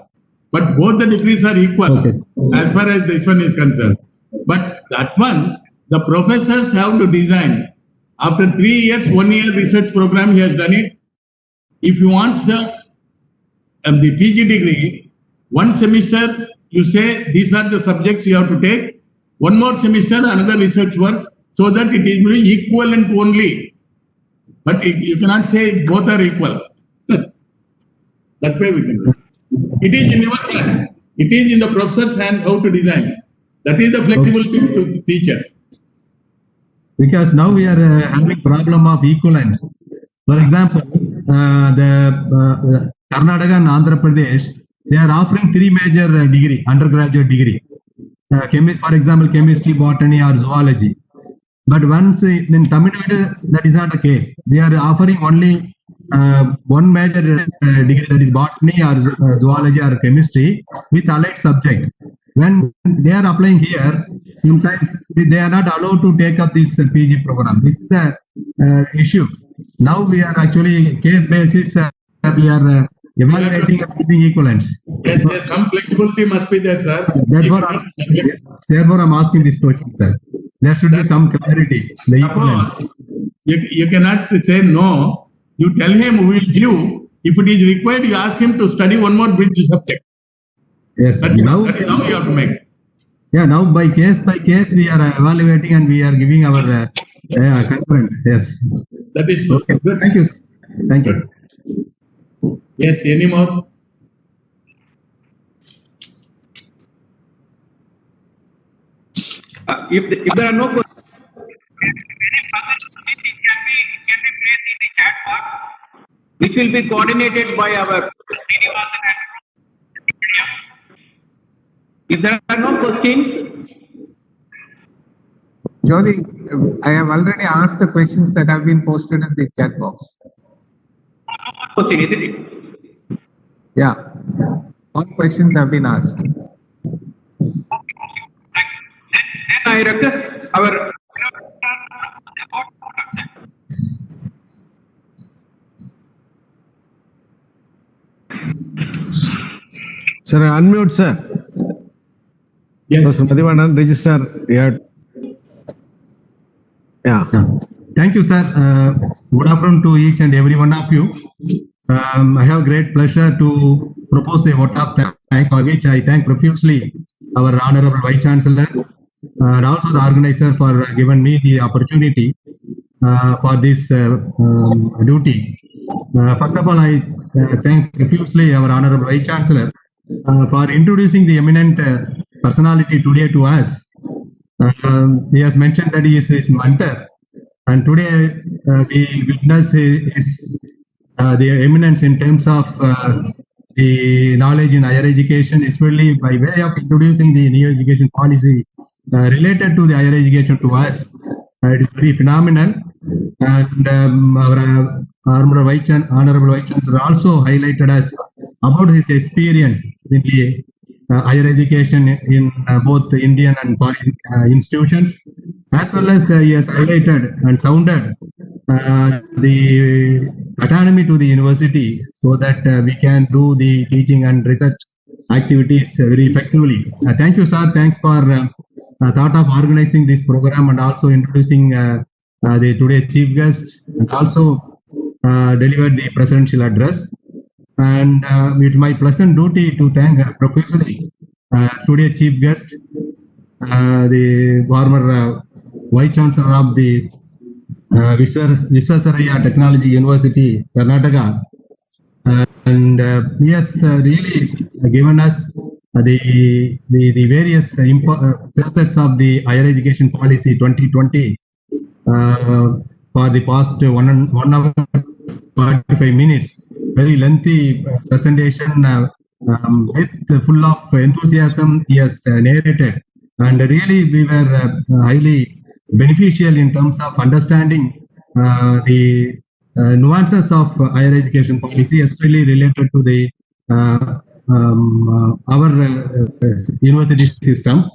But both the degrees are equal as far as this one is concerned. But that one, the professors have to design. After 3 years, 1 year research program, he has done it. If he wants the PG degree, 1 semester, you say these are the subjects you have to take. 1 more semester, another research work, so that it is equivalent only. But you cannot say both are equal. That way we can do. It is in your hands. It is in the professor's hands how to design. That is the flexibility to the teachers. Because now we are having problem of equivalence. For example, the Karnataka and Andhra Pradesh, they are offering 3 major degree, undergraduate degree. For example, chemistry, botany, or zoology. But once in Tamil Nadu, that is not the case. They are offering only 1 major degree, that is botany or zoology or chemistry with allied subject. When they are applying here, sometimes they are not allowed to take up this PG program. This is the issue. Now we are actually case basis. We are evaluating equivalence. Yes, some flexibility must be there, sir. Therefore, I'm asking this question, sir. There should be some clarity. You cannot say no. You tell him we will give. If it is required, you ask him to study 1 more bridge subject. Yes, that is how you have to make. Yeah, now by case we are evaluating and we are giving our conference. Yes. That is okay. Good. Thank you. Thank you. Yes, any more? If there are no questions, can be placed in the chat box, which will be coordinated by our If there are no questions, Jyoti, I have already asked the questions that have been posted in the chat box. question, isn't it? Yeah, all questions have been asked. Then I request our Sir, unmute, sir. Yes. Madhivanan, register. Yeah. Thank you, sir. Good afternoon to each and every one of you. I have great pleasure to propose the vote of thanks, for which I thank profusely our Honorable Vice Chancellor and also the organizer for giving me the opportunity for this duty. First of all, I thank profusely our Honorable Vice Chancellor for introducing the eminent personality today to us. He has mentioned that he is his mentor, and today we witness his the eminence in terms of the knowledge in higher education, especially by way of introducing the new education policy related to the higher education to us. It is very phenomenal. And our Honorable Vice Chancellor also highlighted us about his experience in the higher education in both Indian and foreign institutions, as well as he has highlighted and sounded the autonomy to the university so that we can do the teaching and research activities very effectively. Thank you, sir. Thanks for thought of organizing this program and also introducing the today chief guest, and also delivered the presidential address. And it's my pleasant duty to thank profusely today chief guest, the former Vice Chancellor of the Visvesvaraya Technology University, Karnataka. And he has really given us the various facets of the higher education policy 2020 for the past 1 hour 45 minutes. Very lengthy presentation with full of enthusiasm he has narrated, and really we were highly beneficial in terms of understanding the nuances of higher education policy, especially related to the our university system.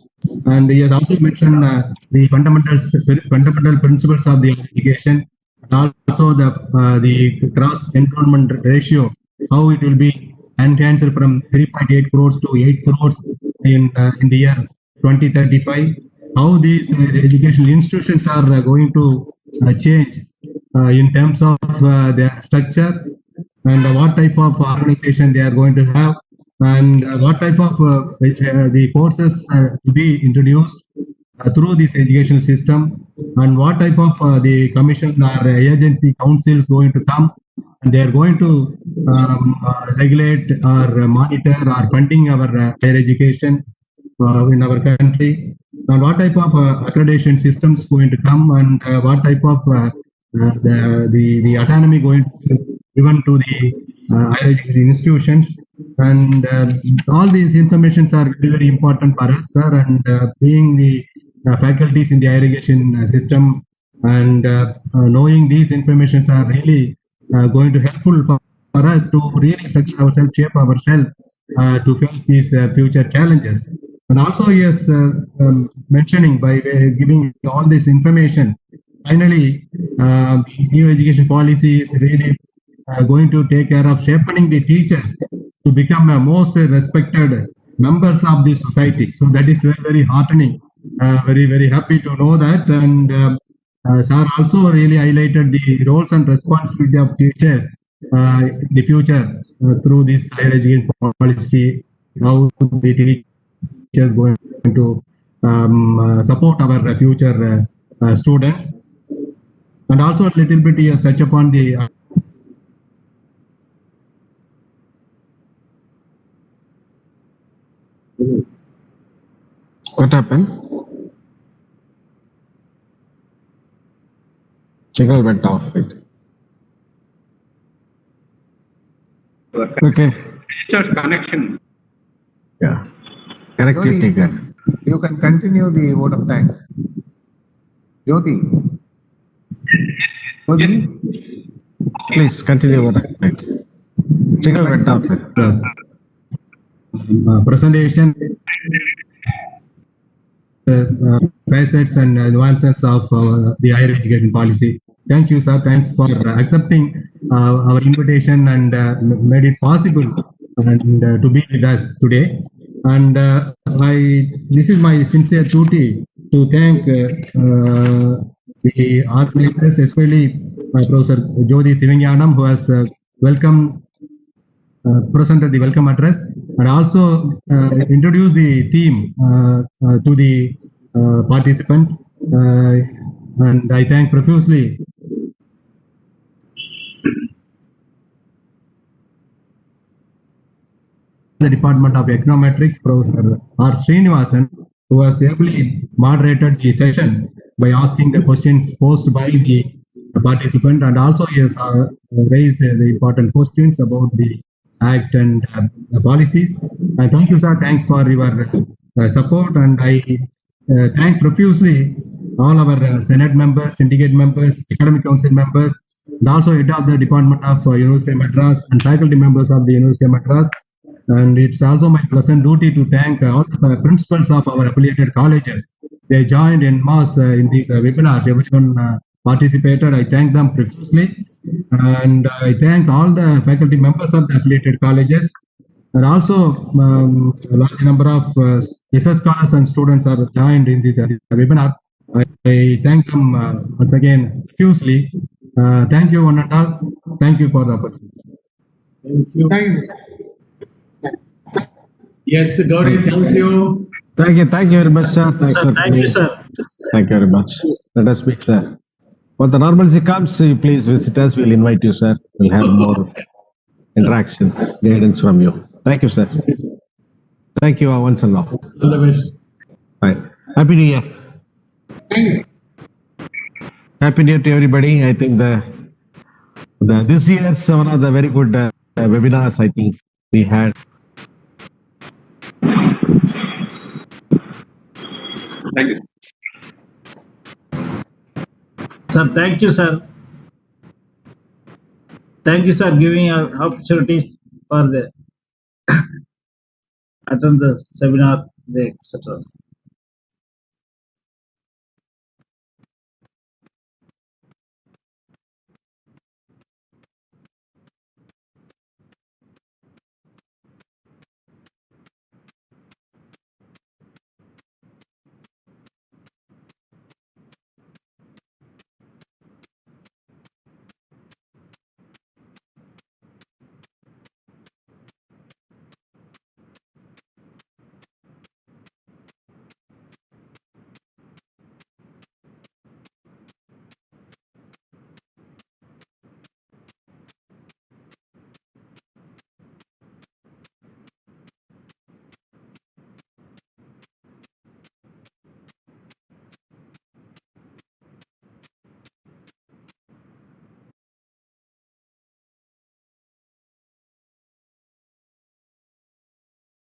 And he has also mentioned the fundamental principles of the education, and also the cross enrollment ratio, how it will be enhanced from 3.8 crores to 8 crores in the year 2035. How these educational institutions are going to change in terms of their structure, and what type of organization they are going to have, and what type of the courses to be introduced through this educational system, and what type of the commission or agency council is going to come, and they are going to regulate or monitor or funding our higher education in our country, and what type of accreditation systems going to come, and what type of the autonomy going to be given to the higher education institutions. And all these informations are very, very important for us, sir, and being the faculties in the higher education system, and knowing these informations are really going to helpful for us to really structure ourselves, shape ourselves to face these future challenges. And also, yes, mentioning by giving all this information, finally, the new education policy is really going to take care of shaping the teachers to become most respected members of the society. So that is very, very heartening. Very, very happy to know that. And sir also really highlighted the roles and responsibility of teachers in the future through this higher education policy, how the teachers going to support our future students. And also a little bit he has touched upon the What happened? Signal went off. It. Okay. Teacher's connection. Yeah. Correctly Jyoti, taken. you can continue the vote of thanks. Jyoti. Jyoti? Please continue. Thanks. Signal went off. Presentation, facets and nuances of the higher education policy. Thank you, sir. Thanks for accepting our invitation and made it possible and to be with us today. And this is my sincere duty to thank the organizers, especially Professor Jyoti Sivanyanam, who has welcomed presented the welcome address, and also introduced the theme to the participant. And I thank profusely the Department of Econometrics, Professor R. Srinivasan, who has ably moderated the session by asking the questions posed by the participant, and also he has raised the important questions about the Act and policies. Thank you, sir. Thanks for your support, and I thank profusely all our Senate members, syndicate members, academic council members, and also head of the Department of University of Madras and faculty members of the University of Madras. And it's also my pleasant duty to thank all the principals of our affiliated colleges. They joined in mass in this webinar. Everyone participated. I thank them profusely. And I thank all the faculty members of the affiliated colleges. And also, a large number of research scholars and students are joined in this webinar. I thank them once again profusely. Thank you, one and all. Thank you for the opportunity. Thank you. Thank you. Yes, Gauri, thank you. Thank you very much, sir. Thanks Sir, for thank you, coming. sir. Thank you very much. Let us speak, sir. When the normalcy comes, please visit us. We'll invite you, sir. We'll have more interactions, guidance from you. Thank you, sir. Thank you once and all. All the best. Right. Happy New Year. Happy New Year to everybody. I think this year's one of the very good webinars I think we had. Thank you. Sir, thank you, sir. Thank you, sir, giving opportunities for the attend the seminar, etc.